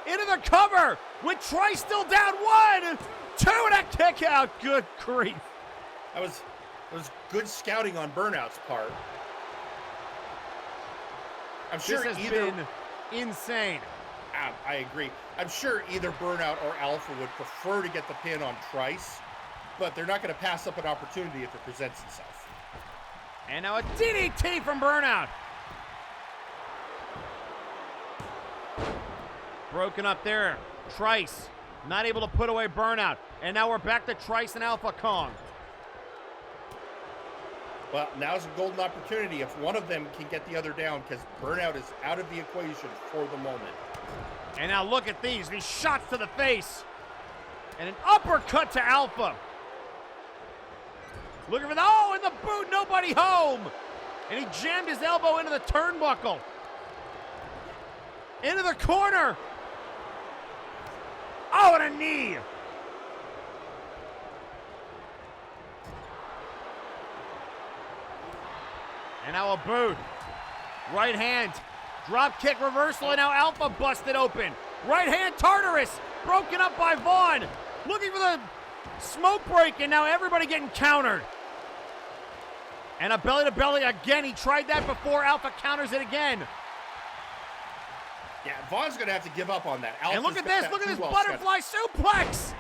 Into the cover with Trice still down. 1, 2, and a kick out. Good grief. That was good scouting on Burnout's part. I'm sure This has either. been insane. I agree. I'm sure either Burnout or Alpha would prefer to get the pin on Trice, but they're not going to pass up an opportunity if it presents itself. And now a DDT from Burnout. Broken up there. Trice not able to put away Burnout. And now we're back to Trice and Alpha Kong. Well, now's a golden opportunity if one of them can get the other down, because Burnout is out of the equation for the moment. And now look at these shots to the face. And an uppercut to Alpha. Looking for in the boot, nobody home. And he jammed his elbow into the turnbuckle. Into the corner. Oh, and a knee. And now a boot. Right hand. Drop kick reversal, and now Alpha busted open. Right hand Tartarus. Broken up by Vaughn. Looking for the smoke break, and now everybody getting countered. And a belly to belly again. He tried that before. Alpha counters it again. Yeah, Vaughn's going to have to give up on that. Alpha's And look at got this. that Look at too this well butterfly suplex.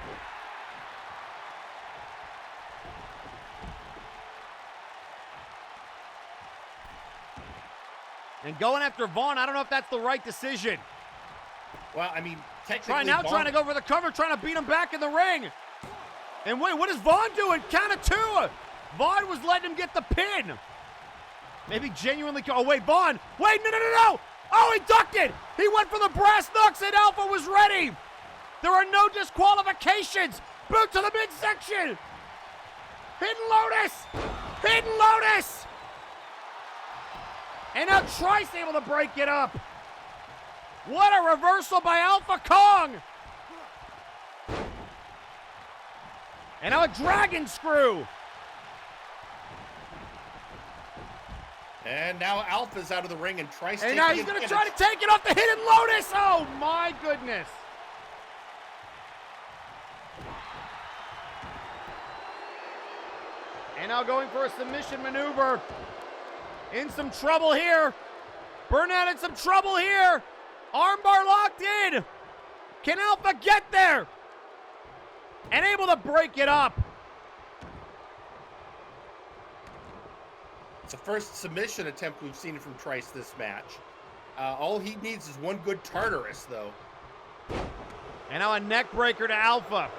And going after Vaughn, I don't know if that's the right decision. Well, I mean, technically Trying to go for the cover, trying to beat him back in the ring. And wait, what is Vaughn doing? Count of 2. Vaughn was letting him get the pin. Maybe genuinely, oh wait, Vaughn. Wait, no. Oh, he ducked it. He went for the brass knucks and Alpha was ready. There are no disqualifications. Boot to the midsection. Hidden Lotus. And now Trice able to break it up. What a reversal by Alpha Kong. And now a dragon screw. And now Alpha's out of the ring, and Trice. And now he's going to try to take it off the Hidden Lotus. Oh my goodness. And now going for a submission maneuver. In some trouble here. Burnout in some trouble here. Armbar locked in. Can Alpha get there? And able to break it up. It's the first submission attempt we've seen from Trice this match. All he needs is one good Tartarus, though. And now a neck breaker to Alpha.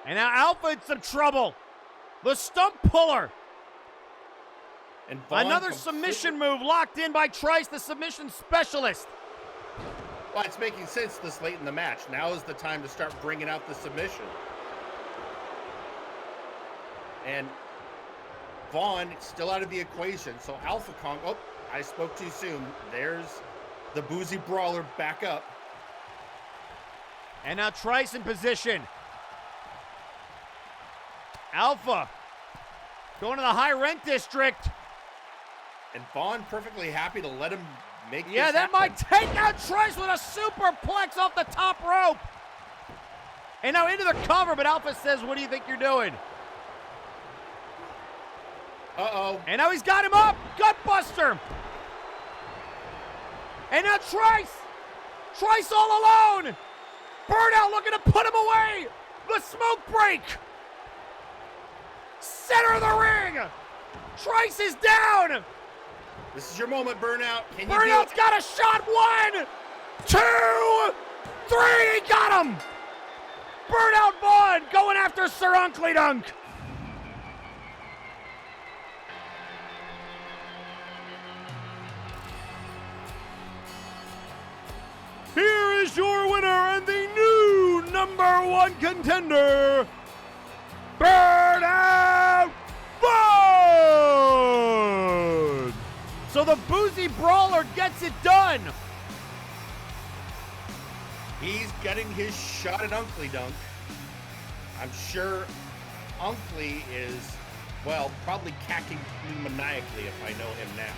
And now Alpha in some trouble. The stump puller. And Vaughn another submission move locked in by Trice, the submission specialist. Well, it's making sense this late in the match. Now is the time to start bringing out the submission. And Vaughn still out of the equation. So Alpha Kong, oh, I spoke too soon. There's the boozy brawler back up. And now Trice in position. Alpha going to the high rent district. And Vaughn perfectly happy to let him make this that happen. might take out Trice with a superplex off the top rope. And now into the cover, but Alpha says, what do you think you're doing? Uh-oh. And now he's got him up. Gutbuster. And now Trice. Trice all alone. Burnout looking to put him away. The smoke break! Center of the ring! Trice is down! This is your moment, Burnout. Can you Burnout's got a shot! 1, 2, 3! He got him! Burnout Vaughn going after Sir Uncle Dunk! Here is your winner and the new #1 contender, Burnout Vaughn! So the Boozy Brawler gets it done. He's getting his shot at Uncle Dunk. I'm sure Uncle is, well, probably cacking maniacally if I know him now.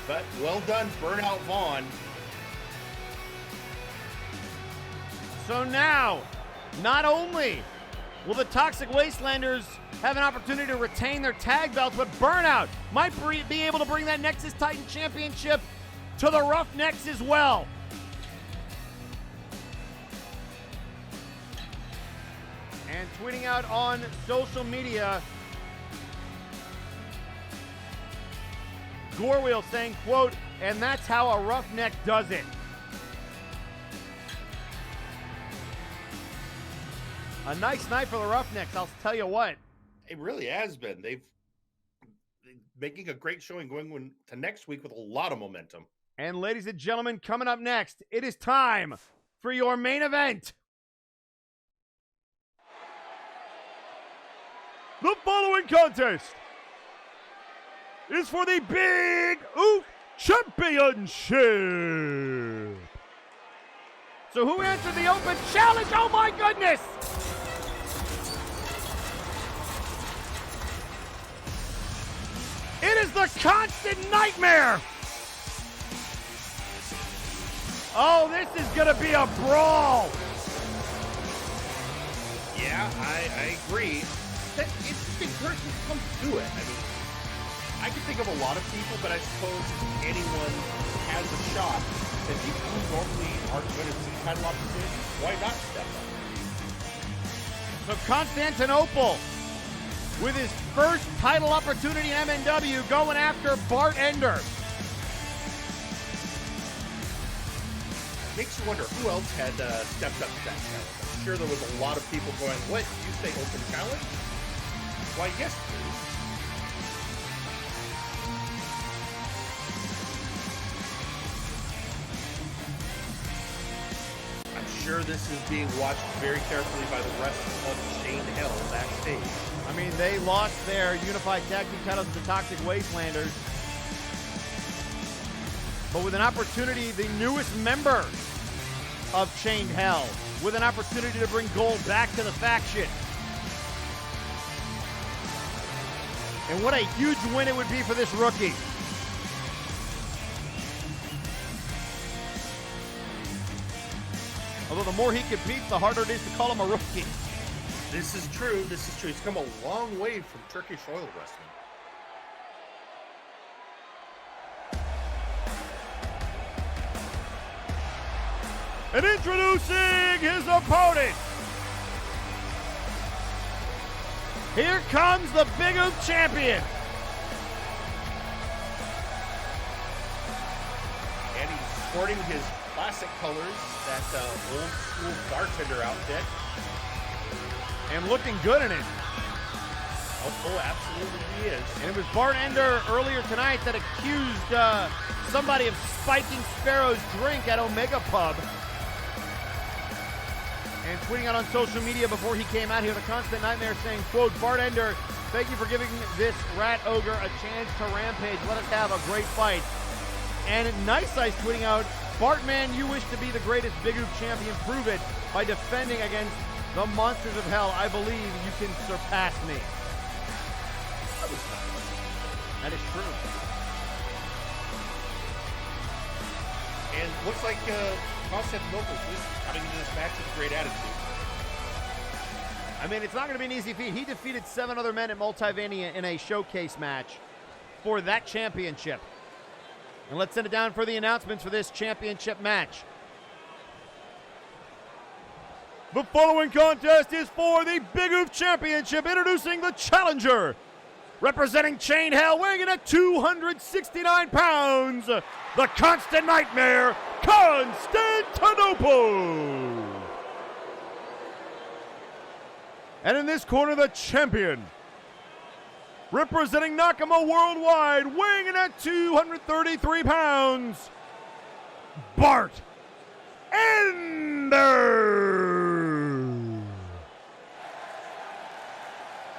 But well done, Burnout Vaughn. So now, not only will the Toxic Wastelanders have an opportunity to retain their tag belts, but Burnout might be able to bring that Nexus Titan Championship to the Roughnecks as well. And tweeting out on social media, Gorewheel saying, quote, "And that's how a roughneck does it." A nice night for the Roughnecks, I'll tell you what. It really has been. They're making a great showing going to next week with a lot of momentum. And ladies and gentlemen, coming up next, it is time for your main event. The following contest is for the Big Oof Championship. So who answered the open challenge? Oh my goodness! It is the Constant Nightmare! Oh, this is gonna be a brawl! Yeah, I agree. It's the person comes to it. I mean, I can think of a lot of people, but I suppose if anyone has a shot, and people who normally aren't going to see title opportunities, why not step up? So Constantinople, with his first title opportunity in MNW, going after Bart Ender. Makes you wonder who else had stepped up to that challenge. I'm sure there was a lot of people going, "What? You say open challenge?" Why, yes, please. I'm sure this is being watched very carefully by the rest of Chained Hell backstage. I mean, they lost their unified tag team titles to the Toxic Wastelanders. But with an opportunity, the newest member of Chained Hell, with an opportunity to bring gold back to the faction. And what a huge win it would be for this rookie. Although the more he competes, the harder it is to call him a rookie. This is true. This is true. He's come a long way from Turkish oil wrestling. And introducing his opponent. Here comes the Big Oop champion. And he's sporting his classic colors, that old school bartender outfit. And looking good in it. Oh, absolutely he is. And it was Bart Ender earlier tonight that accused somebody of spiking Sparrow's drink at Omega Pub. And tweeting out on social media before he came out here, the Constant Nightmare saying, quote, "Bart Ender, thank you for giving this rat ogre a chance to rampage. Let us have a great fight." And Nice Ice tweeting out, "Bartman, you wish to be the greatest Big Oop champion. Prove it by defending against the monsters of hell. I believe you can surpass me." That is true. And looks like Constantinople is coming into this match with a great attitude. I mean, it's not going to be an easy feat. He defeated 7 other men at Multivania in a showcase match for that championship. And let's send it down for the announcements for this championship match. The following contest is for the Big Oof Championship. Introducing the challenger, representing Chain Hell, weighing in at 269 pounds, the Constant Nightmare, Constantinople. And in this corner, the champion, representing Nakama Worldwide, weighing in at 233 pounds, Bart Ender.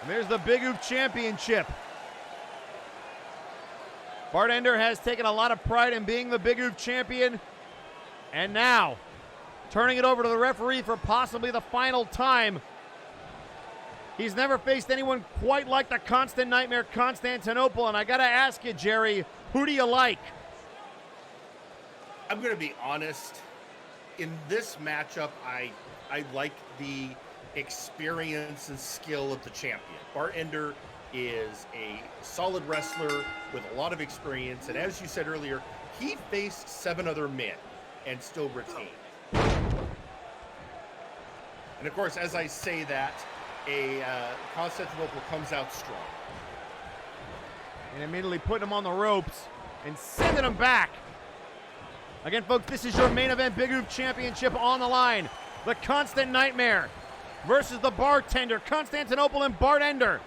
And there's the Big Oof Championship. Bart Ender has taken a lot of pride in being the Big Oof champion. And now, turning it over to the referee for possibly the final time. He's never faced anyone quite like the Constant Nightmare Constantinople. And I gotta ask you, Jerry, who do you like? I'm going to be honest. In this matchup, I like the experience and skill of the champion. Bart Ender is a solid wrestler with a lot of experience, and as you said earlier, he faced 7 other men and still retained. And of course, as I say that, Constantinople comes out strong. And immediately putting him on the ropes and sending him back. Again, folks, this is your main event Big Oof Championship on the line. The Constant Nightmare versus the Bartender, Constantinople and Bart Ender.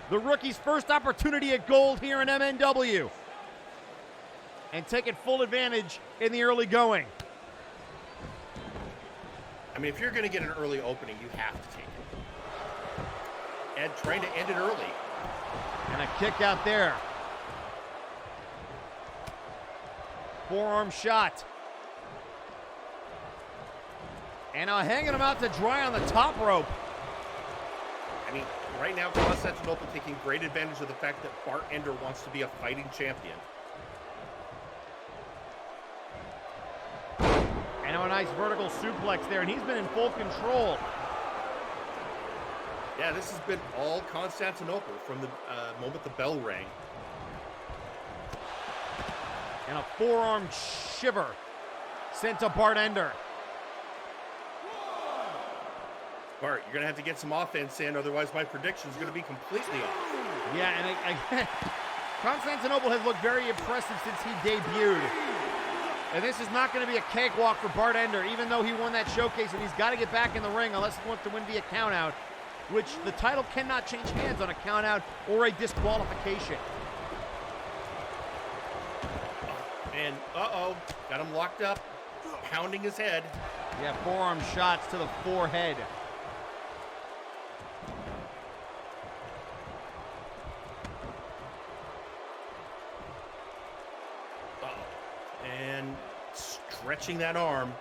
The rookie's first opportunity at gold here in MNW. And taking full advantage in the early going. I mean, if you're going to get an early opening, you have to take it. And trying to end it early. And a kick out there. Forearm shot. And now hanging him out to dry on the top rope. I mean, right now, Constantinople taking great advantage of the fact that Bart Ender wants to be a fighting champion. And now a nice vertical suplex there, and he's been in full control. Yeah, this has been all Constantinople from the moment the bell rang. And a forearm shiver sent to Bart Ender. Bart, you're going to have to get some offense in, otherwise my prediction is going to be completely off. Yeah, and Constantinople has looked very impressive since he debuted. And this is not going to be a cakewalk for Bart Ender, even though he won that showcase, and he's got to get back in the ring unless he wants to win via countout, which the title cannot change hands on a countout or a disqualification. And uh-oh, got him locked up, pounding his head. Yeah, forearm shots to the forehead. Uh-oh. And stretching that arm.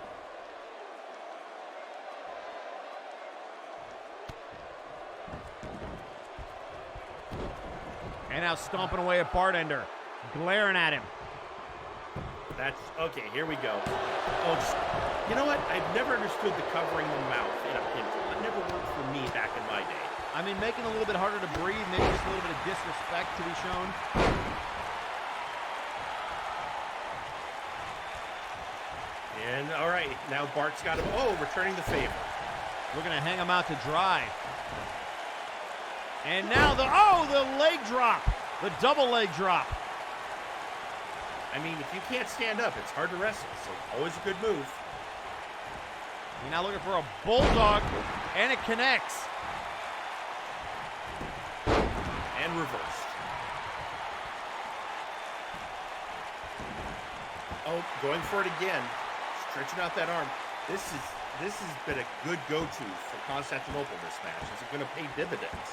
And now stomping away at Bart Ender, glaring at him. That's, okay, here we go. Oh, just, you know what? I've never understood the covering the mouth in a pinfall. It never worked for me back in my day. I mean, making it a little bit harder to breathe, maybe just a little bit of disrespect to be shown. And, all right, now Bart's got him, returning the favor. We're going to hang him out to dry. And now the leg drop, the double leg drop. I mean, if you can't stand up, it's hard to wrestle, so always a good move. You're now looking for a bulldog, and it connects. And reversed. Oh, going for it again. Stretching out that arm. This has been a good go-to for Constantinople this match. Is it going to pay dividends?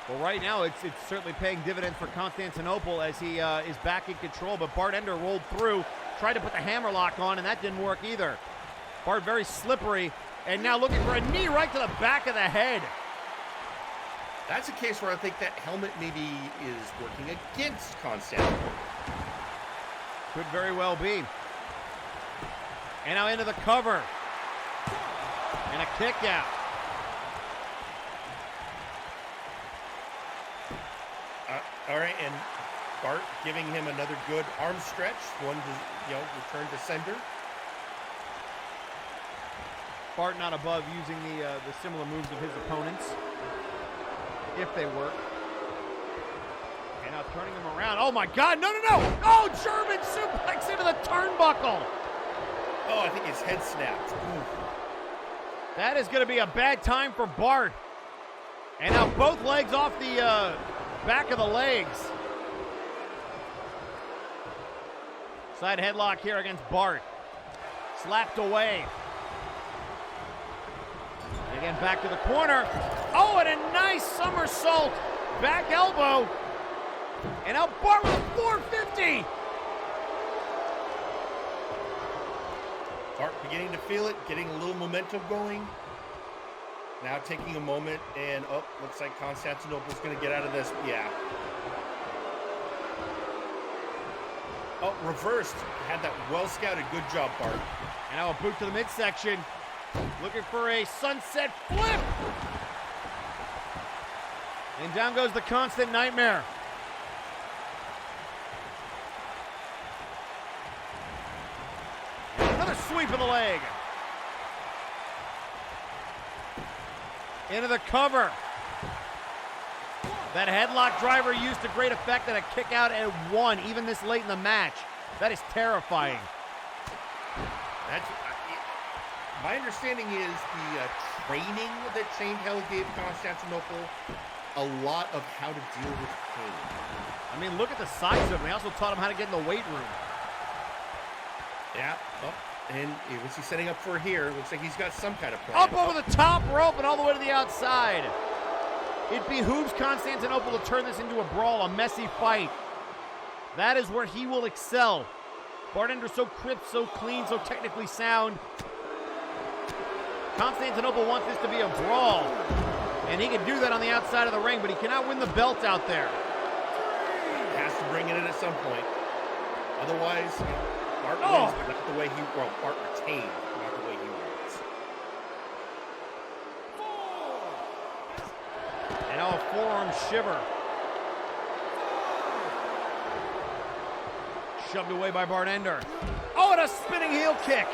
Well, right now, it's certainly paying dividends for Constantinople as he is back in control, but Bart Ender rolled through, tried to put the hammerlock on, and that didn't work either. Bart very slippery, and now looking for a knee right to the back of the head. That's a case where I think that helmet maybe is working against Constantinople. Could very well be. And now into the cover. And a kick out. All right, and Bart giving him another good arm stretch. One to, return to sender. Bart not above using the similar moves of his opponents, if they work. And now turning him around. Oh my God, no! Oh, German suplex into the turnbuckle. Oh, I think his head snapped. Ooh. That is going to be a bad time for Bart. And now both legs off the back of the legs. Side headlock here against Bart. Slapped away. And again, back to the corner. Oh, and a nice somersault. Back elbow. And now Bart with a 450. Bart beginning to feel it, getting a little momentum going. Now taking a moment, and looks like Constantinople's going to get out of this. Yeah. Oh, reversed. Had that well scouted. Good job, Bart. And now a boot to the midsection. Looking for a sunset flip. And down goes the Constant Nightmare. And another sweep of the leg. Into the cover. That headlock driver used to great effect and a kick out at 1, even this late in the match. That is terrifying. My understanding is the training that Shane Hell gave Constantinople a lot of how to deal with pain. I mean, look at the size of him. They also taught him how to get in the weight room. Yeah. And what's he setting up for here? Looks like he's got some kind of plan. Up over the top rope and all the way to the outside. It behooves Constantinople to turn this into a brawl, a messy fight. That is where he will excel. Bartender so crisp, so clean, so technically sound. Constantinople wants this to be a brawl. And he can do that on the outside of the ring, but he cannot win the belt out there. Has to bring it in at some point. Otherwise, Bart wins, but not the way Bart retained, not the way he wins. And now a forearm shiver. Shoved away by Bartender. Oh, and a spinning heel kick.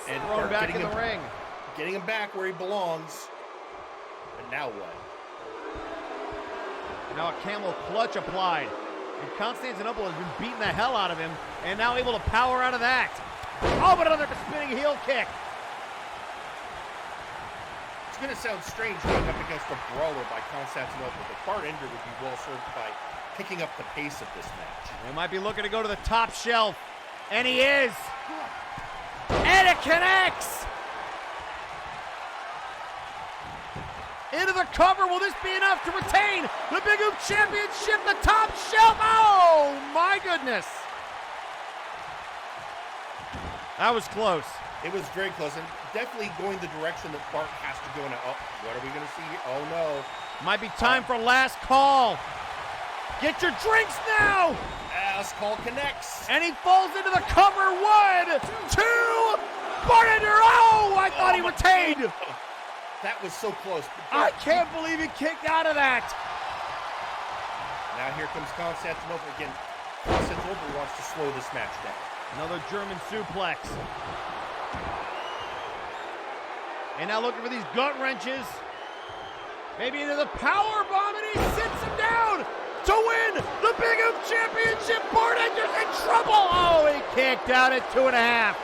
And thrown back in the ring. Getting him back where he belongs. But now what? And now a camel clutch applied. And Constantinople has been beating the hell out of him and now able to power out of that. Oh, but another spinning heel kick. It's going to sound strange going up against a brawler by Constantinople, but Bartender would be well served by picking up the pace of this match. He might be looking to go to the top shelf. And he is. And it connects! Into the cover. Will this be enough to retain the Big Oop Championship, the top shelf? Oh, my goodness. That was close. It was very close, and definitely going the direction that Bart has to go now. Oh, what are we going to see? Oh, no. Might be time for last call. Get your drinks now! Last call connects. And he falls into the cover. 1, 2, Bartender. Oh, I thought he retained. That was so close. I can't believe he kicked out of that. Now here comes Constantinople again. Constantinople wants to slow this match down. Another German suplex. And now looking for these gut wrenches. Maybe into the power bomb, and he sits him down to win the Big Oop Championship. Bartender's in trouble. Oh, he kicked out at 2.5.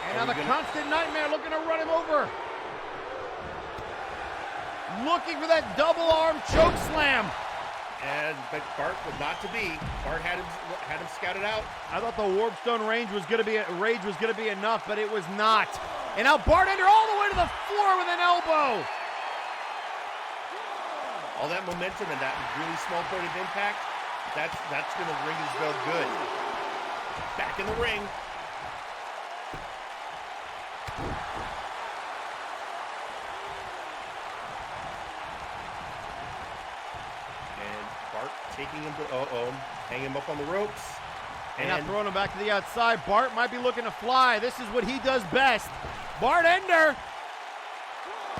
And now the Constant Nightmare looking to run him over. Looking for that double arm choke slam. But Bart would not to be. Bart had him scouted out. I thought the Warpstone rage was going to be enough, but it was not. And now Bartender all the way to the floor with an elbow. All that momentum and that really small point of impact, that's going to ring his bell good. Back in the ring. And Bart taking him to, hang him up on the ropes. And now throwing him back to the outside. Bart might be looking to fly. This is what he does best. Bartender.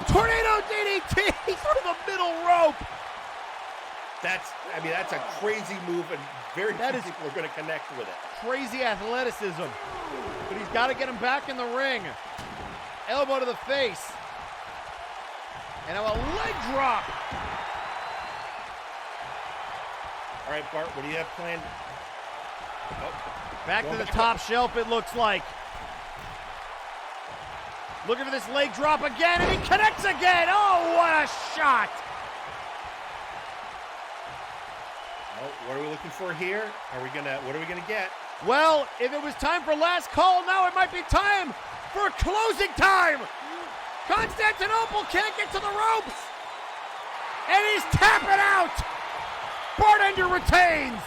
Tornado DDT through the middle rope. That's a crazy move, and very few people are going to connect with it. Crazy athleticism. But he's got to get him back in the ring. Elbow to the face. And now a leg drop. All right, Bart, what do you have planned? Oh, back to the top shelf, it looks like. Looking for this leg drop again, and he connects again. Oh, what a shot. Oh, what are we looking for here? What are we gonna get? Well, if it was time for last call, now it might be time for closing time. Constantinople can't get to the ropes. And he's tapping out. Bartender retains.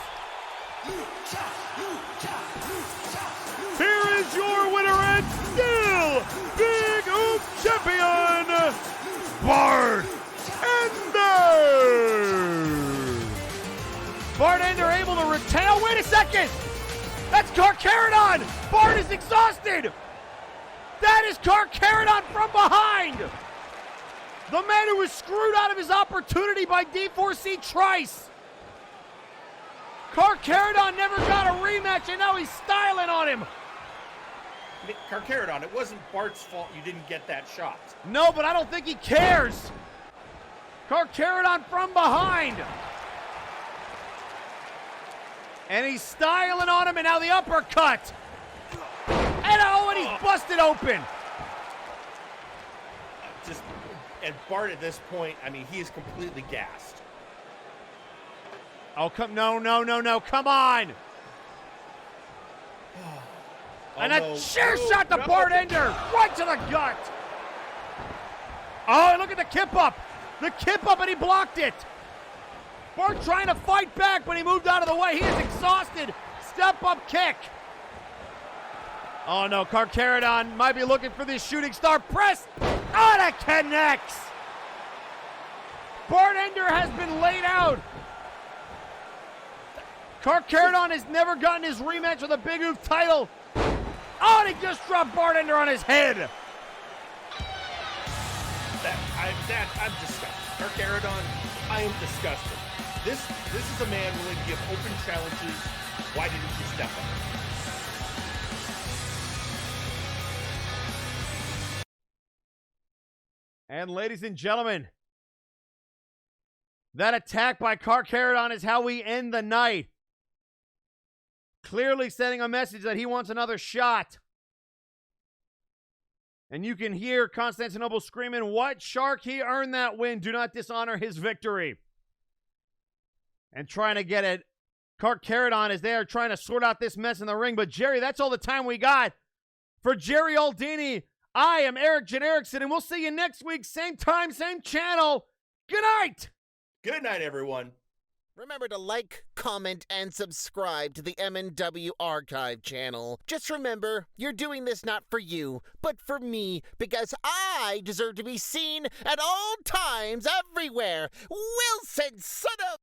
Here is your winner and still Big Oof Champion, Bartender. Bartender able to retain. Oh, wait a second. That's Carcharodon. Bart is exhausted. That is Carcharodon from behind. The man who was screwed out of his opportunity by D4C Trice. Carcharodon never got a rematch, and now he's styling on him. Carcharodon, it wasn't Bart's fault you didn't get that shot. No, but I don't think he cares. Carcharodon from behind. And he's styling on him, and now the uppercut. And he's busted open. And Bart at this point, he is completely gassed. Oh, no, come on. And a chair shot to Bartender, right to the gut. Oh, and look at the kip up. The kip up, and he blocked it. Bart trying to fight back, but he moved out of the way. He is exhausted. Step up kick. Oh no, Carcharodon might be looking for this shooting star press. Oh, that connects. Bartender has been laid out. Carcharodon has never gotten his rematch with a Big Oof title. Oh, and he just dropped Bartender on his head. I'm disgusted. Carcharodon, I am disgusted. This is a man willing to give open challenges. Why didn't you step up? And ladies and gentlemen, that attack by Carcharodon is how we end the night. Clearly sending a message that he wants another shot. And you can hear Constantinople screaming, "What, Shark? He earned that win. Do not dishonor his victory." And trying to get it. Carcharodon is there trying to sort out this mess in the ring. But Jerry, that's all the time we got. For Jerry Aldini, I am Eric Genericson, and we'll see you next week. Same time, same channel. Good night. Good night, everyone. Remember to like, comment, and subscribe to the MNW Archive channel. Just remember, you're doing this not for you, but for me, because I deserve to be seen at all times, everywhere. Wilson, son of...